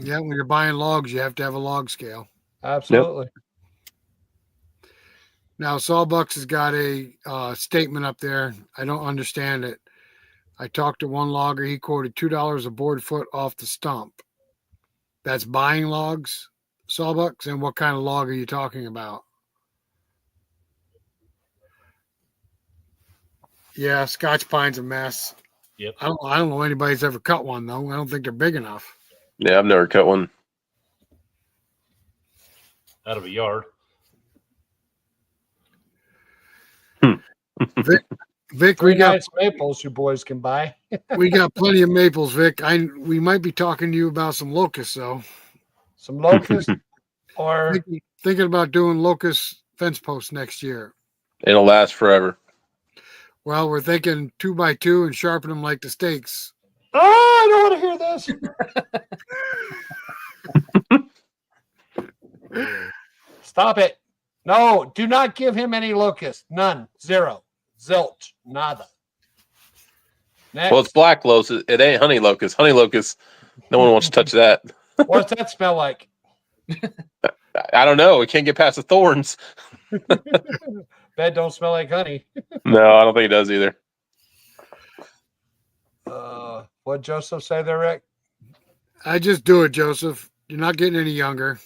Yeah, when you're buying logs, you have to have a log scale. Absolutely. Now, Sawbucks has got a statement up there. I don't understand it. I talked to one logger. He quoted $2 a board foot off the stump. That's buying logs, Sawbucks? And what kind of log are you talking about? Yeah, Scotch pine's a mess. Yep. I don't know anybody's ever cut one, though. I don't think they're big enough. Yeah, I've never cut one. Out of a yard. Vic, Three nice maples you boys can buy. we got plenty of maples, Vic. We might be talking to you about some locusts, though. Some locusts or Thinking about doing locust fence posts next year. It'll last forever. Well, we're thinking 2x2 and sharpen them like the stakes. Oh, I don't want to hear this. Stop it. No, do not give him any locust. None. Zero. Zilch. Nada. Next. Well, it's black locust. It ain't honey locust. Honey locust, no one wants to touch that. What's that smell like? I don't know. We can't get past the thorns. Bed don't smell like honey. No, I don't think it does either. What Joseph say there, Rick? I just do it, Joseph. You're not getting any younger.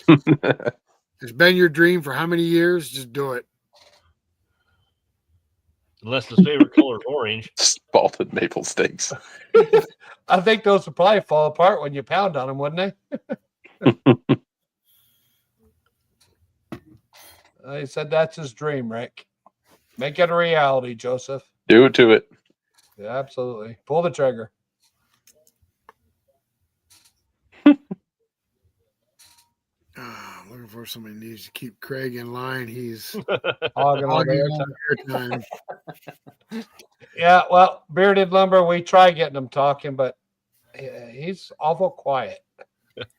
It's been your dream for how many years? Just do it. Unless his favorite color is orange. Salted maple steaks. I think those would probably fall apart when you pound on them, wouldn't they? He said that's his dream, Rick. Make it a reality, Joseph. Do it to it. Yeah, absolutely. Pull the trigger. Looking for somebody who needs to keep Craig in line. He's Hogging all the hogging airtime. all the airtime. Yeah, well, Bearded Lumber, we try getting him talking, but he's awful quiet.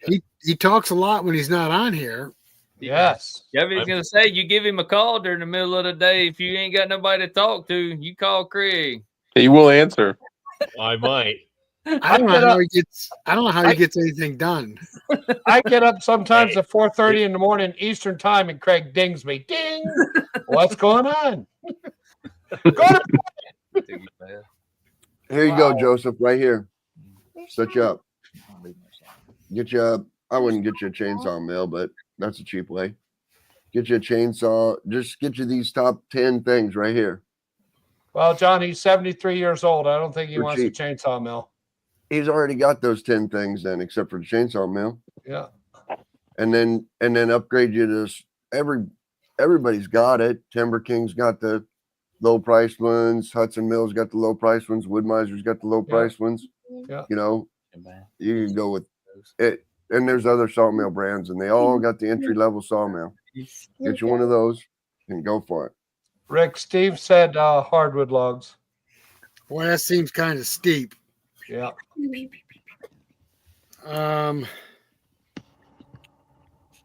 He talks a lot when he's not on here. Yes. Yeah, I was gonna say you give him a call during the middle of the day. If you ain't got nobody to talk to, you call Craig. He will answer. I might. I don't know how he gets anything done. I get up sometimes at 4:30 in the morning Eastern time, and Craig dings me. Ding! What's going on? Go to Here you go, Joseph, right here. Set you up. Get you up. I wouldn't get you a chainsaw mill, but that's a cheap way. Get you a chainsaw. Just get you these top 10 things right here. Well, John, he's 73 years old. I don't think he For wants cheap. a chainsaw mill. He's already got those 10 things then, except for the chainsaw mill. Yeah. And then upgrade you to everybody's got it. Timber King's got the low price ones. Hudson Mill's got the low price ones. Woodmiser's got the low price ones. Yeah. You know, you can go with it. And there's other sawmill brands, and they all got the entry level sawmill. Get you one of those and go for it. Rick, Steve said hardwood logs. Boy, that seems kind of steep. Yeah. Let me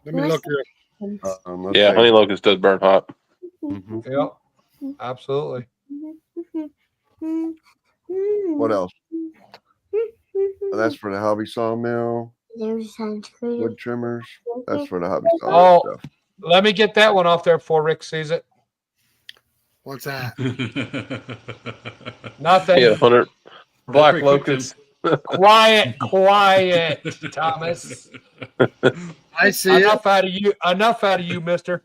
look here. Yeah, honey locust does burn hot. Yeah. Absolutely. What else? Oh, that's for the hobby sawmill. Wood trimmers. That's for the hobby sawmill stuff. Let me get that one off there before Rick sees it. What's that? Nothing. Yeah, 100 black locust. Quiet, Thomas. I see it. Enough out of you. Enough out of you, mister.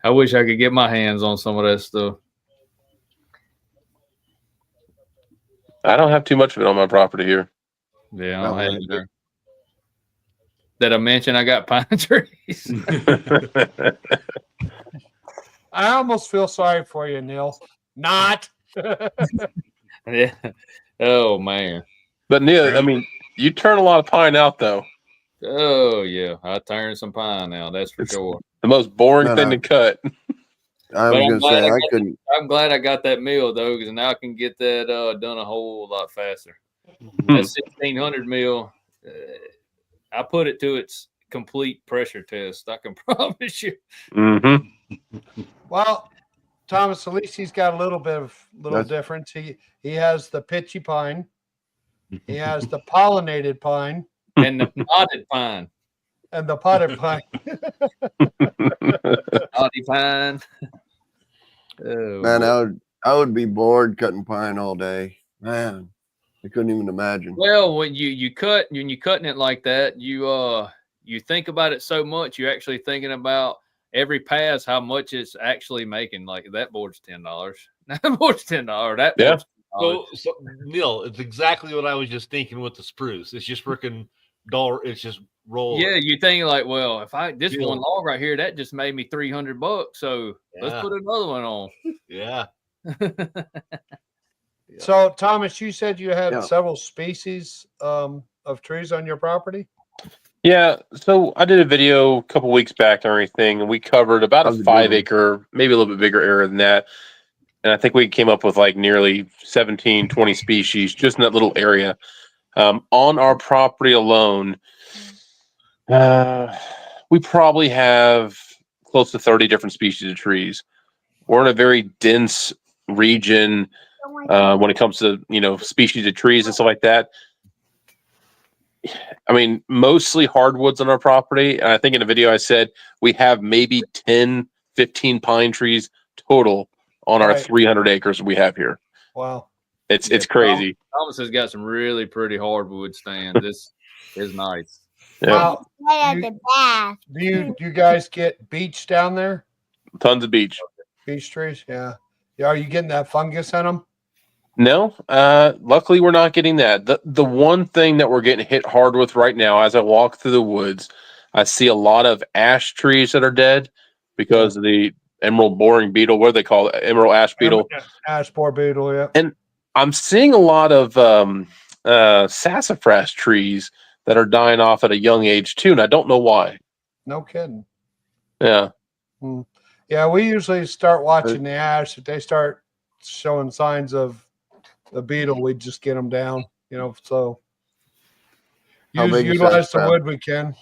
I wish I could get my hands on some of that stuff. I don't have too much of it on my property here. Yeah, I Not don't have like it there. Did I mention I got pine trees? I almost feel sorry for you, Neil. Not. Yeah. Oh man. But Neil, I mean, you turn a lot of pine out though. Oh yeah. I turned some pine now, that's for It's sure. the most boring No, thing no. to cut. I But was I'm gonna say glad I couldn't. I'm glad I got that mill though, because now I can get that done a whole lot faster. Hmm. That 1600 mill, I put it to its complete pressure test. I can promise you. Mm-hmm. Well, Thomas, at least he's got a little bit of That's- difference. He has the pitchy pine. He has the pollinated pine And the potted pine. and the potted pine. Potted pine. Oh, Man, boy. I would be bored cutting pine all day. Man, I couldn't even imagine. Well, when you're cutting it like that, you think about it so much, you're actually thinking about every pass, how much it's actually making. Like that board's $10. That board's $10. That Yeah. board's $10. So Neil, it's exactly what I was just thinking with the spruce. It's just freaking dull. It's just rolling. Yeah, you think like, well, if this Feel- one log right here, that just made me $300. So let's Yeah. put another one on. Yeah. So, Thomas, you said you had Yeah. several species of trees on your property. Yeah, so I did a video a couple weeks back and everything, and we covered about a How's it 5 doing? acre, maybe a little bit bigger area than that. And I think we came up with like nearly 17, 20 species just in that little area. On our property alone, we probably have close to 30 different species of trees. We're in a very dense region when it comes to, species of trees and stuff like that. I mean, mostly hardwoods on our property. And I think in a video I said we have maybe 10, 15 pine trees total on our Right. 300 acres we have here. Wow. It's Yeah, crazy. Thomas has got some really pretty hardwood stands. This is nice. Yeah, Wow. Right at the bath. Do you guys get beech down there? tons of beech. Beech trees? Yeah. Yeah. Are you getting that fungus in them? No, luckily we're not getting that. The one thing that we're getting hit hard with right now, as I walk through the woods, I see a lot of ash trees that are dead because of the emerald boring beetle. What do they call it? Emerald ash beetle. Ash borer beetle. Yeah. And I'm seeing a lot of sassafras trees that are dying off at a young age too, and I don't know why. No kidding. Yeah. Yeah. We usually start watching the ash. If they start showing signs of the beetle, we just get them down. So How big is utilize the sassafras? wood we can.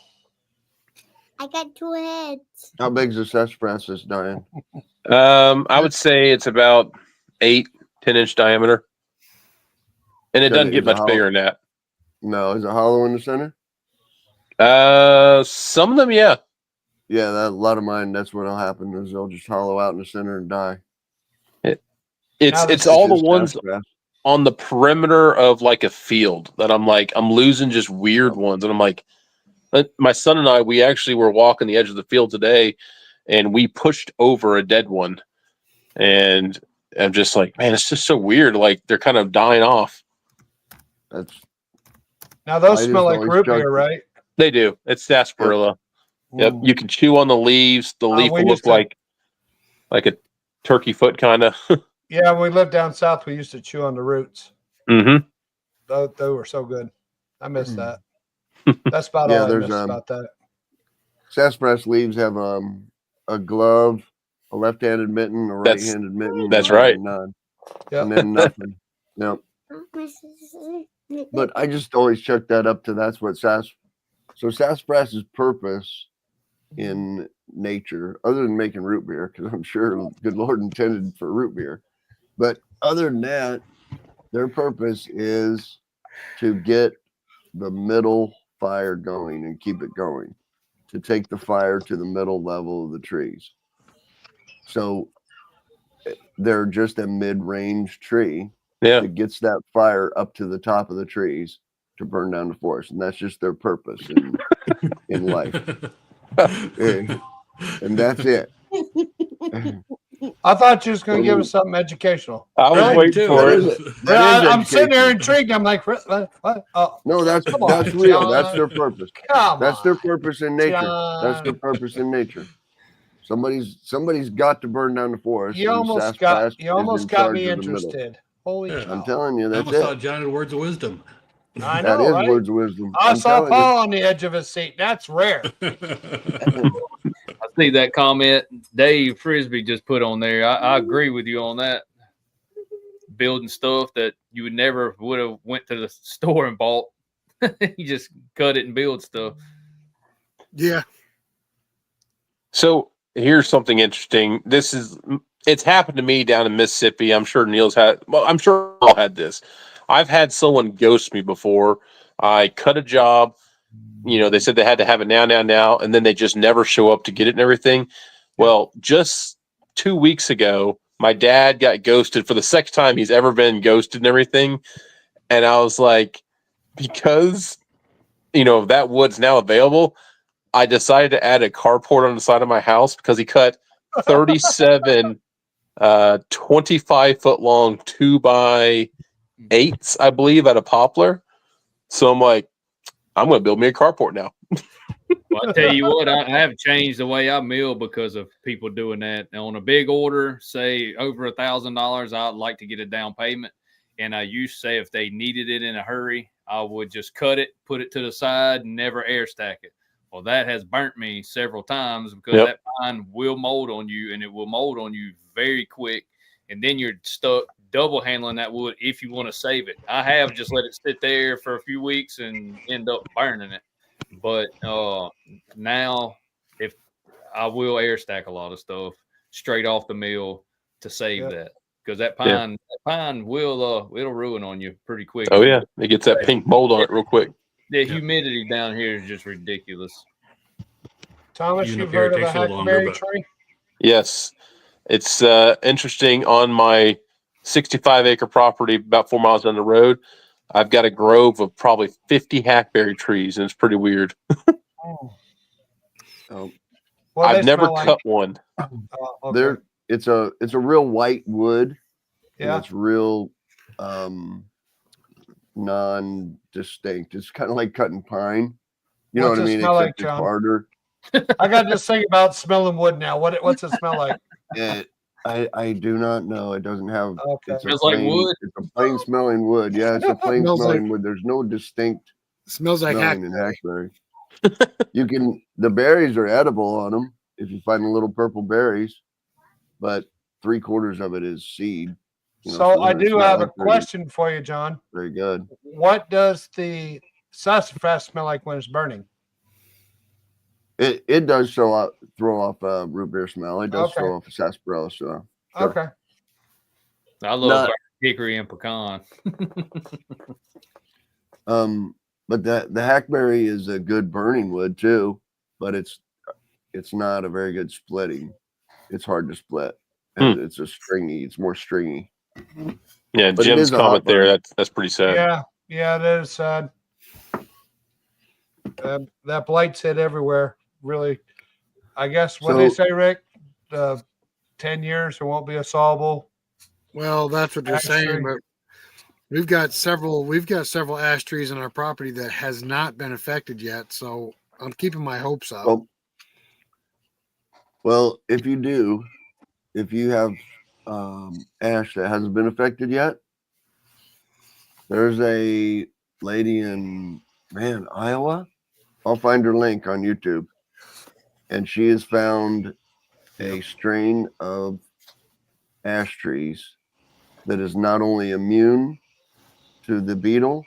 I got 2 heads. How big is the sassafras, Diane? I would say it's about 8-10 inch diameter, and it Is doesn't it get much hollow? bigger than that. No, is it hollow in the center? Some of them, yeah. Yeah, a lot of mine. That's what'll happen is they'll just hollow out in the center and die. It's all the It's ones sassafras. on the perimeter of like a field that I'm losing just weird ones, and I'm like, my son and I, we actually were walking the edge of the field today, and we pushed over a dead one, and I'm just like, man, it's just so weird. Like they're kind of dying off. That's Now those I smell just like always root joke- beer, right? They do. It's sarsaparilla. Yep. Mm. You can chew on the leaves. The leaf we will used look to- like a turkey foot kind of. Yeah, when we lived down south, we used to chew on the roots. Mm-hmm. Those were so good. I miss that. That's about Yeah, all I there's, miss about that. sassafras leaves have a glove, a left-handed mitten, a That's- right-handed mitten. that's and right. None. Yep. And then nothing. Yep. But I just always check that up to that's what sassafras's purpose in nature, other than making root beer, because I'm sure good Lord intended for root beer. But other than that, their purpose is to get the middle fire going and keep it going, to take the fire to the middle level of the trees. So they're just a mid-range tree Yeah. that gets that fire up to the top of the trees to burn down the forest, and that's just their purpose in life. And that's it. I thought you was going to give us something educational. I was Really? waiting for That it. is, that is I'm sitting there education. intrigued. I'm like, what? Oh, No, that's come on, real. John. That's their purpose. Come That's their on, purpose in nature. That's their John. purpose in nature. Somebody's got to burn down the forest. You and almost Sassafras got is in got charge me of the middle. interested. Holy Yeah. cow. I'm telling you, I that's almost thought it. John had words of wisdom. I That know, is right? words of wisdom. I I'm saw telling Paul on the edge of his seat. That's rare. I see that comment Dave Frisbee just put on there. I agree with you on that. Building stuff that you would never would have went to the store and bought. You just cut it and build stuff. Yeah. So here's something interesting. It's happened to me down in Mississippi. I'm sure I'm sure I'll had this. I've had someone ghost me before. I cut a job. They said they had to have it now, and then they just never show up to get it and everything. Well, just 2 weeks ago, my dad got ghosted for the second time he's ever been ghosted and everything. And I was like, because, that wood's now available, I decided to add a carport on the side of my house because he cut 37 25-foot long 2x8s, I believe, out of poplar. So I'm like, I'm going to build me a carport now. Well, I tell you what, I have changed the way I mill because of people doing that. Now, on a big order, say over $1,000, I'd like to get a down payment. And I used to say if they needed it in a hurry, I would just cut it, put it to the side, and never air stack it. Well, that has burnt me several times because that pine will mold on you, and it will mold on you very quick. And then you're stuck double handling that wood if you want to save it. I have just let it sit there for a few weeks and end up burning it. But now, if I will air stack a lot of stuff straight off the mill to save that, because that pine will it'll ruin on you pretty quick. Oh yeah, it gets that pink mold on it real quick. The humidity down here is just ridiculous. Thomas, you've heard of a hackberry tree? Yes, it's interesting. On my 65-acre property, about 4 miles down the road, I've got a grove of probably 50 hackberry trees, and it's pretty weird. I've never cut one. Okay. It's a real white wood. Yeah, it's real non-distinct. It's kind of like cutting pine. You know what I mean? Except it's harder. I got this thing about smelling wood now. What's it smell like? I do not know. It doesn't have. Okay. It's smells like wood. It's a plain smelling wood. Yeah, it's a plain smelling wood. There's no distinct. Smells like hackberry. The berries are edible on them if you find the little purple berries, but 3/4 of it is seed. So I do have a question for you, John. Very good. What does the sassafras smell like when it's burning? It does throw off root beer smell. It does throw off a sarsaparilla smell. Sure. Okay. I love hickory and pecan. But the hackberry is a good burning wood too, but it's not a very good splitting. It's hard to split. And it's more stringy. Yeah, but Jim's comment there, that's pretty sad. Yeah, it is sad. That blight's hit everywhere, really. I guess what they say, Rick, 10 years there won't be a sawable. Well, that's what they're saying, but we've got several ash trees on our property that has not been affected yet, so I'm keeping my hopes up. Well, if you have ash that hasn't been affected yet, there's a lady in Iowa. I'll find her link on YouTube, and she has found a strain of ash trees that is not only immune to the beetle,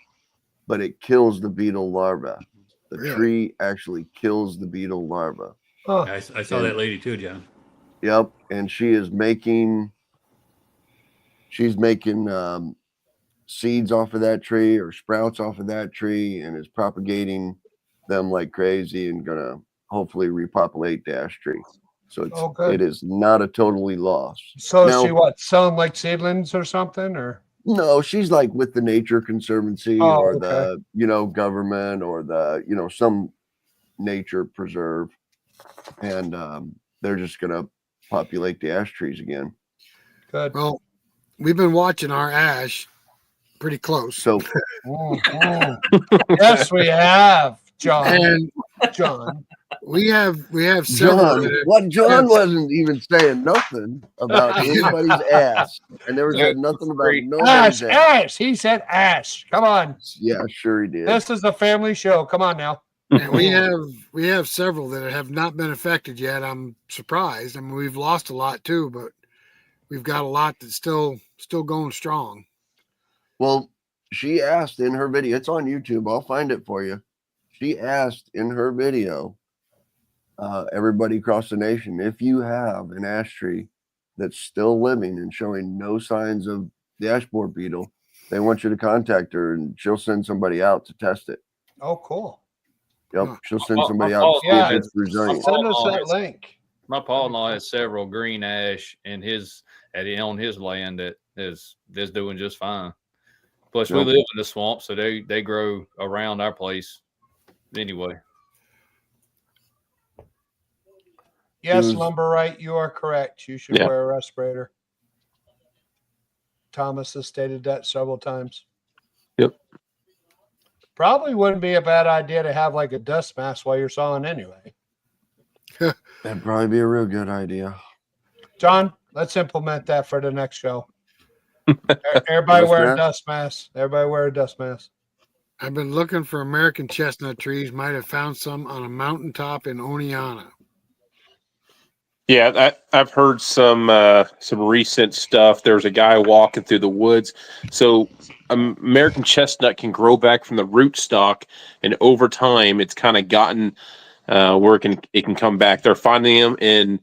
but it kills the beetle larva. The tree actually kills the beetle larva. Oh. I saw that lady too, John. Yep, and she's making seeds off of that tree or sprouts off of that tree, and is propagating them like crazy, and gonna hopefully repopulate the ash tree. So it is not a totally lost. So is she selling like seedlings or something, or? No, she's like with the Nature Conservancy Oh, or okay. the, government or the, some nature preserve. And they're just going to populate the ash trees again. Good. Well, we've been watching our ash pretty close. So, Yes, we have, John. And John. we have several. John wasn't even saying nothing about anybody's ass. I never said nothing about nobody's ass. Ash. He said ash. Come on. Yeah, sure he did. This is a family show. Come on now. And we have several that have not been affected yet. I'm surprised. I mean, we've lost a lot too, but we've got a lot that's still going strong. Well, she asked in her video, it's on YouTube, I'll find it for you. She asked in her video, everybody across the nation, if you have an ash tree that's still living and showing no signs of the ash borer beetle, they want you to contact her and she'll send somebody out to test it. Oh, cool. Yep, she'll send somebody out to see if it's resilient. Send us that link. My father-in-law has several green ash in on his land that is doing just fine. Plus, we live in the swamp, so they grow around our place anyway. Yes, Lumberite, you are correct. You should wear a respirator. Thomas has stated that several times. Yep. Probably wouldn't be a bad idea to have like a dust mask while you're sawing anyway. That'd probably be a real good idea. John, let's implement that for the next show. Everybody wear a dust mask. Everybody wear a dust mask. I've been looking for American chestnut trees. Might have found some on a mountaintop in Oneonta. Yeah, I've heard some recent stuff. There's a guy walking through the woods. So American chestnut can grow back from the rootstock, and over time, it's kind of gotten where it can come back. They're finding them in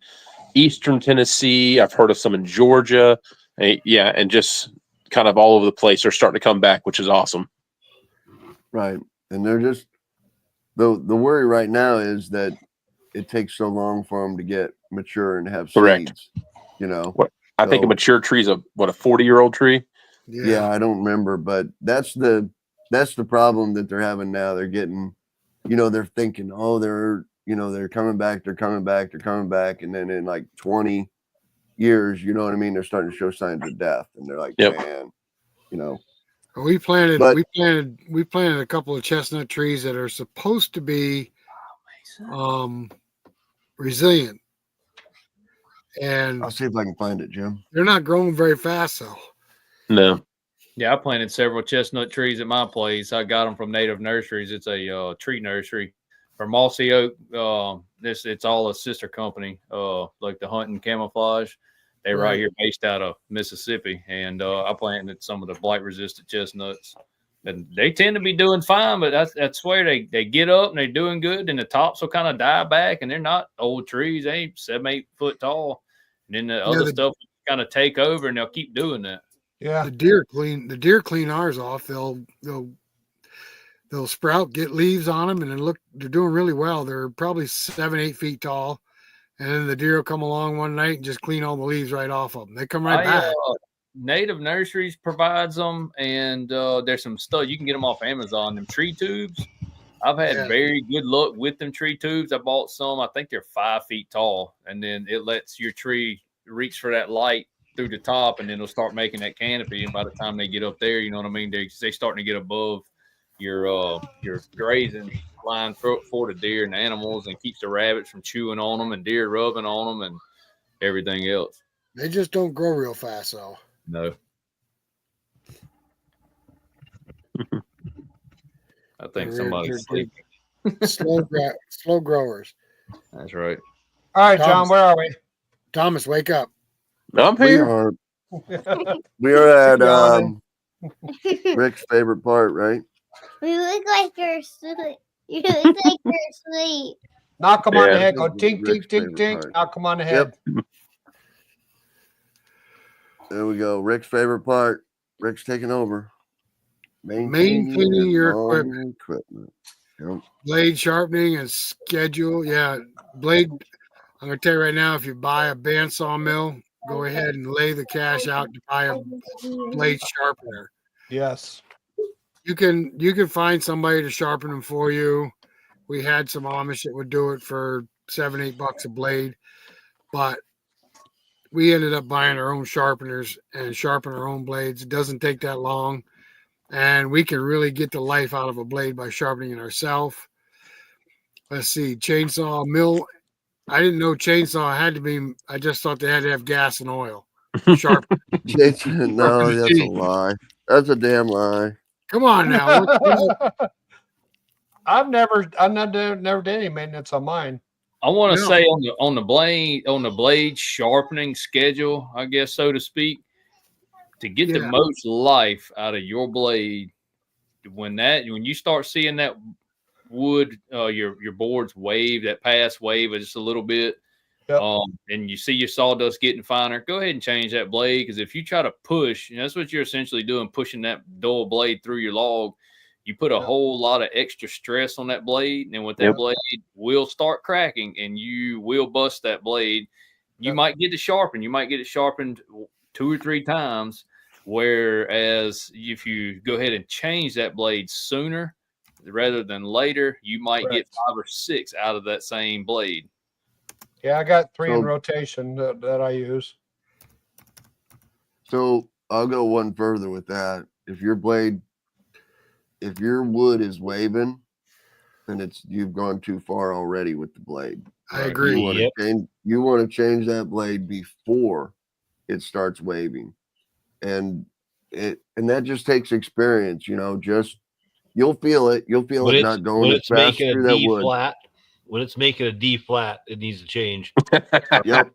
eastern Tennessee. I've heard of some in Georgia. And just kind of all over the place. They're starting to come back, which is awesome. Right, and they're just the worry right now is that it takes so long for them to get mature and have seeds. I think a mature tree is a 40-year-old tree. Yeah, I don't remember, but that's the problem that they're having now. They're getting, they're thinking, oh, they're coming back, and then in like 20 years, you know what I mean, they're starting to show signs of death, and they're like, man, We planted a couple of chestnut trees that are supposed to be resilient, and I'll see if I can find it, Jim. They're not growing very fast, though. No. Yeah, I planted several chestnut trees at my place. I got them from Native Nurseries. It's a tree nursery for Mossy Oak. It's all a sister company, like the Hunt and Camouflage. They're right here based out of Mississippi, and I planted some of the blight-resistant chestnuts. And they tend to be doing fine, but I swear they get up and they're doing good, and the tops will kind of die back, and they're not old trees. They ain't 7-8 foot tall. And then the other stuff kind of take over, and they'll keep doing that. Yeah, the deer clean ours off. They'll sprout, get leaves on them, and then they're doing really well. They're probably 7-8 feet tall. And then the deer will come along one night and just clean all the leaves right off of them. They come right back. Native Nurseries provides them, and there's some stuff you can get them off Amazon. Them tree tubes, I've had very good luck with them tree tubes. I bought some. I think they're 5 feet tall, and then it lets your tree reach for that light through the top, and then it'll start making that canopy. And by the time they get up there, you know what I mean, they starting to get above your grazing line for the deer and the animals, and keeps the rabbits from chewing on them and deer rubbing on them and everything else. They just don't grow real fast, though. No. I think somebody's sleeping. Slow growers. That's right. All right, John, where are we? Thomas, wake up. I'm here. We are at Rick's favorite part, right? You look like you're asleep. You look like you're asleep. Knock them on the head. Go tink, tink, tink, tink. Knock them on the head. There we go. Rick's favorite part. Rick's taking over. Maintaining your equipment. Yep. Blade sharpening and schedule. Yeah, blade. I'm going to tell you right now, if you buy a bandsaw mill, go ahead and lay the cash out to buy a blade sharpener. Yes. You can find somebody to sharpen them for you. We had some Amish that would do it for $7-8 a blade, but we ended up buying our own sharpeners and sharpen our own blades. It doesn't take that long, and we can really get the life out of a blade by sharpening it ourselves. Let's see, chainsaw mill. I didn't know chainsaw had to be. I just thought they had to have gas and oil. Sharp. No, that's a lie. That's a damn lie. Come on now. I've never did any maintenance on mine. I want to No. say on the blade sharpening schedule, I guess so to speak, to get the Yeah. most life out of your blade, when you start seeing that wood, your boards wave, that pass wave just a little bit, Yep. and you see your sawdust getting finer, go ahead and change that blade, because if you try to push, that's what you're essentially doing, pushing that dull blade through your log. You put a whole lot of extra stress on that blade, and with that blade will start cracking, and you will bust that blade. You might get it sharpened. You might get it sharpened 2 or 3 times, whereas if you go ahead and change that blade sooner rather than later, you might get 5 or 6 out of that same blade. Yeah, I got 3 in rotation that I use. So I'll go one further with that. If your wood is waving, then you've gone too far already with the blade. I agree. You want to change that blade before it starts waving, and that just takes experience. Just you'll feel it. You'll feel it not going as fast through that wood. When it's making a D flat, it needs to change. Yep.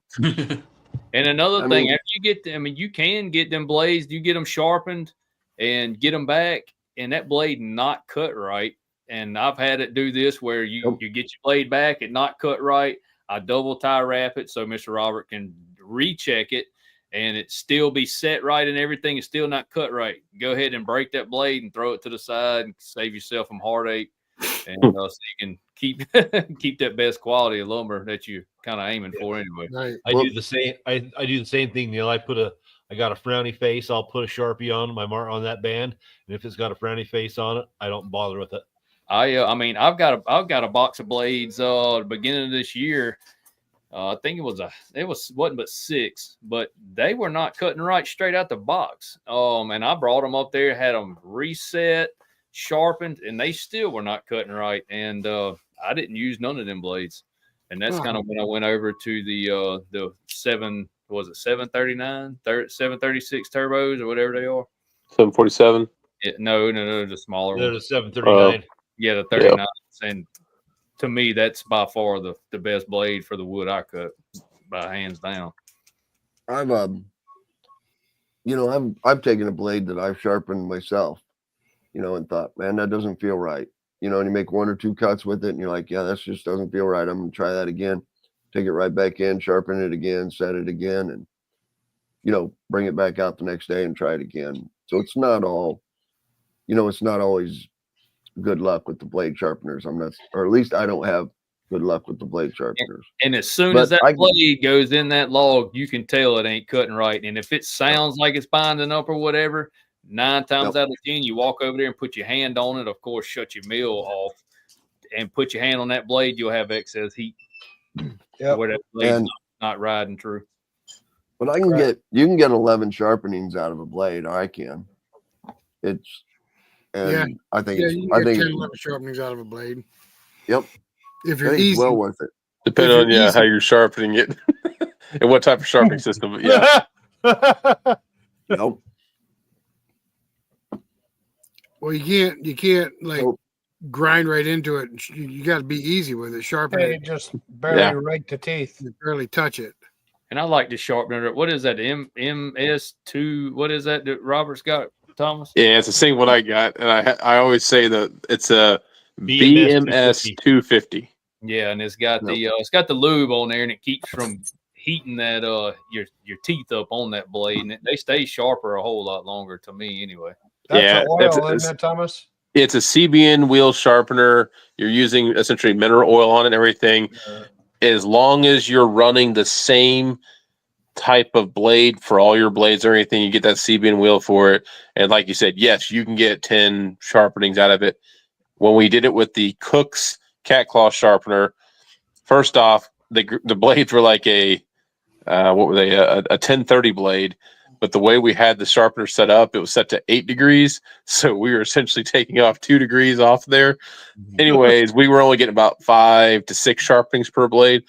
And another thing, after you get them, you can get them blades, you get them sharpened and get them back, and that blade not cut right. And I've had it do this where you get your blade back, it not cut right. I double tie wrap it so Mr. Robert can recheck it, and it still be set right and everything is still not cut right. Go ahead and break that blade and throw it to the side and save yourself some heartache. And so you can keep that best quality of lumber that you're kind of aiming for anyway. Right. I do the same. I do the same thing, Neil. I got a frowny face. I'll put a Sharpie on my mark on that band, and if it's got a frowny face on it, I don't bother with it. I mean, I've got a box of blades at the beginning of this year. I think it wasn't but 6, but they were not cutting right straight out the box. And I brought them up there, had them reset, sharpened, and they still were not cutting right. And I didn't use none of them blades. And that's kind of when I went over to the 739, 736 turbos or whatever they are. 747. No, the smaller They're one. the 739. Yeah, the 39. And to me, that's by far the best blade for the wood I cut, by hands down. I've taken a blade that I've sharpened myself, and thought, man, that doesn't feel right. And you make 1 or 2 cuts with it, and you're like, yeah, that just doesn't feel right. I'm gonna try that again. Take it right back in, sharpen it again, set it again, and bring it back out the next day and try it again. So it's not all, it's not always good luck with the blade sharpeners. Or at least I don't have good luck with the blade sharpeners. And as soon as that blade goes in that log, you can tell it ain't cutting right. And if it sounds like it's binding up or whatever, 9 times out of 10, you walk over there and put your hand on it. Of course, shut your mill off and put your hand on that blade. You'll have excess heat where that blade's not riding true. But you can get 11 sharpenings out of a blade. I can. I think you can get 10, 11 sharpenings out of a blade. Yep. If you're easy. Well worth it. Depending on how you're sharpening it and what type of sharpening system. Yeah. Nope. Well, you can't grind right into it. You got to be easy with it. Sharpen it. Just barely rake the teeth. You barely touch it. And I like to sharpen it. What is that? MS2. What is that Robert's got, Thomas? Yeah, it's the same one I got, and I always say that it's a BMS 250. Yeah, and it's got the lube on there, and it keeps from heating that your teeth up on that blade, and they stay sharper a whole lot longer to me anyway. That's oil, isn't it, Thomas? It's a CBN wheel sharpener. You're using essentially mineral oil on it and everything. As long as you're running the same type of blade for all your blades or anything. You get that CBN wheel for it. And like you said, yes, you can get 10 sharpenings out of it. When we did it with the Cook's cat claw sharpener, first off, the blades were like a 1030 blade, but the way we had the sharpener set up, it was set to 8 degrees. So we were essentially taking off 2 degrees off there. Anyways, we were only getting about 5 to 6 sharpenings per blade.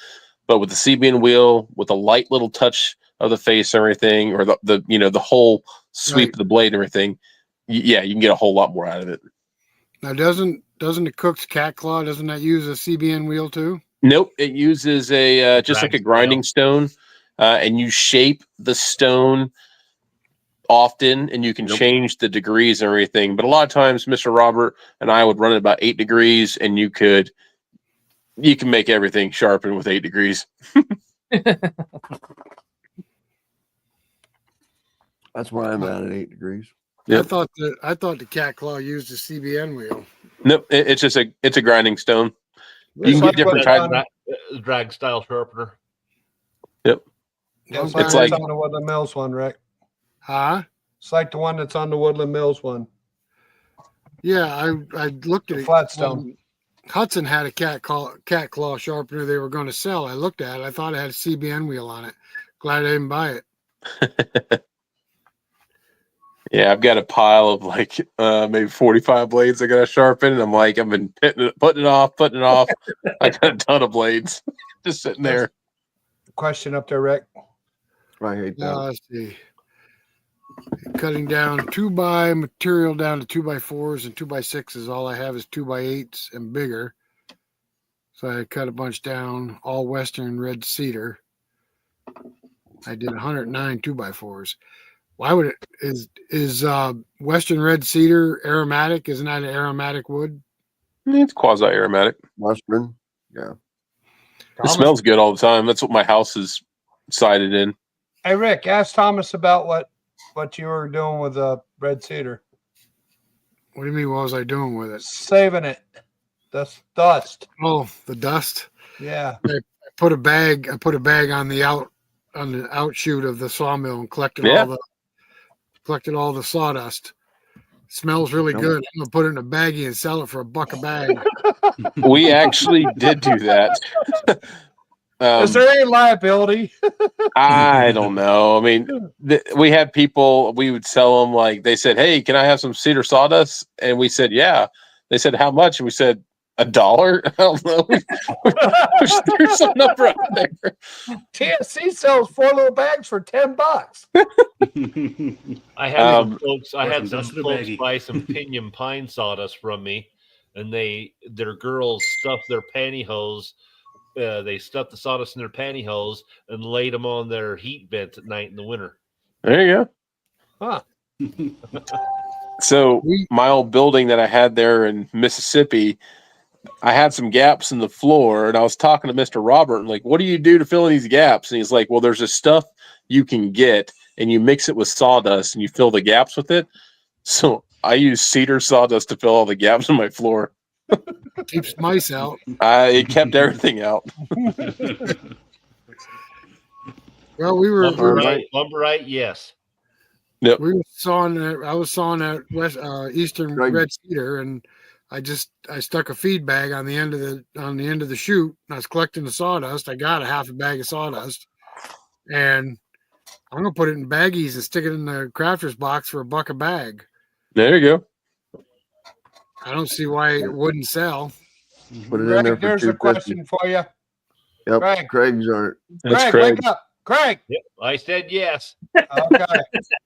But with the CBN wheel, with a light little touch of the face and everything, or the whole sweep Right. of the blade and everything, yeah, you can get a whole lot more out of it. Now, doesn't the Cook's cat claw, doesn't that use a CBN wheel too? Nope, it uses a just like a grinding stone, and you shape the stone often, and you can change the degrees and everything. But a lot of times, Mr. Robert and I would run it about 8 degrees, and you can make everything sharpen with 8 degrees. That's where I'm at 8 degrees. Yep. I thought the cat claw used a CBN wheel. Nope, it's just it's a grinding stone. You can like get different what types. Drag style sharpener. Yep. It's It's like like- on the Woodland Mills one, Rick. Huh? It's like the one that's on the Woodland Mills one. Yeah, I looked at The it. Flatstone. Hudson had a cat claw sharpener they were going to sell. I looked at it. I thought it had a CBN wheel on it. Glad I didn't buy it. Yeah, I've got a pile of like maybe 45 blades I got to sharpen, and I've been putting it off. I got a ton of blades just sitting there. Question up there, Rick. I hate that. Let's see. Cutting down 2x material down to 2x4s and 2x6s. All I have is 2x8s and bigger. So I cut a bunch down, all Western red cedar. I did 109 2x4s. Why would it is Western red cedar aromatic? Isn't that an aromatic wood? It's quasi aromatic. Western. Yeah. It smells good all the time. That's what my house is sided in. Hey, Rick, ask Thomas about what you were doing with the red cedar. What do you mean? What was I doing with it? Saving it. That's dust. Oh, the dust. Yeah. I put a bag on the outshoot of the sawmill and collected all the sawdust. Smells really good. I'm gonna put it in a baggie and sell it for $1 a bag. We actually did do that. Is there any liability? I don't know. I mean, we had people, we would sell them like, they said, "Hey, can I have some cedar sawdust?" And we said, "Yeah." They said, "How much?" And we said, $1. I don't know. We threw some number out there. TSC sells 4 little bags for $10. I had some Or some folks dust in a baggie. buy some pinyon pine sawdust from me, and their girls stuffed their pantyhose. They stuffed the sawdust in their pantyhose and laid them on their heat vent at night in the winter. There you Huh. go. So my old building that I had there in Mississippi, I had some gaps in the floor, and I was talking to Mr. Robert, and like, "What do you do to fill in these gaps?" And he's like, "Well, there's this stuff you can get, and you mix it with sawdust, and you fill the gaps with it." So I use cedar sawdust to fill all the gaps in my floor. Keeps mice out. It kept everything out. Well, we were Lumberite, yes. Yep. we were sawing. I was sawing at Eastern Right. red cedar, and I stuck a feed bag on the end of the chute. And I was collecting the sawdust. I got a half a bag of sawdust, and I'm gonna put it in baggies and stick it in the crafter's box for $1 a bag. There you go. I don't see why it wouldn't sell. Put it in there Greg, for there's a $2.50. question for you. Yep. Craig. Craig's on it. That's Craig, Craig. wake up. Craig. Yep, I said yes. Okay.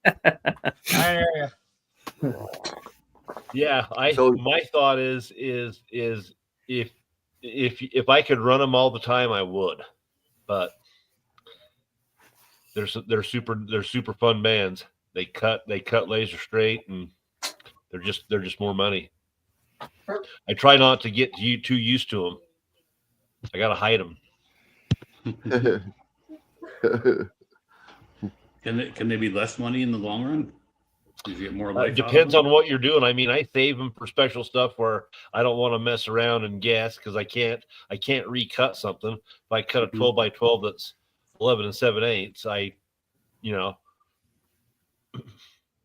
I hear you. Yeah, So- my thought is if I could run them all the time, I would. But they're super fun bands. They cut laser straight, and they're just more money. I try not to get too used to them. I gotta hide them. Can they be less money in the long run? Do you get more life? It depends on what you're doing. I mean, I save them for special stuff where I don't want to mess around and guess because I can't recut something. If I cut a 12 by 12 that's 11 7/8, you know,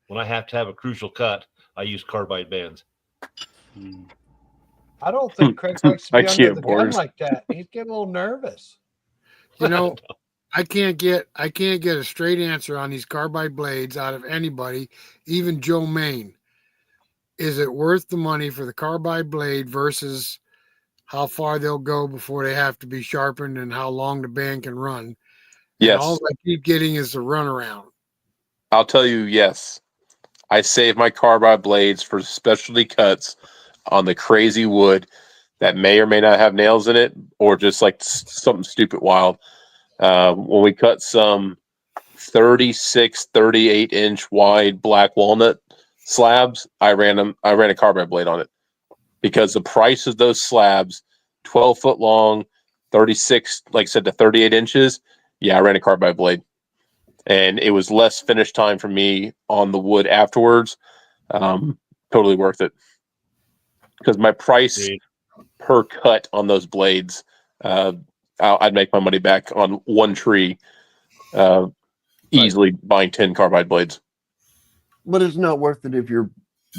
when I have to have a crucial cut, I use carbide bands. I don't think Craig likes to I be under can't the gun board. like that. He's getting a little nervous. You know, I can't get a straight answer on these carbide blades out of anybody, even Joe Main. Is it worth the money for the carbide blade versus how far they'll go before they have to be sharpened and how long the band can run? And all Yes, I keep getting is the runaround. I'll tell you. Yes, I save my carbide blades for specialty cuts on the crazy wood that may or may not have nails in it, or just like something stupid wild. When we cut some 36, 38-inch wide black walnut slabs, I ran a carbide blade on it because the price of those slabs, 12 foot long, 36, like I said, to 38 inches. Yeah, I ran a carbide blade, and it was less finish time for me on the wood afterwards. Totally worth it because my price Agreed. per cut on those blades, I'd make my money back on one tree, easily buying 10 carbide blades. But it's not worth it if you're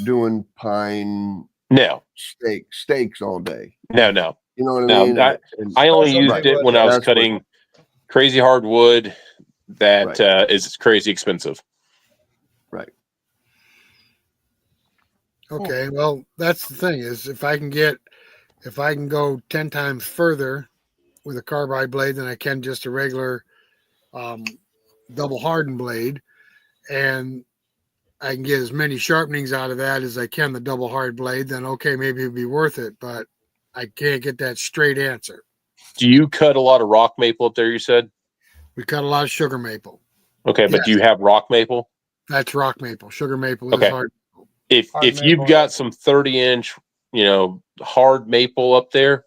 doing pine No, steaks all day. no. You know what I No, mean? I only Special used it wood, when I was that's what- cutting crazy hard wood that Right. is crazy expensive. Right. Okay, well, that's the thing is if I can go 10 times further with a carbide blade than I can just a regular double hardened blade, and I can get as many sharpenings out of that as I can the double hard blade, then okay, maybe it'd be worth it, but I can't get that straight answer. Do you cut a lot of rock maple up there, you said? We cut a lot of sugar maple. Okay, but Yes. do you have rock maple? That's rock maple. Sugar maple Okay. is hard. If Hard if you've maple, got yeah. some 30-inch, hard maple up there,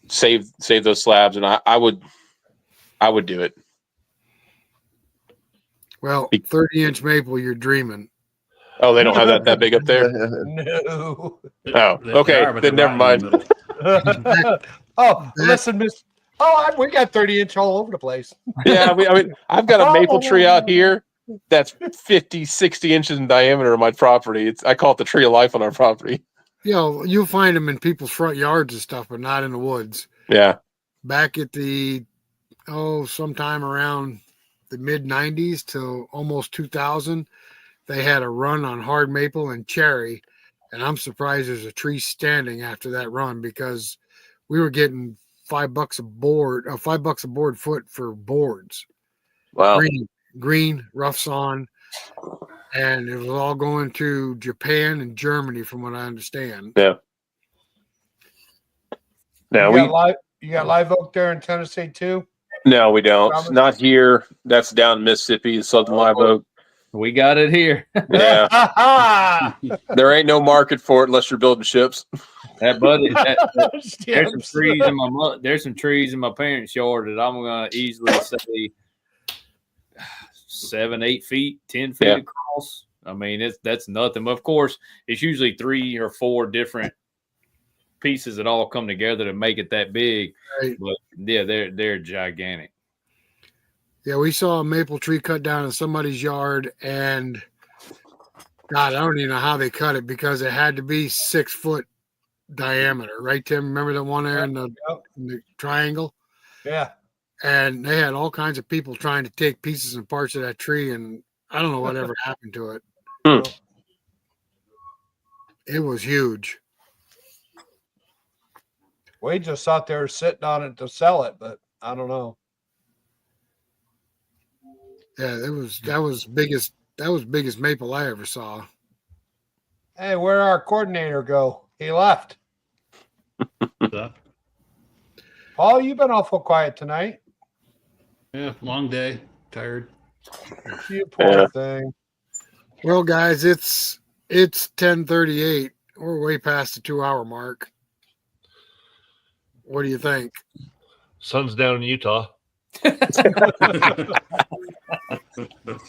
save those slabs, and I would do it. Well, 30-inch maple, you're dreaming. Oh, they don't have that big up there? No. Oh, okay. but Then they're never rotten in mind. the middle. Oh, listen, Miss. Oh, we got 30-inch all over the place. Yeah, I mean, I've got a maple tree out here that's 50, 60 inches in diameter on my property. I call it the tree of life on our property. You know, you'll find them in people's front yards and stuff, but not in the woods. Yeah. Back at sometime around the mid 90s to almost 2000, they had a run on hard maple and cherry. And I'm surprised there's a tree standing after that run because we were getting $5 a board foot for boards. Wow. Green, rough sawn. And it was all going to Japan and Germany, from what I understand. Yeah. No, You got live oak there in Tennessee too? No, we don't. Promise? Not here. That's down in Mississippi, Southern Live Oak. We got it here. Yeah. There ain't no market for it unless you're building ships. That buddy, there's some Steps. trees in there's some trees in my parents' yard that I'm gonna easily say 7, 8 feet, 10 feet Yeah. across. I mean, that's nothing. But of course, it's usually 3 or 4 different pieces that all come together to make it that big. Right. But yeah, they're gigantic. Yeah, we saw a maple tree cut down in somebody's yard, and God, I don't even know how they cut it because it had to be 6 foot diameter, right, Tim? Remember the one there in the triangle? Yeah. And they had all kinds of people trying to take pieces and parts of that tree, and I don't know whatever happened to it. Hmm. It was huge. We just thought they were sitting on it to sell it, but I don't know. Yeah, that was biggest maple I ever saw. Hey, where'd our coordinator go? He left. So, Paul, you've been awful quiet tonight. yeah, long day, tired. You poor Yeah. thing. Well, guys, it's 10:38. We're way past the 2-hour mark. What do you think? Sun's down in Utah.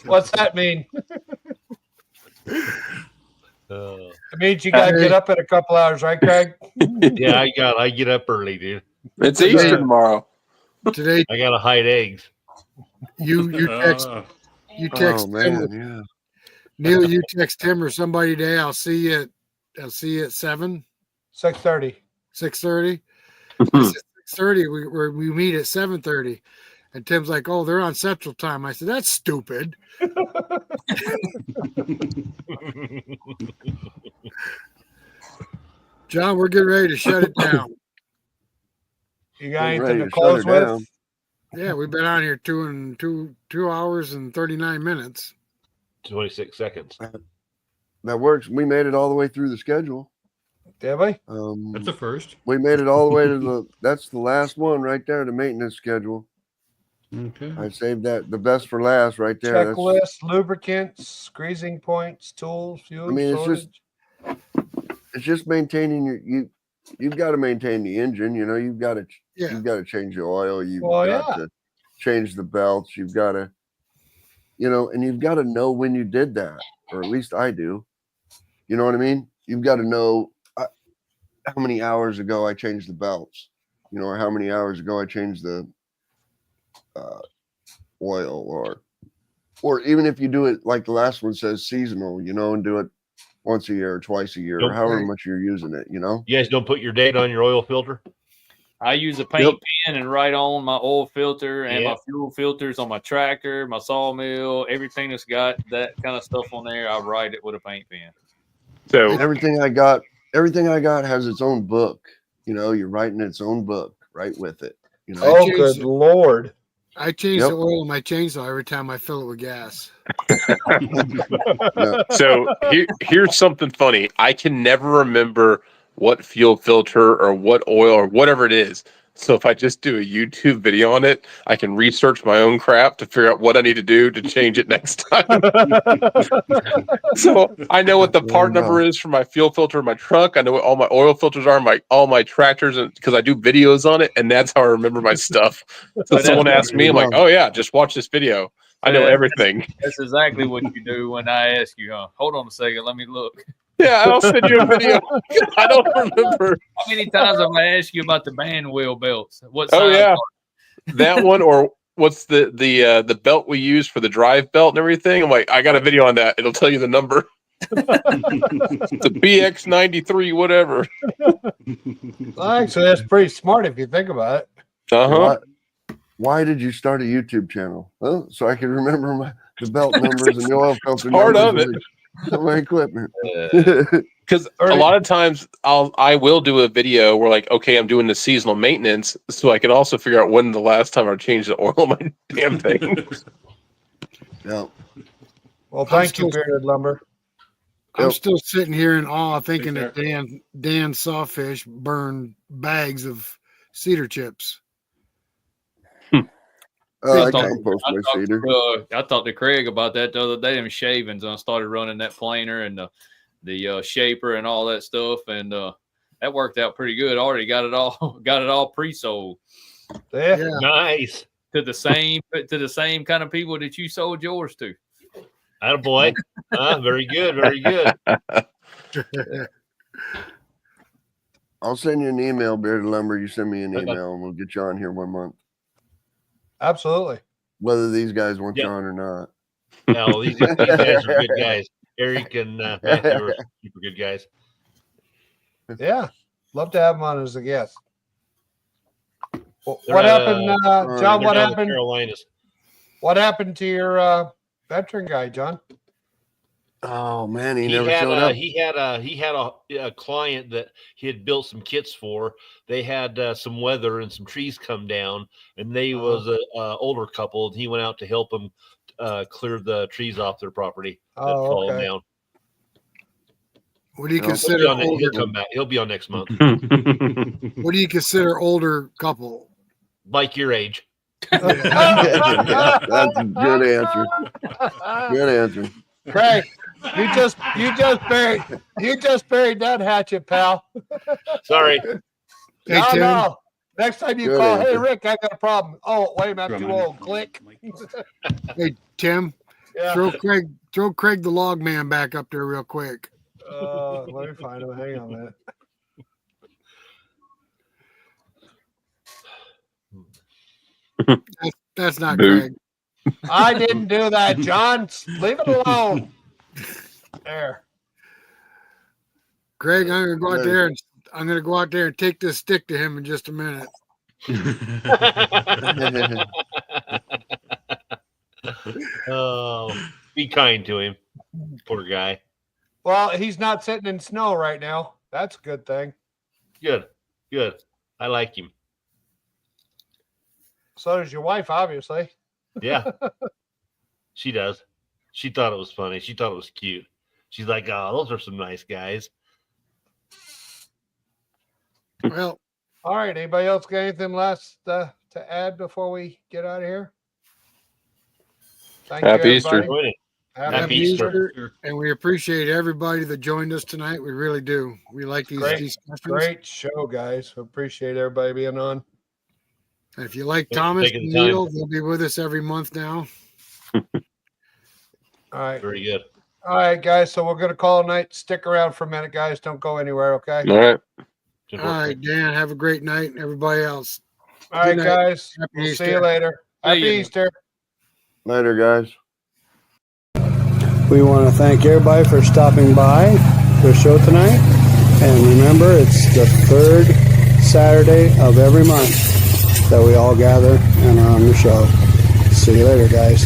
What's that mean? It means you got to get up in a couple hours, right, Craig? Yeah, I get up early, dude. It's Easter tomorrow. Today I gotta hide eggs. you You text Oh Tim, man, yeah. Neil. You text Tim or somebody today. I'll see you at 7, 6:30. 6:30. I said 6:30. We meet at 7:30, and Tim's like, "Oh, they're on Central Time." I said, "That's stupid." John, we're getting ready to shut it down. You got Getting anything ready to to shut close it with? down. Yeah, we've been on here 2 hours and 39 minutes. 26 seconds. That works. We made it all the way through the schedule. Did we? That's a first. We made it all the way to that's the last one right there, the maintenance schedule. Okay. I saved that, the best for last right there. That's, Checklist, lubricants, greasing points, tools, fuel, I mean, storage. it's just maintaining you've got to maintain the engine, you've got to Yeah. you've got to change the oil, you've Well, got yeah. to change the belts, you've got to, and you've got to know when you did that, or at least I do. You know what I mean? You've got to know how many hours ago I changed the belts, or how many hours ago I changed the oil, or even if you do it like the last one says seasonal, and do it once a year or twice a year, or Don't however worry. much you're using it, You guys don't put your date on your oil filter? I use a paint pen and write on my oil filter and my fuel filters on my tractor, my sawmill, everything that's got that kind of stuff on there. I write it with a paint pen. So everything I got has its own book. You're writing its own book right with it. Oh, good Lord. I change the oil in my chainsaw every time I fill it with gas. So here's something funny. I can never remember what fuel filter or what oil or whatever it is. So if I just do a YouTube video on it, I can research my own crap to figure out what I need to do to change it next time. So I know what the part number is for my fuel filter in my truck. I know what all my oil filters are, all my tractors, and because I do videos on it, and that's how I remember my stuff. So someone asks me, I'm like, oh yeah, just watch this video. I know everything. That's exactly what you do when I ask you, huh? Hold on a second, let me look. Yeah, I'll send you a video. I don't remember. How many times have I asked you about the band wheel belts? What Oh size yeah, are that one, or what's the belt we use for the drive belt and everything? I'm like, I got a video on that. It'll tell you the number. It's a BX93, whatever. Actually, that's pretty smart if you think about it. Uh-huh. Why did you start a YouTube channel? Well, so I could remember the belt numbers and the oil filter Part numbers of it. of my equipment. Because a lot of times I will do a video where like, okay, I'm doing the seasonal maintenance, so I can also figure out when the last time I changed the oil on my damn thing. Yeah. Well, thank you, Bearded Lumber. I'm still sitting here in awe thinking that Dan Sawfish burned bags of cedar chips. I compost my cedar. I talked to Craig about that the other day. Them shavings, and I started running that planer and the shaper and all that stuff, and that worked out pretty good. Already got it all pre-sold. Yeah. Nice. To the same kind of people that you sold yours to. Attaboy. Very good. Very good. I'll send you an email, Bearded Lumber. You send me an email, and we'll get you on here 1 month. Absolutely. Whether these guys want you on or not. No, these guys are good guys. Eric and Matthew are super good guys. Yeah. Love to have them on as a guest. What happened, John? What happened? Carolinas. What happened to your veteran guy, John? Oh man, he never showed up. He had a client that he had built some kits for. They had some weather and some trees come down, and they was a older couple, and he went out to help them clear the trees off their property that fallen down. What do you consider older? He'll come back. He'll be on next month. What do you consider older couple? Like your age. That's a good answer. Good answer. Craig, you just buried that hatchet, pal. Sorry. Hey, Tim. No. Next time you Good call, answer. hey Rick, I got a problem. Oh, wait a minute, I'm too old. Click. Hey, Tim. Yeah. Throw Craig the log man back up there real quick. Let me find him. Hang on a minute. That's not Boo. Craig. I didn't do that, John. Leave it alone. There. Greg, I'm gonna go out there and take this stick to him in just a minute. Oh, be kind to him. Poor guy. Well, he's not sitting in snow right now. That's a good thing. Good. I like him. So does your wife, obviously. Yeah. She does. She thought it was funny. She thought it was cute. She's like, oh, those are some nice guys. Well, All right. Anybody else got anything last to add before we get out of here? Thank Happy you, Easter. everybody. Happy Easter. and we appreciate everybody that joined us tonight. We really do. We like these discussions. Great show, guys. Appreciate everybody being on. And if you like Thanks for Thomas taking and the time. Neil, they'll be with us every month now. All right. Very good. All right, guys. So we're going to call it a night. Stick around for a minute, guys. Don't go anywhere, okay? All right. Good All work. right, Dan, have a great night. And everybody else. All right, Good night. guys. Happy We'll see Easter. you later. Happy you. Easter. Later, guys. We want to thank everybody for stopping by the show tonight. And remember, it's the third Saturday of every month that we all gather and are on the show. See you later, guys.